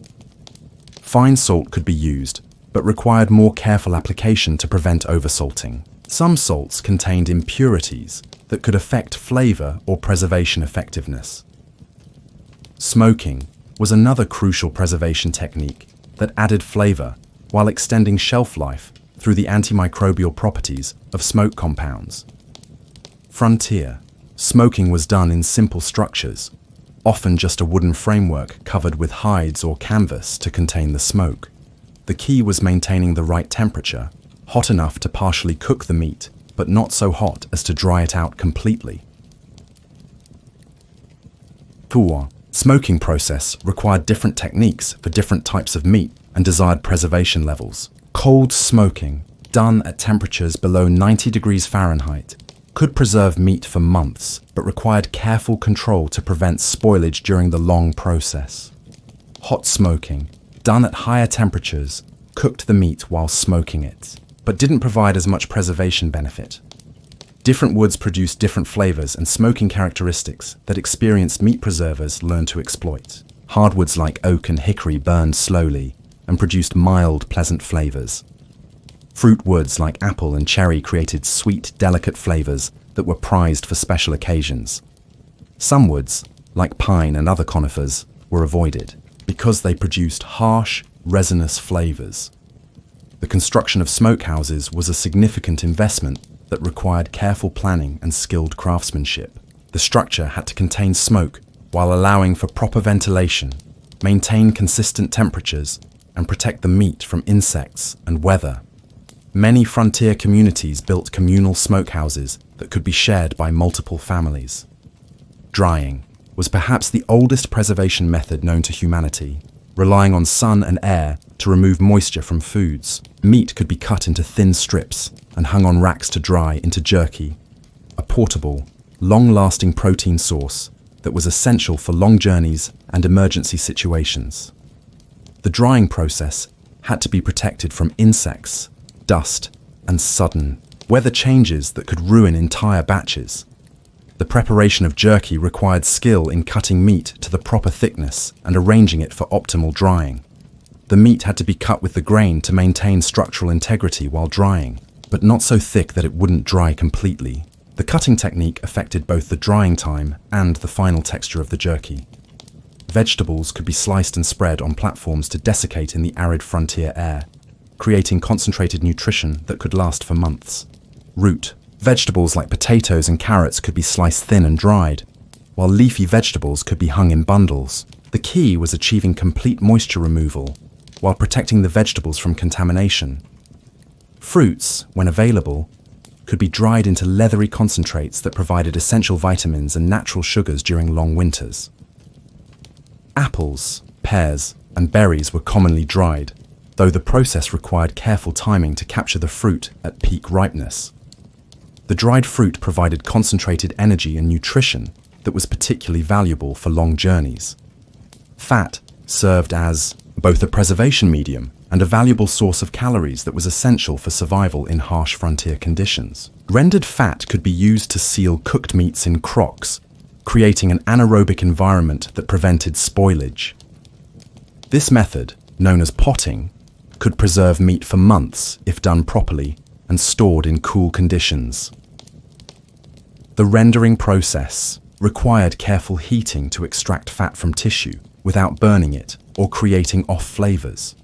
Speaker 1: Fine salt could be used, but required more careful application to prevent oversalting. Some salts contained impurities that could affect flavor or preservation effectiveness. Smoking was another crucial preservation technique that added flavor while extending shelf life through the antimicrobial properties of smoke compounds. Frontier smoking was done in simple structures, often just a wooden framework covered with hides or canvas to contain the smoke. The key was maintaining the right temperature, hot enough to partially cook the meat, but not so hot as to dry it out completely. The smoking process required different techniques for different types of meat and desired preservation levels. Cold smoking, done at temperatures below 90 degrees Fahrenheit, could preserve meat for months, but required careful control to prevent spoilage during the long process. Hot smoking, done at higher temperatures, cooked the meat while smoking it, but didn't provide as much preservation benefit. Different woods produced different flavors and smoking characteristics that experienced meat preservers learned to exploit. Hardwoods like oak and hickory burned slowly and produced mild, pleasant flavors. Fruit woods like apple and cherry created sweet, delicate flavors that were prized for special occasions. Some woods, like pine and other conifers, were avoided because they produced harsh, resinous flavors. The construction of smokehouses was a significant investment that required careful planning and skilled craftsmanship. The structure had to contain smoke while allowing for proper ventilation, maintain consistent temperatures, and protect the meat from insects and weather. Many frontier communities built communal smokehouses that could be shared by multiple families. Drying was perhaps the oldest preservation method known to humanity, relying on sun and air to remove moisture from foods. Meat could be cut into thin strips and hung on racks to dry into jerky, a portable, long-lasting protein source that was essential for long journeys and emergency situations. The drying process had to be protected from insects, dust, and sudden weather changes that could ruin entire batches. The preparation of jerky required skill in cutting meat to the proper thickness and arranging it for optimal drying. The meat had to be cut with the grain to maintain structural integrity while drying, but not so thick that it wouldn't dry completely. The cutting technique affected both the drying time and the final texture of the jerky. Vegetables could be sliced and spread on platforms to desiccate in the arid frontier air, creating concentrated nutrition that could last for months. Root vegetables like potatoes and carrots could be sliced thin and dried, while leafy vegetables could be hung in bundles. The key was achieving complete moisture removal while protecting the vegetables from contamination. Fruits, when available, could be dried into leathery concentrates that provided essential vitamins and natural sugars during long winters. Apples, pears, and berries were commonly dried, though the process required careful timing to capture the fruit at peak ripeness. The dried fruit provided concentrated energy and nutrition that was particularly valuable for long journeys. Fat served as both a preservation medium and a valuable source of calories that was essential for survival in harsh frontier conditions. Rendered fat could be used to seal cooked meats in crocks, creating an anaerobic environment that prevented spoilage. This method, known as potting, could preserve meat for months if done properly and stored in cool conditions. The rendering process required careful heating to extract fat from tissue without burning it or creating off flavors.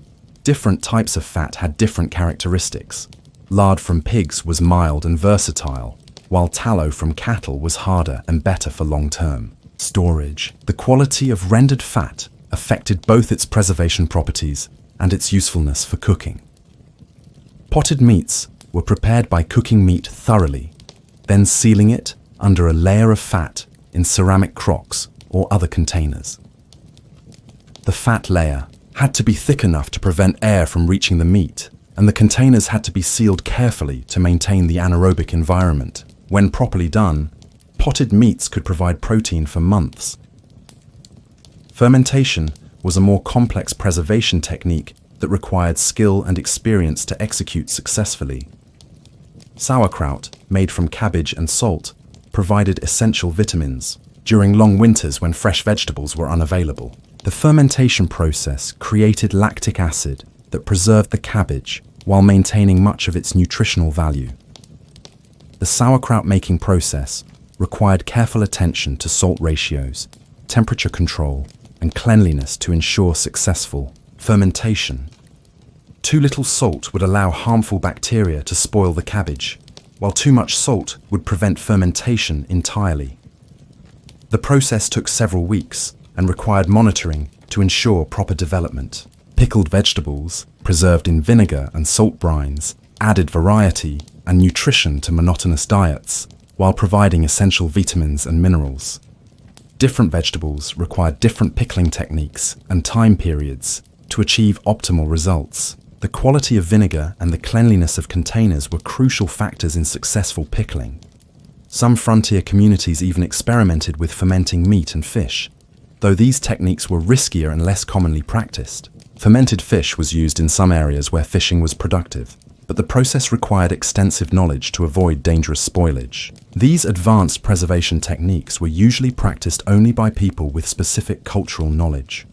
Speaker 1: Different types of fat had different characteristics. Lard from pigs was mild and versatile, while tallow from cattle was harder and better for long-term storage. The quality of rendered fat affected both its preservation properties and its usefulness for cooking. Potted meats were prepared by cooking meat thoroughly, then sealing it under a layer of fat in ceramic crocks or other containers. The fat layer had to be thick enough to prevent air from reaching the meat, and the containers had to be sealed carefully to maintain the anaerobic environment. When properly done, potted meats could provide protein for months. Fermentation was a more complex preservation technique that required skill and experience to execute successfully. Sauerkraut, made from cabbage and salt, provided essential vitamins during long winters when fresh vegetables were unavailable. The fermentation process created lactic acid that preserved the cabbage while maintaining much of its nutritional value. The sauerkraut making process required careful attention to salt ratios, temperature control, and cleanliness to ensure successful fermentation. Too little salt would allow harmful bacteria to spoil the cabbage, while too much salt would prevent fermentation entirely. The process took several weeks and required monitoring to ensure proper development. Pickled vegetables, preserved in vinegar and salt brines, added variety and nutrition to monotonous diets, while providing essential vitamins and minerals. Different vegetables required different pickling techniques and time periods to achieve optimal results. The quality of vinegar and the cleanliness of containers were crucial factors in successful pickling. Some frontier communities even experimented with fermenting meat and fish, though these techniques were riskier and less commonly practiced. Fermented fish was used in some areas where fishing was productive, but the process required extensive knowledge to avoid dangerous spoilage. These advanced preservation techniques were usually practiced only by people with specific cultural knowledge.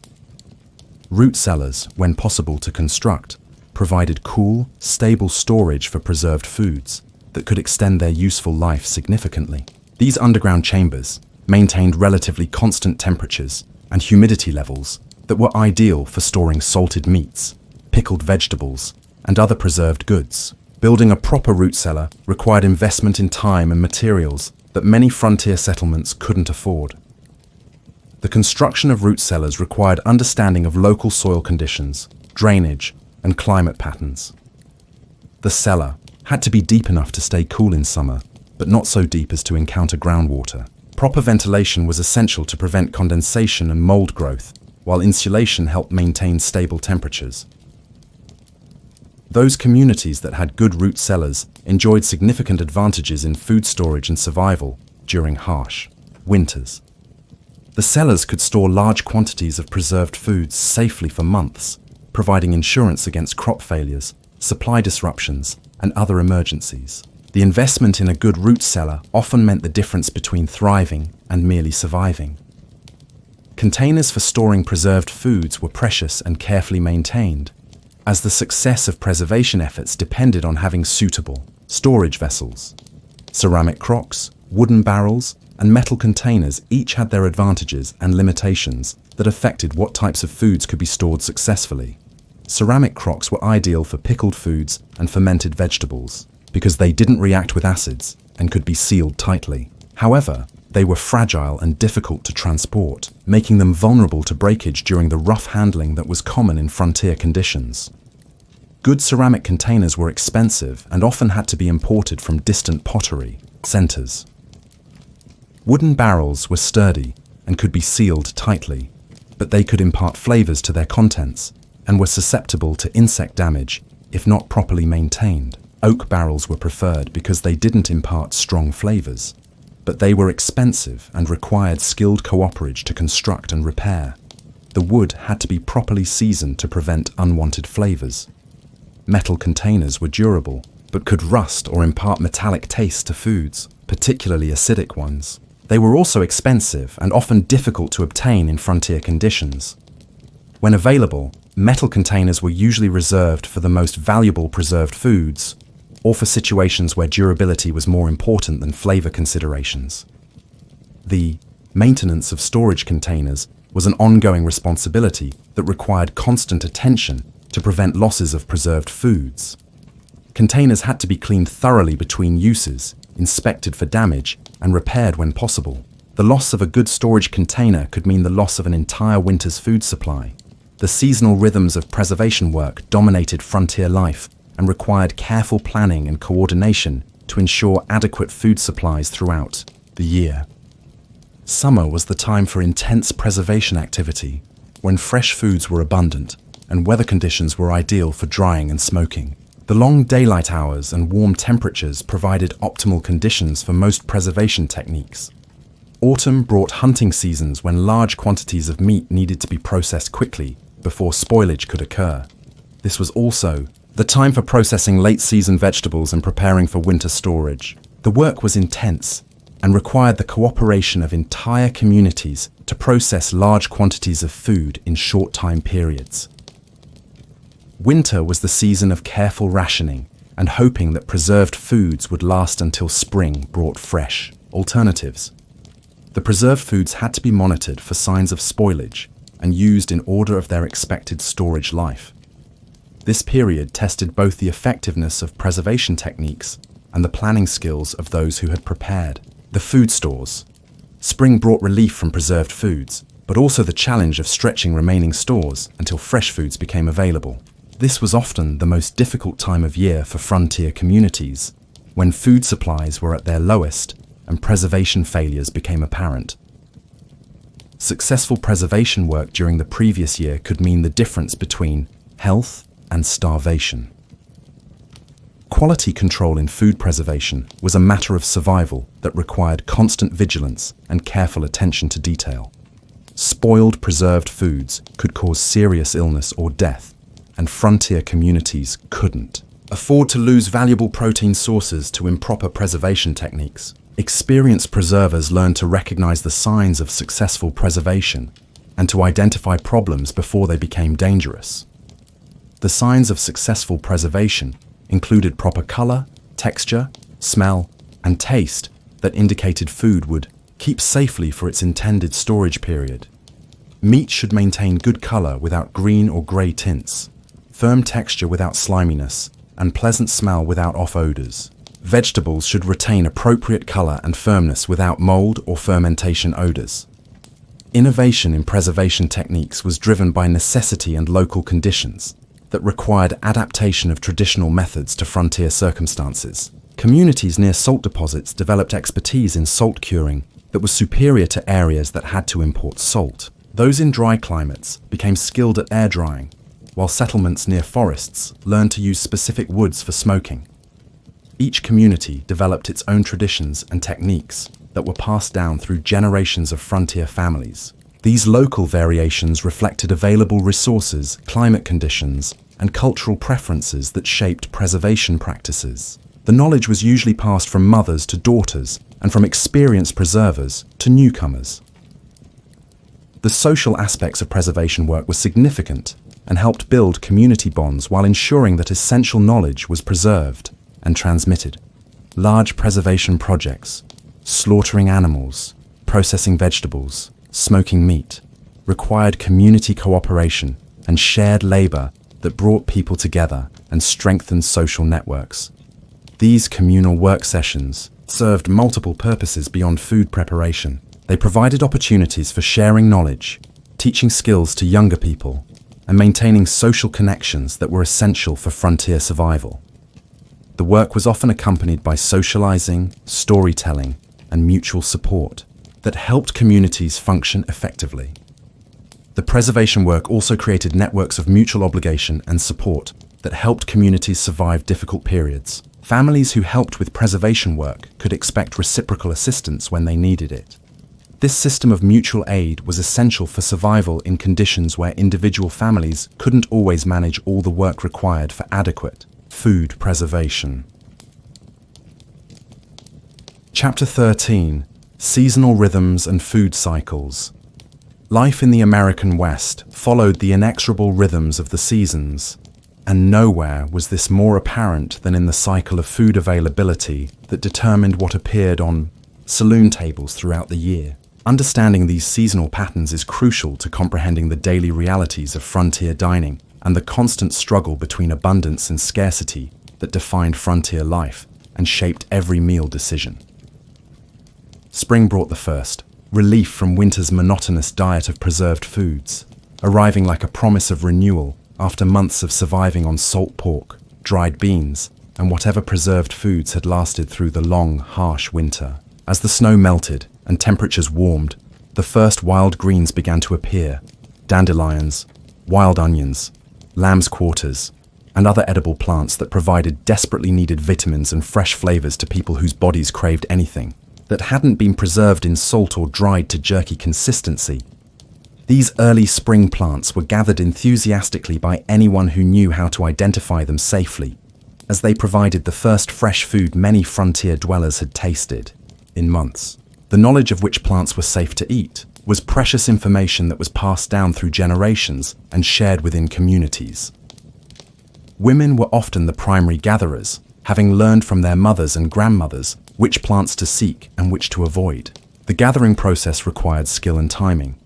Speaker 1: Root cellars, when possible to construct, provided cool, stable storage for preserved foods that could extend their useful life significantly. These underground chambers maintained relatively constant temperatures and humidity levels that were ideal for storing salted meats, pickled vegetables, and other preserved goods. Building a proper root cellar required investment in time and materials that many frontier settlements couldn't afford. The construction of root cellars required understanding of local soil conditions, drainage, and climate patterns. The cellar had to be deep enough to stay cool in summer, but not so deep as to encounter groundwater. Proper ventilation was essential to prevent condensation and mold growth, while insulation helped maintain stable temperatures. Those communities that had good root cellars enjoyed significant advantages in food storage and survival during harsh winters. The cellars could store large quantities of preserved foods safely for months, providing insurance against crop failures, supply disruptions, and other emergencies. The investment in a good root cellar often meant the difference between thriving and merely surviving. Containers for storing preserved foods were precious and carefully maintained, as the success of preservation efforts depended on having suitable storage vessels. Ceramic crocks, wooden barrels, and metal containers each had their advantages and limitations that affected what types of foods could be stored successfully. Ceramic crocks were ideal for pickled foods and fermented vegetables because they didn't react with acids and could be sealed tightly. However, they were fragile and difficult to transport, making them vulnerable to breakage during the rough handling that was common in frontier conditions. Good ceramic containers were expensive and often had to be imported from distant pottery centers. Wooden barrels were sturdy and could be sealed tightly, but they could impart flavors to their contents and were susceptible to insect damage if not properly maintained. Oak barrels were preferred because they didn't impart strong flavors, but they were expensive and required skilled cooperage to construct and repair. The wood had to be properly seasoned to prevent unwanted flavors. Metal containers were durable, but could rust or impart metallic taste to foods, particularly acidic ones. They were also expensive and often difficult to obtain in frontier conditions. When available, metal containers were usually reserved for the most valuable preserved foods, or for situations where durability was more important than flavor considerations. The maintenance of storage containers was an ongoing responsibility that required constant attention to prevent losses of preserved foods. Containers had to be cleaned thoroughly between uses, inspected for damage, and repaired when possible. The loss of a good storage container could mean the loss of an entire winter's food supply. The seasonal rhythms of preservation work dominated frontier life and required careful planning and coordination to ensure adequate food supplies throughout the year. Summer was the time for intense preservation activity, when fresh foods were abundant and weather conditions were ideal for drying and smoking. The long daylight hours and warm temperatures provided optimal conditions for most preservation techniques. Autumn brought hunting seasons when large quantities of meat needed to be processed quickly before spoilage could occur. This was also the time for processing late-season vegetables and preparing for winter storage. The work was intense and required the cooperation of entire communities to process large quantities of food in short time periods. Winter was the season of careful rationing and hoping that preserved foods would last until spring brought fresh alternatives. The preserved foods had to be monitored for signs of spoilage and used in order of their expected storage life. This period tested both the effectiveness of preservation techniques and the planning skills of those who had prepared the food stores. Spring brought relief from preserved foods, but also the challenge of stretching remaining stores until fresh foods became available. This was often the most difficult time of year for frontier communities, when food supplies were at their lowest and preservation failures became apparent. Successful preservation work during the previous year could mean the difference between health and starvation. Quality control in food preservation was a matter of survival that required constant vigilance and careful attention to detail. Spoiled preserved foods could cause serious illness or death, and frontier communities couldn't afford to lose valuable protein sources to improper preservation techniques. Experienced preservers learned to recognize the signs of successful preservation and to identify problems before they became dangerous. The signs of successful preservation included proper color, texture, smell, and taste that indicated food would keep safely for its intended storage period. Meat should maintain good color without green or gray tints, firm texture without sliminess, and pleasant smell without off odors. Vegetables should retain appropriate color and firmness without mold or fermentation odors. Innovation in preservation techniques was driven by necessity and local conditions that required adaptation of traditional methods to frontier circumstances. Communities near salt deposits developed expertise in salt curing that was superior to areas that had to import salt. Those in dry climates became skilled at air drying, while settlements near forests learned to use specific woods for smoking. Each community developed its own traditions and techniques that were passed down through generations of frontier families. These local variations reflected available resources, climate conditions, and cultural preferences that shaped preservation practices. The knowledge was usually passed from mothers to daughters and from experienced preservers to newcomers. The social aspects of preservation work were significant and helped build community bonds while ensuring that essential knowledge was preserved and transmitted. Large preservation projects, slaughtering animals, processing vegetables, smoking meat, required community cooperation and shared labor that brought people together and strengthened social networks. These communal work sessions served multiple purposes beyond food preparation. They provided opportunities for sharing knowledge, teaching skills to younger people, and maintaining social connections that were essential for frontier survival. The work was often accompanied by socializing, storytelling, and mutual support that helped communities function effectively. The preservation work also created networks of mutual obligation and support that helped communities survive difficult periods. Families who helped with preservation work could expect reciprocal assistance when they needed it. This system of mutual aid was essential for survival in conditions where individual families couldn't always manage all the work required for adequate food preservation. Chapter 13: Seasonal Rhythms and Food Cycles. Life in the American West followed the inexorable rhythms of the seasons, and nowhere was this more apparent than in the cycle of food availability that determined what appeared on saloon tables throughout the year. Understanding these seasonal patterns is crucial to comprehending the daily realities of frontier dining and the constant struggle between abundance and scarcity that defined frontier life and shaped every meal decision. Spring brought the first, relief from winter's monotonous diet of preserved foods, arriving like a promise of renewal after months of surviving on salt pork, dried beans, and whatever preserved foods had lasted through the long, harsh winter. As the snow melted and temperatures warmed, the first wild greens began to appear: dandelions, wild onions, lamb's quarters, and other edible plants that provided desperately needed vitamins and fresh flavors to people whose bodies craved anything that hadn't been preserved in salt or dried to jerky consistency. These early spring plants were gathered enthusiastically by anyone who knew how to identify them safely, as they provided the first fresh food many frontier dwellers had tasted in months. The knowledge of which plants were safe to eat was precious information that was passed down through generations and shared within communities. Women were often the primary gatherers, having learned from their mothers and grandmothers which plants to seek and which to avoid. The gathering process required skill and timing,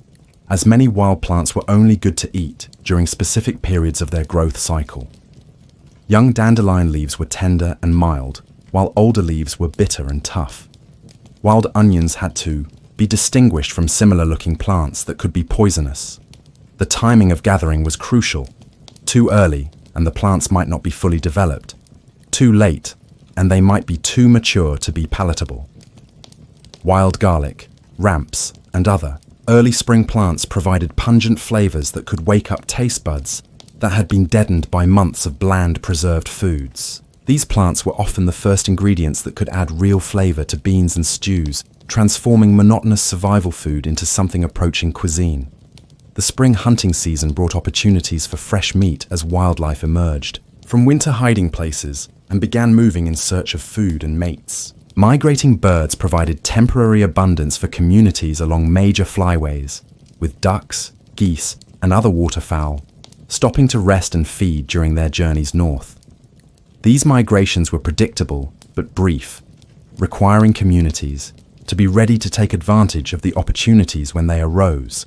Speaker 1: as many wild plants were only good to eat during specific periods of their growth cycle. Young dandelion leaves were tender and mild, while older leaves were bitter and tough. Wild onions had to be distinguished from similar-looking plants that could be poisonous. The timing of gathering was crucial. Too early, and the plants might not be fully developed. Too late, and they might be too mature to be palatable. Wild garlic, ramps, and other early spring plants provided pungent flavors that could wake up taste buds that had been deadened by months of bland preserved foods. These plants were often the first ingredients that could add real flavor to beans and stews, transforming monotonous survival food into something approaching cuisine. The spring hunting season brought opportunities for fresh meat as wildlife emerged from winter hiding places and began moving in search of food and mates. Migrating birds provided temporary abundance for communities along major flyways, with ducks, geese, and other waterfowl stopping to rest and feed during their journeys north. These migrations were predictable but brief, requiring communities to be ready to take advantage of the opportunities when they arose.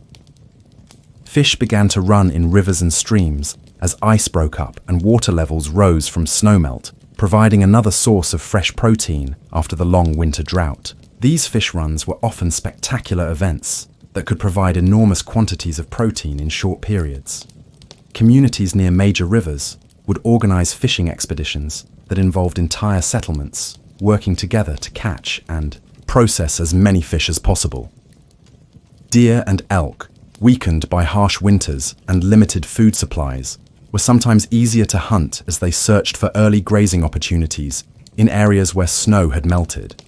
Speaker 1: Fish began to run in rivers and streams as ice broke up and water levels rose from snowmelt, providing another source of fresh protein after the long winter drought. These fish runs were often spectacular events that could provide enormous quantities of protein in short periods. Communities near major rivers would organize fishing expeditions that involved entire settlements working together to catch and process as many fish as possible. Deer and elk, weakened by harsh winters and limited food supplies, were sometimes easier to hunt as they searched for early grazing opportunities in areas where snow had melted.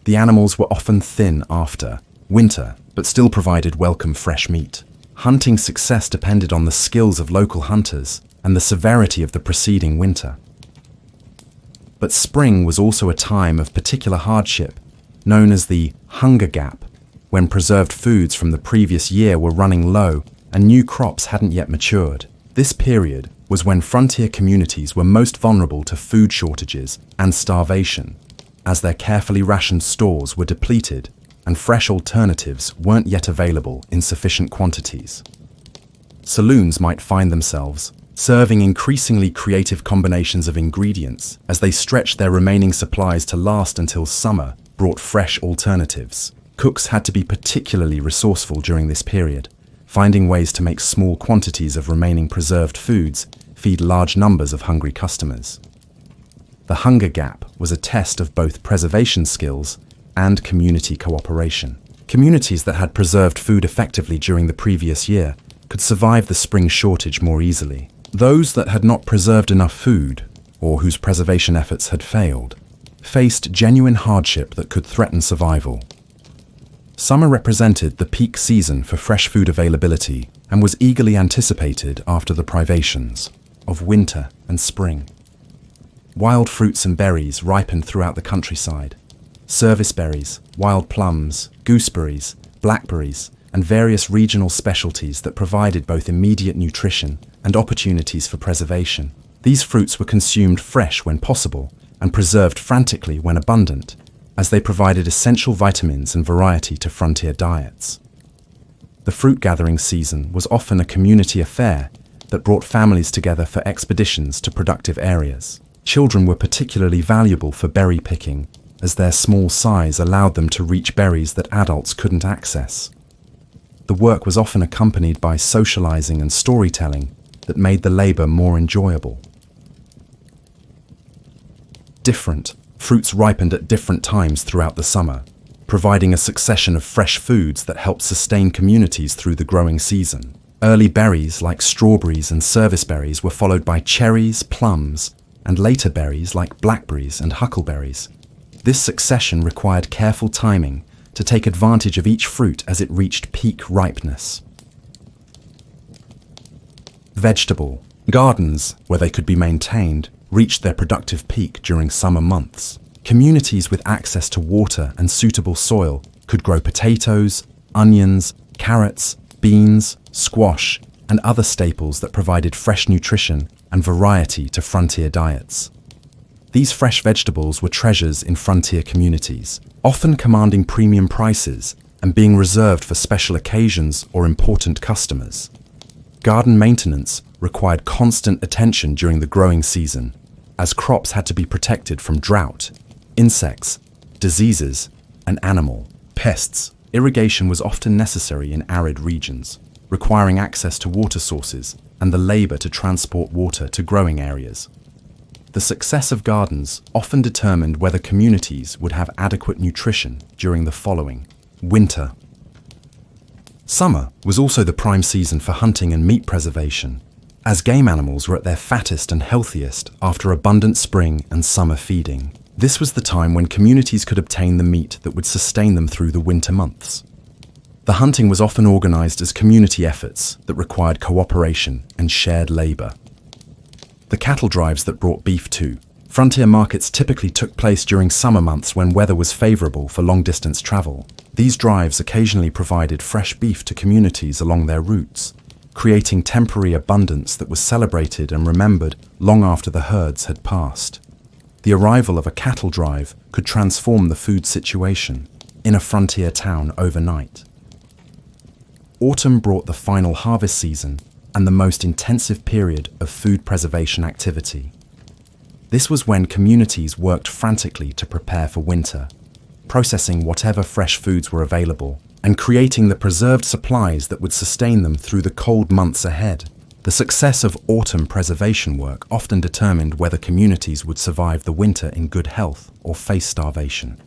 Speaker 1: The animals were often thin after winter, but still provided welcome fresh meat. Hunting success depended on the skills of local hunters and the severity of the preceding winter. But spring was also a time of particular hardship, known as the hunger gap, when preserved foods from the previous year were running low and new crops hadn't yet matured. This period was when frontier communities were most vulnerable to food shortages and starvation, as their carefully rationed stores were depleted and fresh alternatives weren't yet available in sufficient quantities. Saloons might find themselves serving increasingly creative combinations of ingredients as they stretched their remaining supplies to last until summer brought fresh alternatives. Cooks had to be particularly resourceful during this period, finding ways to make small quantities of remaining preserved foods feed large numbers of hungry customers. The hunger gap was a test of both preservation skills and community cooperation. Communities that had preserved food effectively during the previous year could survive the spring shortage more easily. Those that had not preserved enough food, or whose preservation efforts had failed, faced genuine hardship that could threaten survival. Summer represented the peak season for fresh food availability and was eagerly anticipated after the privations of winter and spring. Wild fruits and berries ripened throughout the countryside. Service berries, wild plums, gooseberries, blackberries, and various regional specialties that provided both immediate nutrition and opportunities for preservation. These fruits were consumed fresh when possible and preserved frantically when abundant, as they provided essential vitamins and variety to frontier diets. The fruit gathering season was often a community affair that brought families together for expeditions to productive areas. Children were particularly valuable for berry picking, as their small size allowed them to reach berries that adults couldn't access. The work was often accompanied by socializing and storytelling that made the labor more enjoyable. Different fruits ripened at different times throughout the summer, providing a succession of fresh foods that helped sustain communities through the growing season. Early berries like strawberries and service berries were followed by cherries, plums, and later berries like blackberries and huckleberries. This succession required careful timing to take advantage of each fruit as it reached peak ripeness. Vegetable gardens, where they could be maintained, reached their productive peak during summer months. Communities with access to water and suitable soil could grow potatoes, onions, carrots, beans, squash, and other staples that provided fresh nutrition and variety to frontier diets. These fresh vegetables were treasures in frontier communities, often commanding premium prices and being reserved for special occasions or important customers. Garden maintenance required constant attention during the growing season, as crops had to be protected from drought, insects, diseases, and animal pests, irrigation was often necessary in arid regions, requiring access to water sources and the labor to transport water to growing areas. The success of gardens often determined whether communities would have adequate nutrition during the following winter. Summer was also the prime season for hunting and meat preservation, as game animals were at their fattest and healthiest after abundant spring and summer feeding. This was the time when communities could obtain the meat that would sustain them through the winter months. The hunting was often organized as community efforts that required cooperation and shared labor. The cattle drives that brought beef to frontier markets typically took place during summer months when weather was favorable for long-distance travel. These drives occasionally provided fresh beef to communities along their routes, creating temporary abundance that was celebrated and remembered long after the herds had passed. The arrival of a cattle drive could transform the food situation in a frontier town overnight. Autumn brought the final harvest season and the most intensive period of food preservation activity. This was when communities worked frantically to prepare for winter, processing whatever fresh foods were available and creating the preserved supplies that would sustain them through the cold months ahead. The success of autumn preservation work often determined whether communities would survive the winter in good health or face starvation.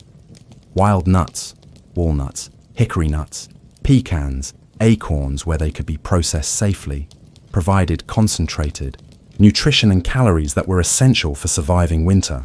Speaker 1: Wild nuts, walnuts, hickory nuts, pecans, acorns where they could be processed safely, provided concentrated nutrition and calories that were essential for surviving winter.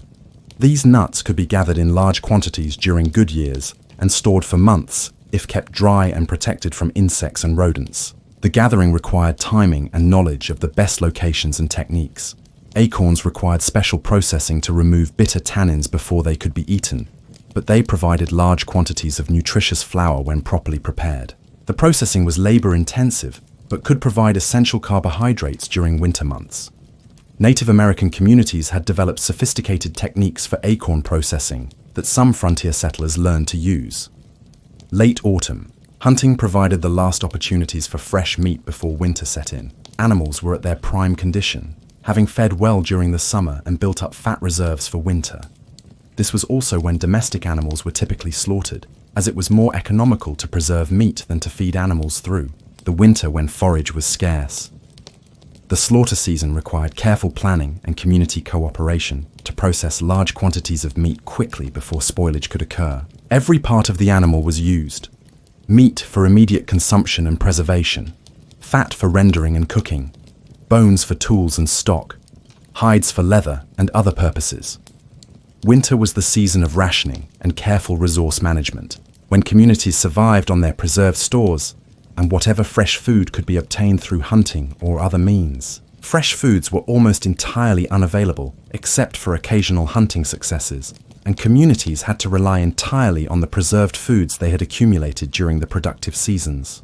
Speaker 1: These nuts could be gathered in large quantities during good years and stored for months if kept dry and protected from insects and rodents. The gathering required timing and knowledge of the best locations and techniques. Acorns required special processing to remove bitter tannins before they could be eaten, but they provided large quantities of nutritious flour when properly prepared. The processing was labor-intensive, but could provide essential carbohydrates during winter months. Native American communities had developed sophisticated techniques for acorn processing that some frontier settlers learned to use. Late autumn. Hunting provided the last opportunities for fresh meat before winter set in. Animals were at their prime condition, having fed well during the summer and built up fat reserves for winter. This was also when domestic animals were typically slaughtered, as it was more economical to preserve meat than to feed animals through the winter when forage was scarce. The slaughter season required careful planning and community cooperation to process large quantities of meat quickly before spoilage could occur. Every part of the animal was used: meat for immediate consumption and preservation, fat for rendering and cooking, bones for tools and stock, hides for leather and other purposes. Winter was the season of rationing and careful resource management, when communities survived on their preserved stores and whatever fresh food could be obtained through hunting or other means. Fresh foods were almost entirely unavailable, except for occasional hunting successes, and communities had to rely entirely on the preserved foods they had accumulated during the productive seasons.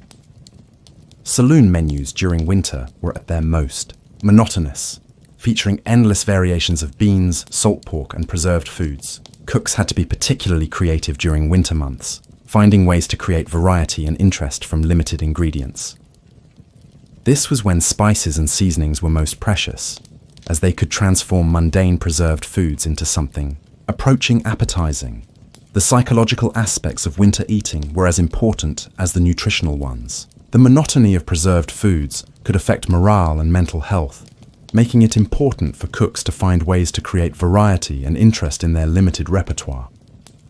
Speaker 1: Saloon menus during winter were at their most monotonous, featuring endless variations of beans, salt pork, and preserved foods. Cooks had to be particularly creative during winter months, finding ways to create variety and interest from limited ingredients. This was when spices and seasonings were most precious, as they could transform mundane preserved foods into something approaching appetizing. The psychological aspects of winter eating were as important as the nutritional ones. The monotony of preserved foods could affect morale and mental health, making it important for cooks to find ways to create variety and interest in their limited repertoire.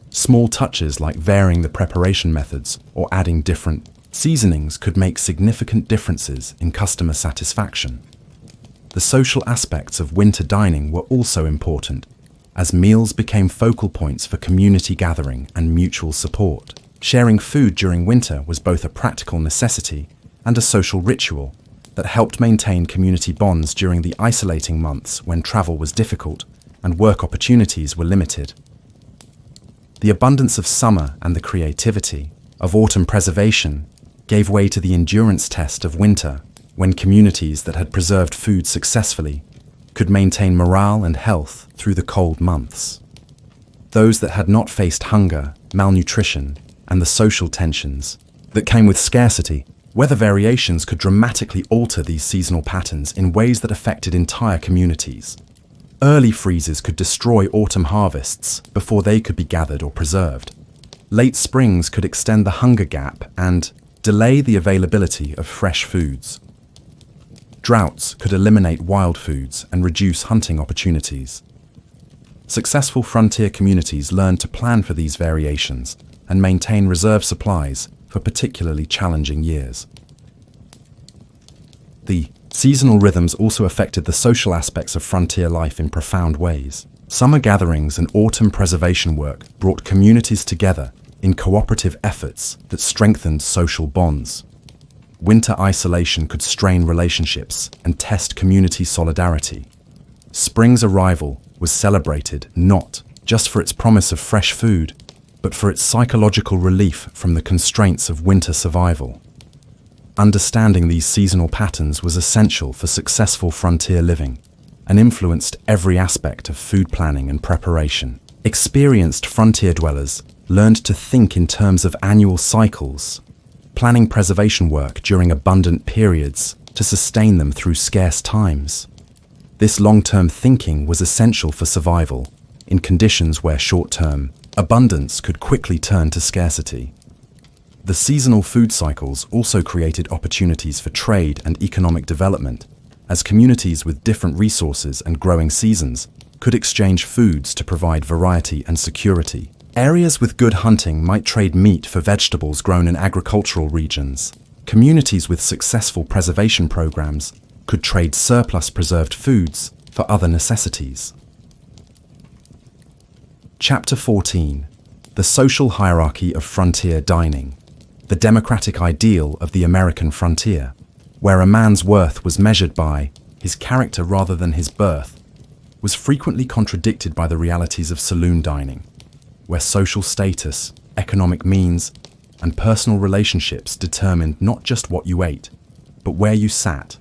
Speaker 1: Small touches like varying the preparation methods or adding different seasonings could make significant differences in customer satisfaction. The social aspects of winter dining were also important, as meals became focal points for community gathering and mutual support. Sharing food during winter was both a practical necessity and a social ritual that helped maintain community bonds during the isolating months when travel was difficult and work opportunities were limited. The abundance of summer and the creativity of autumn preservation gave way to the endurance test of winter, when communities that had preserved food successfully could maintain morale and health through the cold months. Those that had not faced hunger, malnutrition, and the social tensions that came with scarcity, weather variations could dramatically alter these seasonal patterns in ways that affected entire communities. Early freezes could destroy autumn harvests before they could be gathered or preserved. Late springs could extend the hunger gap and delay the availability of fresh foods. Droughts could eliminate wild foods and reduce hunting opportunities. Successful frontier communities learned to plan for these variations and maintain reserve supplies for particularly challenging years. The seasonal rhythms also affected the social aspects of frontier life in profound ways. Summer gatherings and autumn preservation work brought communities together in cooperative efforts that strengthened social bonds. Winter isolation could strain relationships and test community solidarity. Spring's arrival was celebrated not just for its promise of fresh food, but for its psychological relief from the constraints of winter survival. Understanding these seasonal patterns was essential for successful frontier living and influenced every aspect of food planning and preparation. Experienced frontier dwellers learned to think in terms of annual cycles, planning preservation work during abundant periods to sustain them through scarce times. This long-term thinking was essential for survival in conditions where short-term abundance could quickly turn to scarcity. The seasonal food cycles also created opportunities for trade and economic development, as communities with different resources and growing seasons could exchange foods to provide variety and security. Areas with good hunting might trade meat for vegetables grown in agricultural regions. Communities with successful preservation programs could trade surplus preserved foods for other necessities. Chapter 14. The Social Hierarchy of Frontier Dining. The democratic ideal of the American frontier, where a man's worth was measured by his character rather than his birth, was frequently contradicted by the realities of saloon dining, where social status, economic means, and personal relationships determined not just what you ate, but where you sat,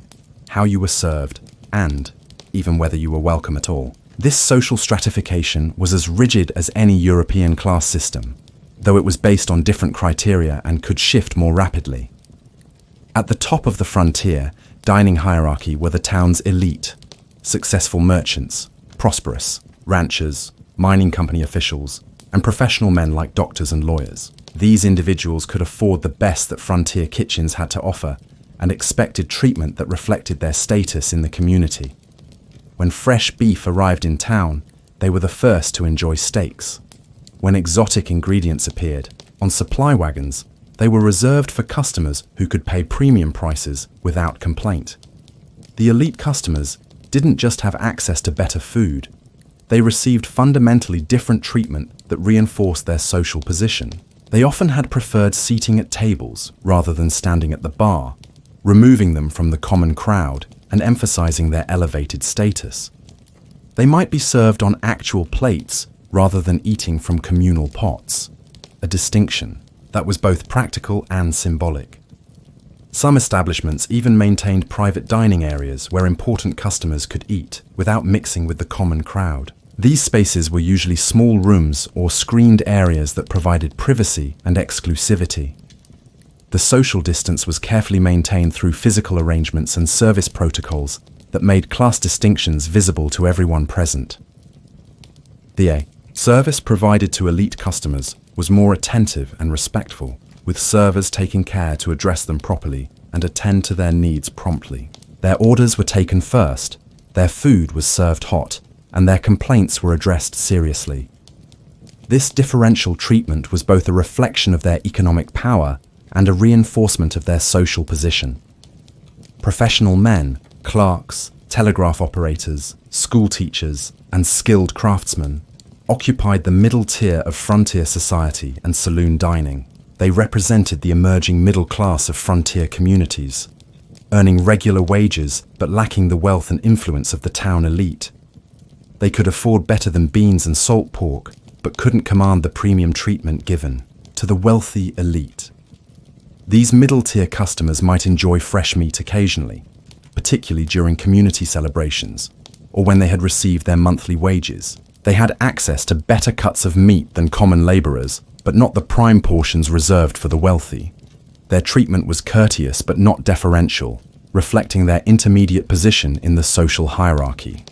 Speaker 1: how you were served, and even whether you were welcome at all. This social stratification was as rigid as any European class system, though it was based on different criteria and could shift more rapidly. At the top of the frontier dining hierarchy were the town's elite, successful merchants, prosperous, ranchers, mining company officials, and professional men like doctors and lawyers. These individuals could afford the best that frontier kitchens had to offer and expected treatment that reflected their status in the community. When fresh beef arrived in town, they were the first to enjoy steaks. When exotic ingredients appeared on supply wagons, they were reserved for customers who could pay premium prices without complaint. The elite customers didn't just have access to better food, they received fundamentally different treatment that reinforced their social position. They often had preferred seating at tables rather than standing at the bar, removing them from the common crowd and emphasizing their elevated status. They might be served on actual plates rather than eating from communal pots, a distinction that was both practical and symbolic. Some establishments even maintained private dining areas where important customers could eat without mixing with the common crowd. These spaces were usually small rooms or screened areas that provided privacy and exclusivity. The social distance was carefully maintained through physical arrangements and service protocols that made class distinctions visible to everyone present. The service provided to elite customers was more attentive and respectful, with servers taking care to address them properly and attend to their needs promptly. Their orders were taken first, their food was served hot, and their complaints were addressed seriously. This differential treatment was both a reflection of their economic power and a reinforcement of their social position. Professional men, clerks, telegraph operators, school teachers, and skilled craftsmen occupied the middle tier of frontier society and saloon dining. They represented the emerging middle class of frontier communities, earning regular wages but lacking the wealth and influence of the town elite. They could afford better than beans and salt pork, but couldn't command the premium treatment given to the wealthy elite. These middle-tier customers might enjoy fresh meat occasionally, particularly during community celebrations, or when they had received their monthly wages. They had access to better cuts of meat than common laborers, but not the prime portions reserved for the wealthy. Their treatment was courteous but not deferential, reflecting their intermediate position in the social hierarchy.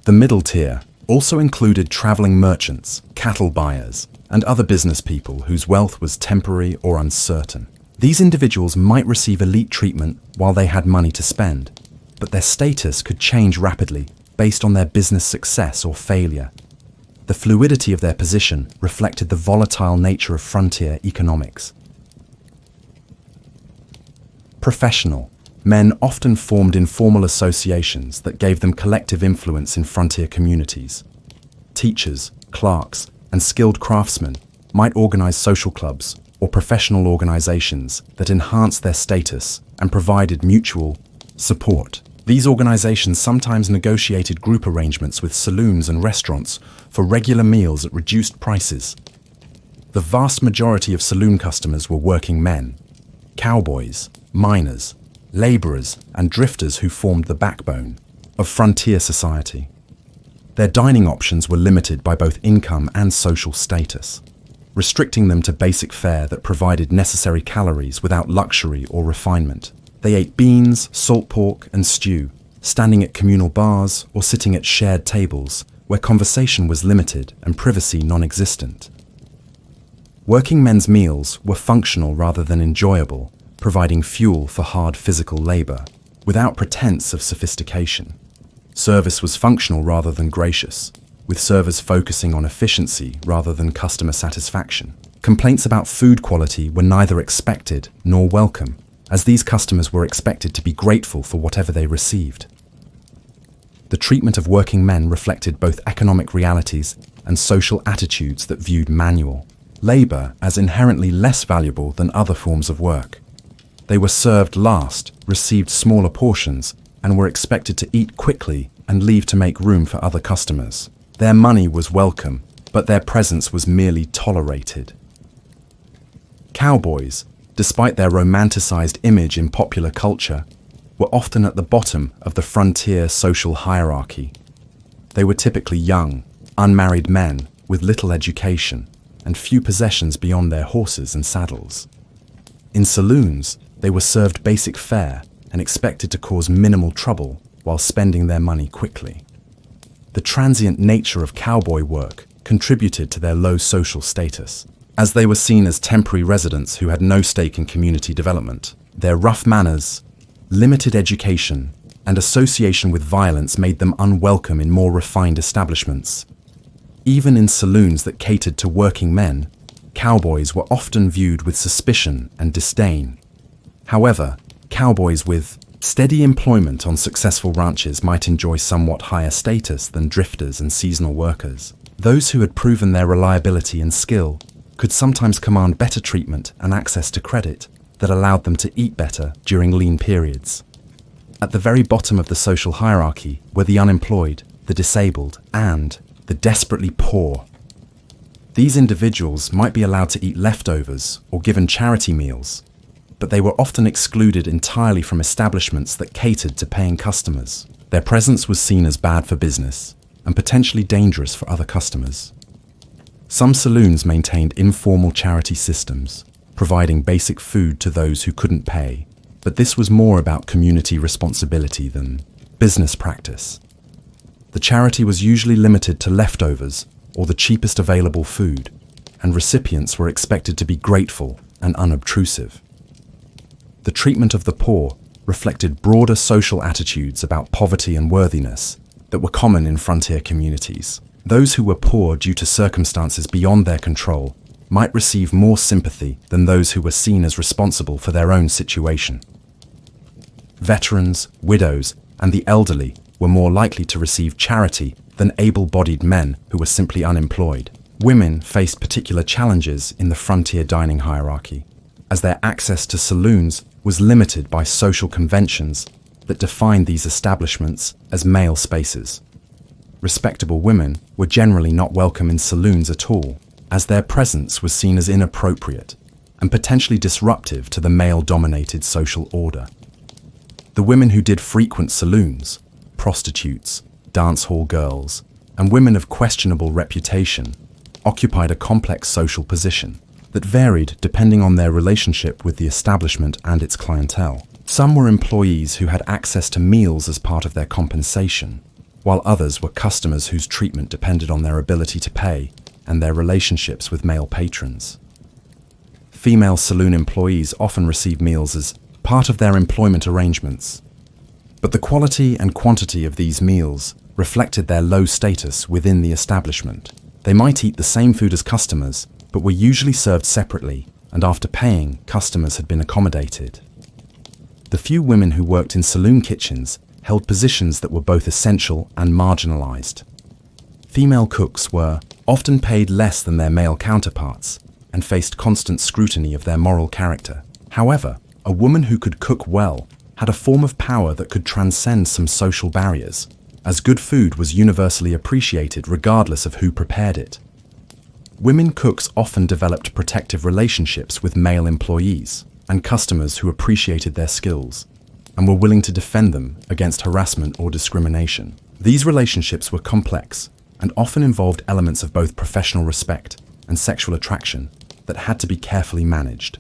Speaker 1: The middle tier, also included traveling merchants, cattle buyers, and other business people whose wealth was temporary or uncertain. These individuals might receive elite treatment while they had money to spend, but their status could change rapidly based on their business success or failure. The fluidity of their position reflected the volatile nature of frontier economics. Professional. Men often formed informal associations that gave them collective influence in frontier communities. Teachers, clerks, and skilled craftsmen might organize social clubs or professional organizations that enhanced their status and provided mutual support. These organizations sometimes negotiated group arrangements with saloons and restaurants for regular meals at reduced prices. The vast majority of saloon customers were working men, cowboys, miners, laborers, and drifters who formed the backbone of frontier society. Their dining options were limited by both income and social status, restricting them to basic fare that provided necessary calories without luxury or refinement. They ate beans, salt pork, and stew, standing at communal bars or sitting at shared tables where conversation was limited and privacy non-existent. Working men's meals were functional rather than enjoyable, providing fuel for hard physical labor, without pretense of sophistication. Service was functional rather than gracious, with servers focusing on efficiency rather than customer satisfaction. Complaints about food quality were neither expected nor welcome, as these customers were expected to be grateful for whatever they received. The treatment of working men reflected both economic realities and social attitudes that viewed manual labor as inherently less valuable than other forms of work. They were served last, received smaller portions, and were expected to eat quickly and leave to make room for other customers. Their money was welcome, but their presence was merely tolerated. Cowboys, despite their romanticized image in popular culture, were often at the bottom of the frontier social hierarchy. They were typically young, unmarried men with little education and few possessions beyond their horses and saddles. In saloons, they were served basic fare and expected to cause minimal trouble while spending their money quickly. The transient nature of cowboy work contributed to their low social status, as they were seen as temporary residents who had no stake in community development. Their rough manners, limited education, and association with violence made them unwelcome in more refined establishments. Even in saloons that catered to working men, cowboys were often viewed with suspicion and disdain. However, cowboys with steady employment on successful ranches might enjoy somewhat higher status than drifters and seasonal workers. Those who had proven their reliability and skill could sometimes command better treatment and access to credit that allowed them to eat better during lean periods. At the very bottom of the social hierarchy were the unemployed, the disabled, and the desperately poor. These individuals might be allowed to eat leftovers or given charity meals, but they were often excluded entirely from establishments that catered to paying customers. Their presence was seen as bad for business and potentially dangerous for other customers. Some saloons maintained informal charity systems, providing basic food to those who couldn't pay, but this was more about community responsibility than business practice. The charity was usually limited to leftovers or the cheapest available food, and recipients were expected to be grateful and unobtrusive. The treatment of the poor reflected broader social attitudes about poverty and worthiness that were common in frontier communities. Those who were poor due to circumstances beyond their control might receive more sympathy than those who were seen as responsible for their own situation. Veterans, widows, and the elderly were more likely to receive charity than able-bodied men who were simply unemployed. Women faced particular challenges in the frontier dining hierarchy, as their access to saloons was limited by social conventions that defined these establishments as male spaces. Respectable women were generally not welcome in saloons at all, as their presence was seen as inappropriate and potentially disruptive to the male-dominated social order. The women who did frequent saloons, prostitutes, dance hall girls, and women of questionable reputation, occupied a complex social position that varied depending on their relationship with the establishment and its clientele. Some were employees who had access to meals as part of their compensation, while others were customers whose treatment depended on their ability to pay and their relationships with male patrons. Female saloon employees often received meals as part of their employment arrangements, but the quality and quantity of these meals reflected their low status within the establishment. They might eat the same food as customers, but were usually served separately, and after paying, customers had been accommodated. The few women who worked in saloon kitchens held positions that were both essential and marginalized. Female cooks were often paid less than their male counterparts and faced constant scrutiny of their moral character. However, a woman who could cook well had a form of power that could transcend some social barriers, as good food was universally appreciated regardless of who prepared it. Women cooks often developed protective relationships with male employees and customers who appreciated their skills and were willing to defend them against harassment or discrimination. These relationships were complex and often involved elements of both professional respect and sexual attraction that had to be carefully managed.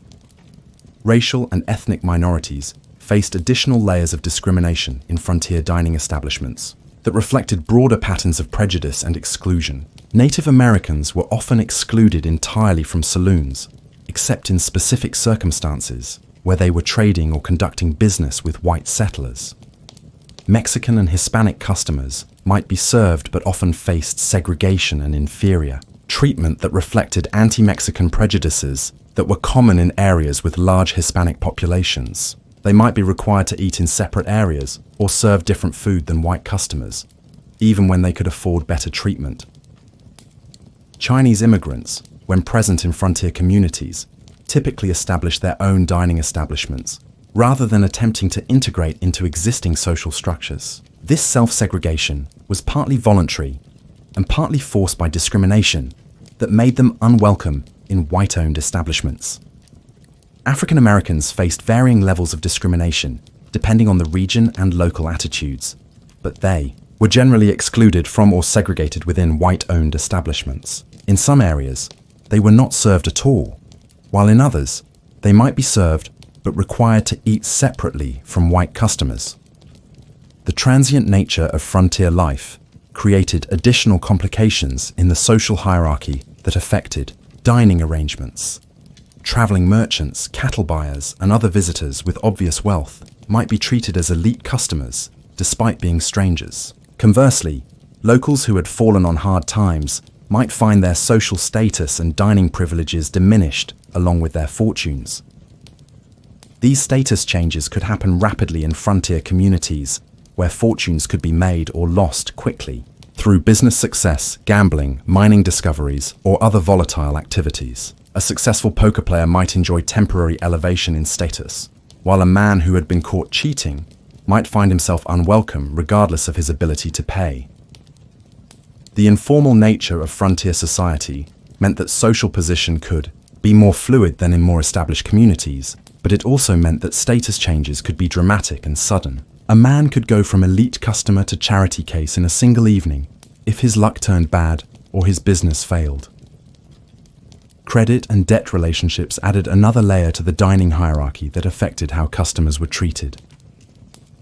Speaker 1: Racial and ethnic minorities faced additional layers of discrimination in frontier dining establishments that reflected broader patterns of prejudice and exclusion. Native Americans were often excluded entirely from saloons, except in specific circumstances where they were trading or conducting business with white settlers. Mexican and Hispanic customers might be served but often faced segregation and inferior treatment that reflected anti-Mexican prejudices that were common in areas with large Hispanic populations. They might be required to eat in separate areas or serve different food than white customers, even when they could afford better treatment. Chinese immigrants, when present in frontier communities, typically established their own dining establishments, rather than attempting to integrate into existing social structures. This self-segregation was partly voluntary and partly forced by discrimination that made them unwelcome in white-owned establishments. African Americans faced varying levels of discrimination depending on the region and local attitudes, but they were generally excluded from or segregated within white-owned establishments. In some areas, they were not served at all, while in others, they might be served but required to eat separately from white customers. The transient nature of frontier life created additional complications in the social hierarchy that affected dining arrangements. Traveling merchants, cattle buyers, and other visitors with obvious wealth might be treated as elite customers despite being strangers. Conversely, locals who had fallen on hard times might find their social status and dining privileges diminished along with their fortunes. These status changes could happen rapidly in frontier communities where fortunes could be made or lost quickly through business success, gambling, mining discoveries, or other volatile activities. A successful poker player might enjoy temporary elevation in status, while a man who had been caught cheating might find himself unwelcome regardless of his ability to pay. The informal nature of frontier society meant that social position could be more fluid than in more established communities, but it also meant that status changes could be dramatic and sudden. A man could go from elite customer to charity case in a single evening if his luck turned bad or his business failed. Credit and debt relationships added another layer to the dining hierarchy that affected how customers were treated.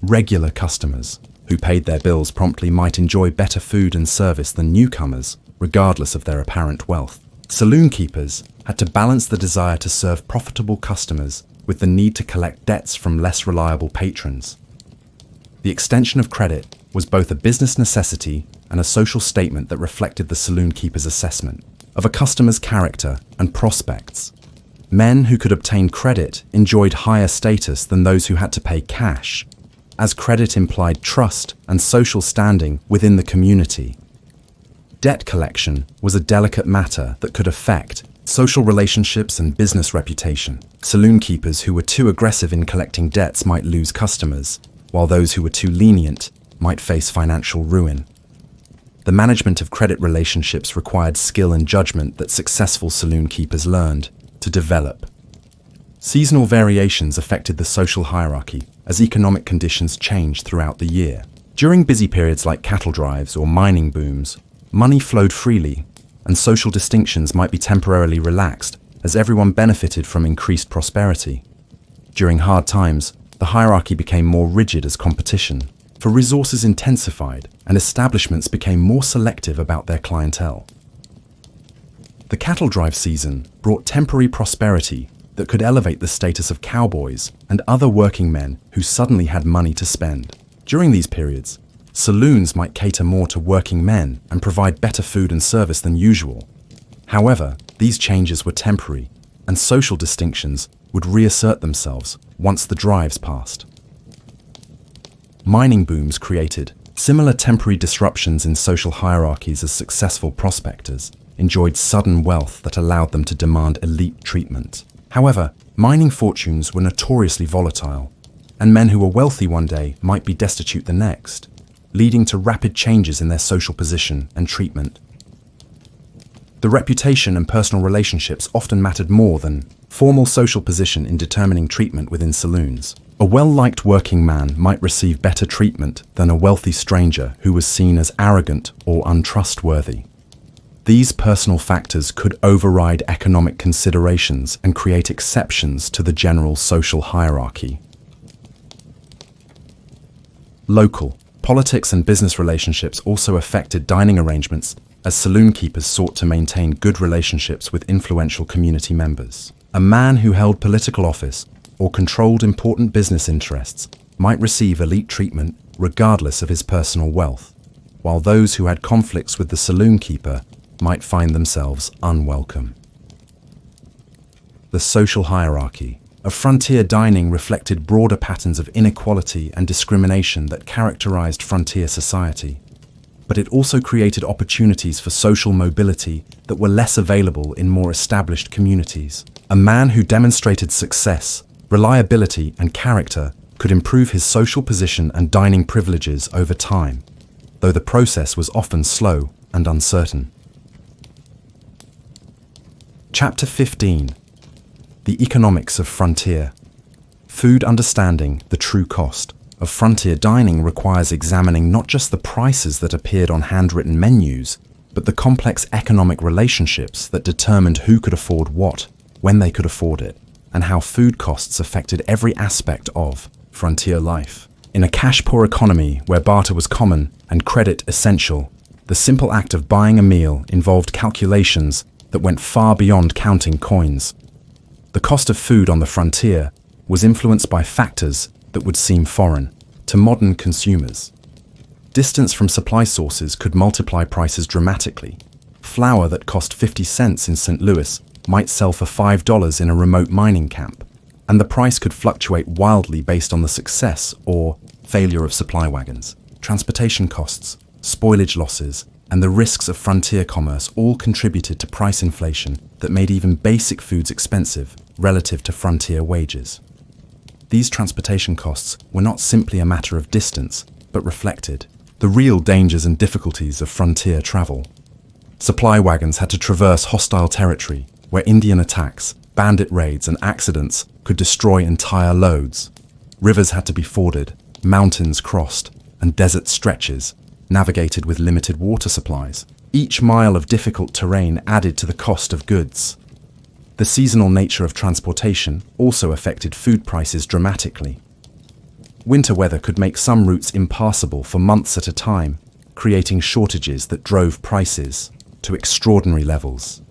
Speaker 1: Regular customers who paid their bills promptly might enjoy better food and service than newcomers, regardless of their apparent wealth. Saloon keepers had to balance the desire to serve profitable customers with the need to collect debts from less reliable patrons. The extension of credit was both a business necessity and a social statement that reflected the saloon keeper's assessment of a customer's character and prospects. Men who could obtain credit enjoyed higher status than those who had to pay cash, as credit implied trust and social standing within the community. Debt collection was a delicate matter that could affect social relationships and business reputation. Saloon keepers who were too aggressive in collecting debts might lose customers, while those who were too lenient might face financial ruin. The management of credit relationships required skill and judgment that successful saloon keepers learned to develop. Seasonal variations affected the social hierarchy as economic conditions changed throughout the year. During busy periods like cattle drives or mining booms, money flowed freely, and social distinctions might be temporarily relaxed as everyone benefited from increased prosperity. During hard times, the hierarchy became more rigid as competition for resources intensified and establishments became more selective about their clientele. The cattle drive season brought temporary prosperity that could elevate the status of cowboys and other working men who suddenly had money to spend. During these periods, saloons might cater more to working men and provide better food and service than usual. However, these changes were temporary, and social distinctions would reassert themselves once the drives passed. Mining booms created similar temporary disruptions in social hierarchies as successful prospectors enjoyed sudden wealth that allowed them to demand elite treatment. However, mining fortunes were notoriously volatile, and men who were wealthy one day might be destitute the next, leading to rapid changes in their social position and treatment. The reputation and personal relationships often mattered more than formal social position in determining treatment within saloons. A well-liked working man might receive better treatment than a wealthy stranger who was seen as arrogant or untrustworthy. These personal factors could override economic considerations and create exceptions to the general social hierarchy. Local politics and business relationships also affected dining arrangements as saloon keepers sought to maintain good relationships with influential community members. A man who held political office or controlled important business interests might receive elite treatment regardless of his personal wealth, while those who had conflicts with the saloon keeper might find themselves unwelcome. The social hierarchy of frontier dining reflected broader patterns of inequality and discrimination that characterized frontier society, but it also created opportunities for social mobility that were less available in more established communities. A man who demonstrated success, reliability, and character could improve his social position and dining privileges over time, though the process was often slow and uncertain. Chapter 15. The Economics of Frontier. Food understanding the true cost of frontier dining requires examining not just the prices that appeared on handwritten menus, but the complex economic relationships that determined who could afford what, when they could afford it, and how food costs affected every aspect of frontier life. In a cash-poor economy where barter was common and credit essential, the simple act of buying a meal involved calculations that went far beyond counting coins. The cost of food on the frontier was influenced by factors that would seem foreign to modern consumers. Distance from supply sources could multiply prices dramatically. Flour that cost 50 cents in St. Louis might sell for $5 in a remote mining camp, and the price could fluctuate wildly based on the success or failure of supply wagons. Transportation costs, spoilage losses, and the risks of frontier commerce all contributed to price inflation that made even basic foods expensive relative to frontier wages. These transportation costs were not simply a matter of distance, but reflected the real dangers and difficulties of frontier travel. Supply wagons had to traverse hostile territory, where Indian attacks, bandit raids, and accidents could destroy entire loads. Rivers had to be forded, mountains crossed, and desert stretches navigated with limited water supplies. Each mile of difficult terrain added to the cost of goods. The seasonal nature of transportation also affected food prices dramatically. Winter weather could make some routes impassable for months at a time, creating shortages that drove prices to extraordinary levels.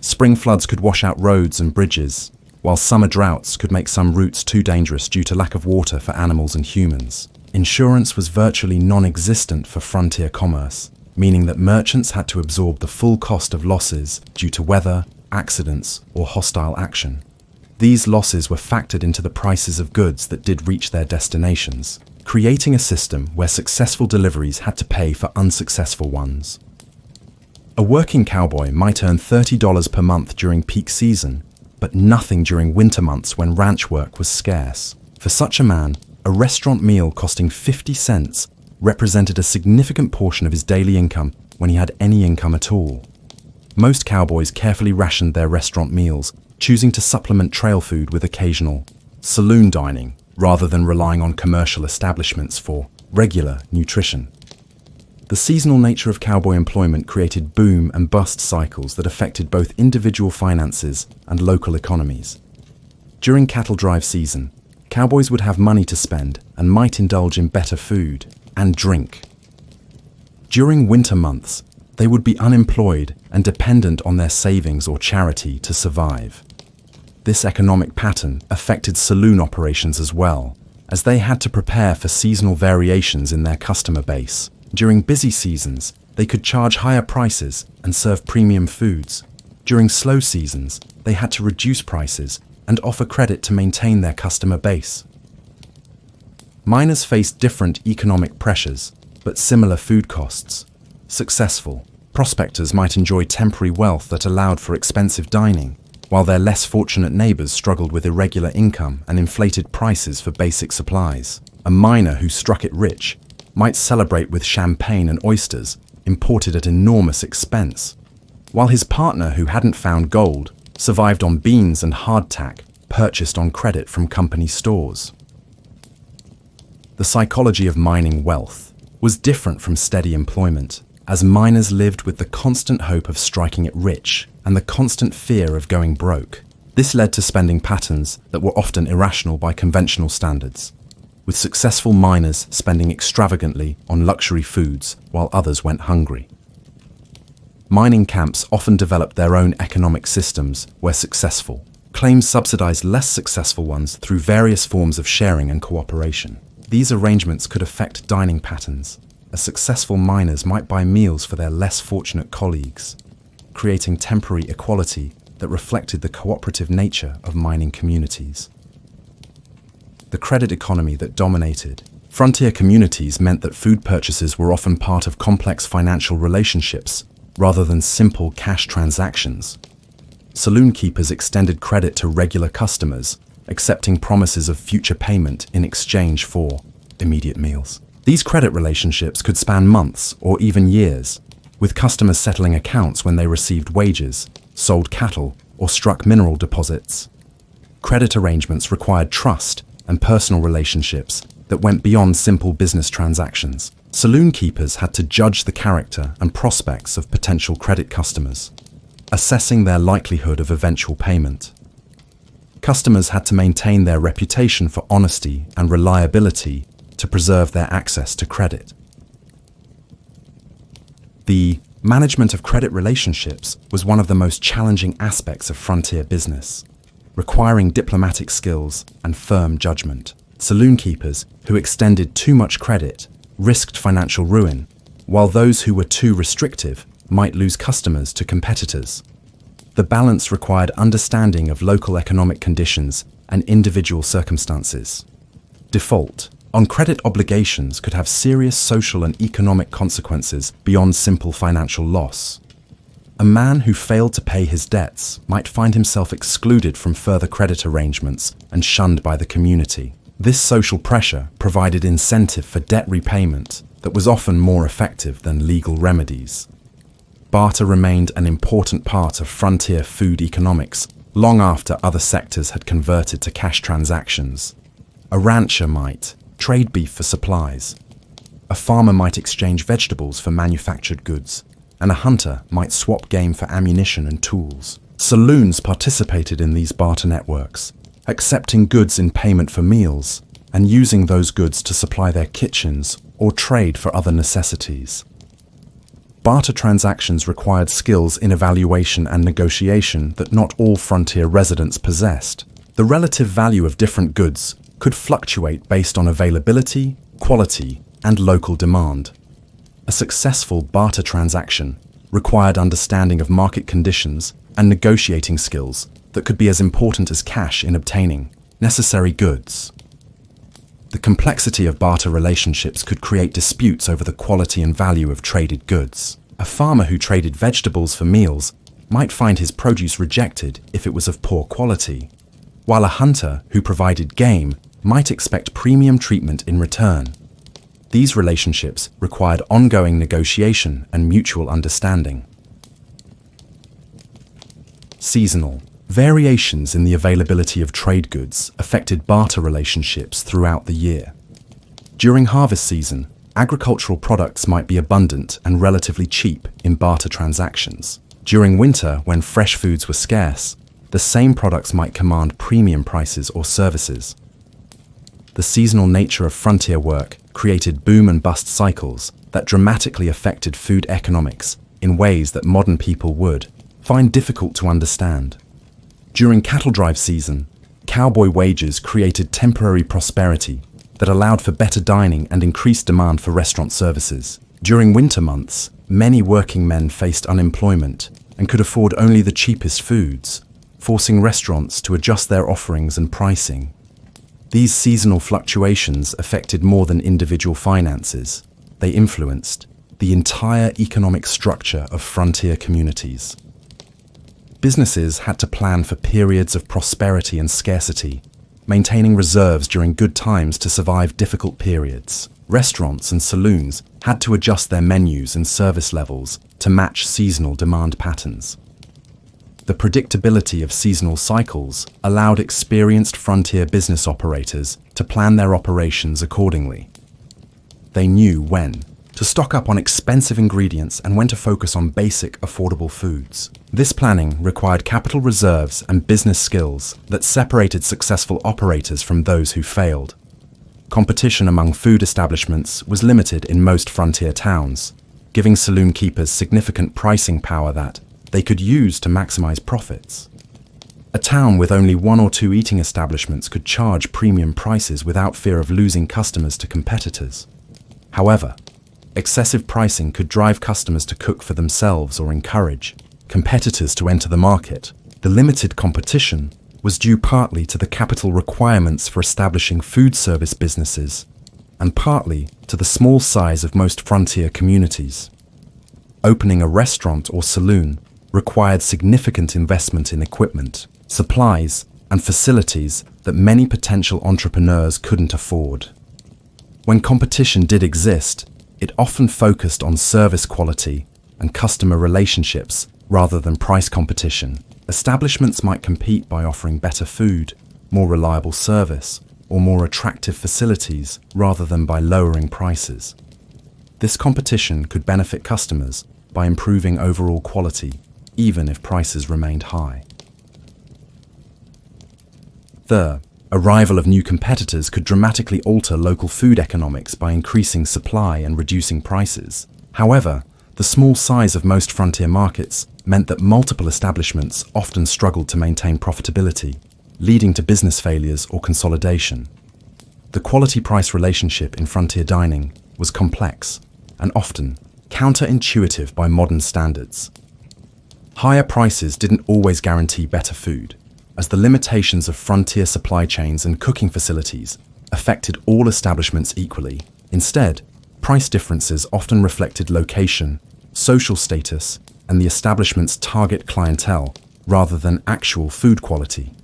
Speaker 1: Spring floods could wash out roads and bridges, while summer droughts could make some routes too dangerous due to lack of water for animals and humans. Insurance was virtually non-existent for frontier commerce, meaning that merchants had to absorb the full cost of losses due to weather, accidents, or hostile action. These losses were factored into the prices of goods that did reach their destinations, creating a system where successful deliveries had to pay for unsuccessful ones. A working cowboy might earn $30 per month during peak season, but nothing during winter months when ranch work was scarce. For such a man, a restaurant meal costing 50 cents represented a significant portion of his daily income when he had any income at all. Most cowboys carefully rationed their restaurant meals, choosing to supplement trail food with occasional saloon dining rather than relying on commercial establishments for regular nutrition. The seasonal nature of cowboy employment created boom and bust cycles that affected both individual finances and local economies. During cattle drive season, cowboys would have money to spend and might indulge in better food. and drink. During winter months, they would be unemployed and dependent on their savings or charity to survive. This economic pattern affected saloon operations as well, as they had to prepare for seasonal variations in their customer base. During busy seasons, they could charge higher prices and serve premium foods. During slow seasons, they had to reduce prices and offer credit to maintain their customer base. Miners faced different economic pressures, but similar food costs. Successful prospectors might enjoy temporary wealth that allowed for expensive dining, while their less fortunate neighbors struggled with irregular income and inflated prices for basic supplies. A miner who struck it rich might celebrate with champagne and oysters, imported at enormous expense, while his partner who hadn't found gold survived on beans and hardtack purchased on credit from company stores. The psychology of mining wealth was different from steady employment, as miners lived with the constant hope of striking it rich and the constant fear of going broke. This led to spending patterns that were often irrational by conventional standards, with successful miners spending extravagantly on luxury foods while others went hungry. Mining camps often developed their own economic systems where successful claims subsidized less successful ones through various forms of sharing and cooperation. These arrangements could affect dining patterns, as successful miners might buy meals for their less fortunate colleagues, creating temporary equality that reflected the cooperative nature of mining communities. The credit economy that dominated frontier communities meant that food purchases were often part of complex financial relationships rather than simple cash transactions. Saloon keepers extended credit to regular customers, accepting promises of future payment in exchange for immediate meals. These credit relationships could span months or even years, with customers settling accounts when they received wages, sold cattle, or struck mineral deposits. Credit arrangements required trust and personal relationships that went beyond simple business transactions. Saloon keepers had to judge the character and prospects of potential credit customers, assessing their likelihood of eventual payment. Customers had to maintain their reputation for honesty and reliability to preserve their access to credit. The management of credit relationships was one of the most challenging aspects of frontier business, requiring diplomatic skills and firm judgment. Saloon keepers who extended too much credit risked financial ruin, while those who were too restrictive might lose customers to competitors. The balance required understanding of local economic conditions and individual circumstances. Default on credit obligations could have serious social and economic consequences beyond simple financial loss. A man who failed to pay his debts might find himself excluded from further credit arrangements and shunned by the community. This social pressure provided incentive for debt repayment that was often more effective than legal remedies. Barter remained an important part of frontier food economics long after other sectors had converted to cash transactions. A rancher might trade beef for supplies. A farmer might exchange vegetables for manufactured goods, and a hunter might swap game for ammunition and tools. Saloons participated in these barter networks, accepting goods in payment for meals and using those goods to supply their kitchens or trade for other necessities. Barter transactions required skills in evaluation and negotiation that not all frontier residents possessed. The relative value of different goods could fluctuate based on availability, quality, and local demand. A successful barter transaction required understanding of market conditions and negotiating skills that could be as important as cash in obtaining necessary goods. The complexity of barter relationships could create disputes over the quality and value of traded goods. A farmer who traded vegetables for meals might find his produce rejected if it was of poor quality, while a hunter who provided game might expect premium treatment in return. These relationships required ongoing negotiation and mutual understanding. Seasonal variations in the availability of trade goods affected barter relationships throughout the year. During harvest season, agricultural products might be abundant and relatively cheap in barter transactions. During winter, when fresh foods were scarce, the same products might command premium prices or services. The seasonal nature of frontier work created boom and bust cycles that dramatically affected food economics in ways that modern people would find difficult to understand. During cattle drive season, cowboy wages created temporary prosperity that allowed for better dining and increased demand for restaurant services. During winter months, many working men faced unemployment and could afford only the cheapest foods, forcing restaurants to adjust their offerings and pricing. These seasonal fluctuations affected more than individual finances. They influenced the entire economic structure of frontier communities. Businesses had to plan for periods of prosperity and scarcity, maintaining reserves during good times to survive difficult periods. Restaurants and saloons had to adjust their menus and service levels to match seasonal demand patterns. The predictability of seasonal cycles allowed experienced frontier business operators to plan their operations accordingly. They knew when to stock up on expensive ingredients and when to focus on basic, affordable foods. This planning required capital reserves and business skills that separated successful operators from those who failed. Competition among food establishments was limited in most frontier towns, giving saloon keepers significant pricing power that they could use to maximize profits. A town with only one or two eating establishments could charge premium prices without fear of losing customers to competitors. However, excessive pricing could drive customers to cook for themselves or encourage competitors to enter the market. The limited competition was due partly to the capital requirements for establishing food service businesses and partly to the small size of most frontier communities. Opening a restaurant or saloon required significant investment in equipment, supplies, and facilities that many potential entrepreneurs couldn't afford. When competition did exist, it often focused on service quality and customer relationships rather than price competition. Establishments might compete by offering better food, more reliable service, or more attractive facilities rather than by lowering prices. This competition could benefit customers by improving overall quality, even if prices remained high. The arrival of new competitors could dramatically alter local food economics by increasing supply and reducing prices. However, the small size of most frontier markets meant that multiple establishments often struggled to maintain profitability, leading to business failures or consolidation. The quality-price relationship in frontier dining was complex and often counterintuitive by modern standards. Higher prices didn't always guarantee better food, as the limitations of frontier supply chains and cooking facilities affected all establishments equally. Instead, price differences often reflected location, social status, and the establishment's target clientele rather than actual food quality.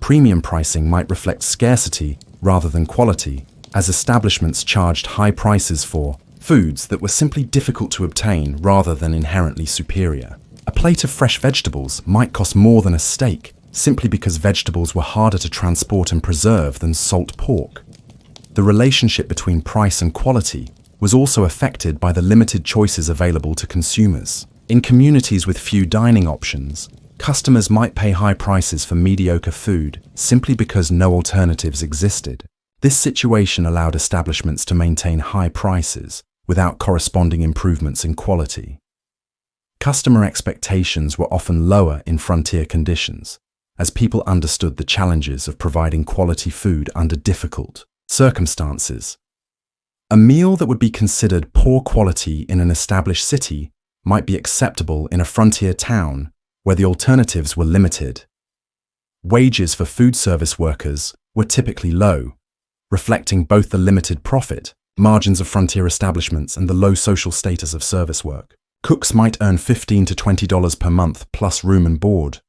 Speaker 1: Premium pricing might reflect scarcity rather than quality, as establishments charged high prices for foods that were simply difficult to obtain rather than inherently superior. A plate of fresh vegetables might cost more than a steak, simply because vegetables were harder to transport and preserve than salt pork. The relationship between price and quality was also affected by the limited choices available to consumers. In communities with few dining options, customers might pay high prices for mediocre food simply because no alternatives existed. This situation allowed establishments to maintain high prices without corresponding improvements in quality. Customer expectations were often lower in frontier conditions, as people understood the challenges of providing quality food under difficult circumstances. A meal that would be considered poor quality in an established city might be acceptable in a frontier town where the alternatives were limited. Wages for food service workers were typically low, reflecting both the limited profit margins of frontier establishments and the low social status of service work. Cooks might earn $15 to $20 per month plus room and board,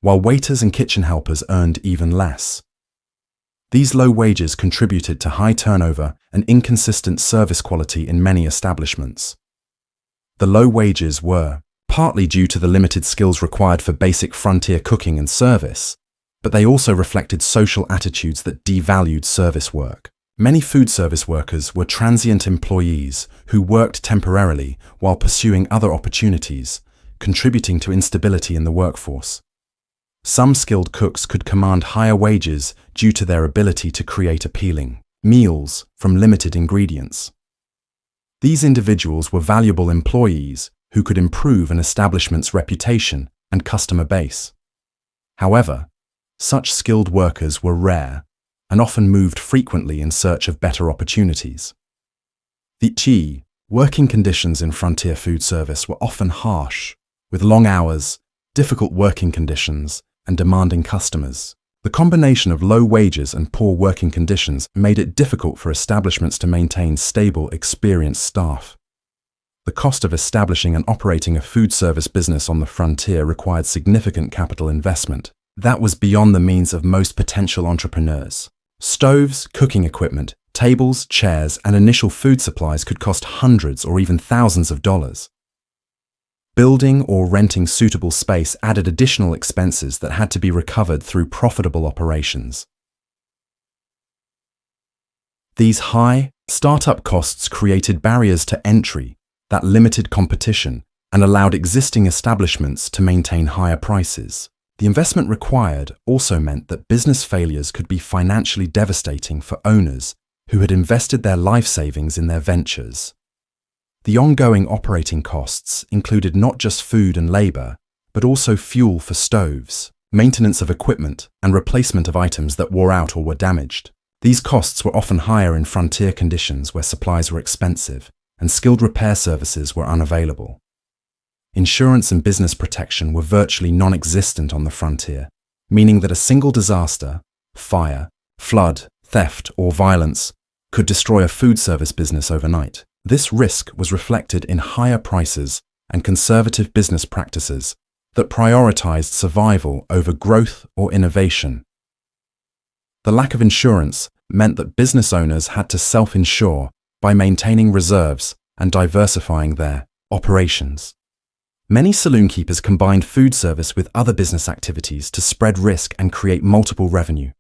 Speaker 1: while waiters and kitchen helpers earned even less. These low wages contributed to high turnover and inconsistent service quality in many establishments. The low wages were partly due to the limited skills required for basic frontier cooking and service, but they also reflected social attitudes that devalued service work. Many food service workers were transient employees who worked temporarily while pursuing other opportunities, contributing to instability in the workforce. Some skilled cooks could command higher wages due to their ability to create appealing meals from limited ingredients. These individuals were valuable employees who could improve an establishment's reputation and customer base. However, such skilled workers were rare and often moved frequently in search of better opportunities. The working conditions in frontier food service were often harsh, with long hours, difficult working conditions, and demanding customers. The combination of low wages and poor working conditions made it difficult for establishments to maintain stable, experienced staff. The cost of establishing and operating a food service business on the frontier required significant capital investment. That was beyond the means of most potential entrepreneurs. Stoves, cooking equipment, tables, chairs, and initial food supplies could cost hundreds or even thousands of dollars. Building or renting suitable space added additional expenses that had to be recovered through profitable operations. These high, startup costs created barriers to entry that limited competition and allowed existing establishments to maintain higher prices. The investment required also meant that business failures could be financially devastating for owners who had invested their life savings in their ventures. The ongoing operating costs included not just food and labor, but also fuel for stoves, maintenance of equipment, and replacement of items that wore out or were damaged. These costs were often higher in frontier conditions where supplies were expensive and skilled repair services were unavailable. Insurance and business protection were virtually non-existent on the frontier, meaning that a single disaster, fire, flood, theft, or violence could destroy a food service business overnight. This risk was reflected in higher prices and conservative business practices that prioritized survival over growth or innovation. The lack of insurance meant that business owners had to self-insure by maintaining reserves and diversifying their operations. Many saloon keepers combined food service with other business activities to spread risk and create multiple revenue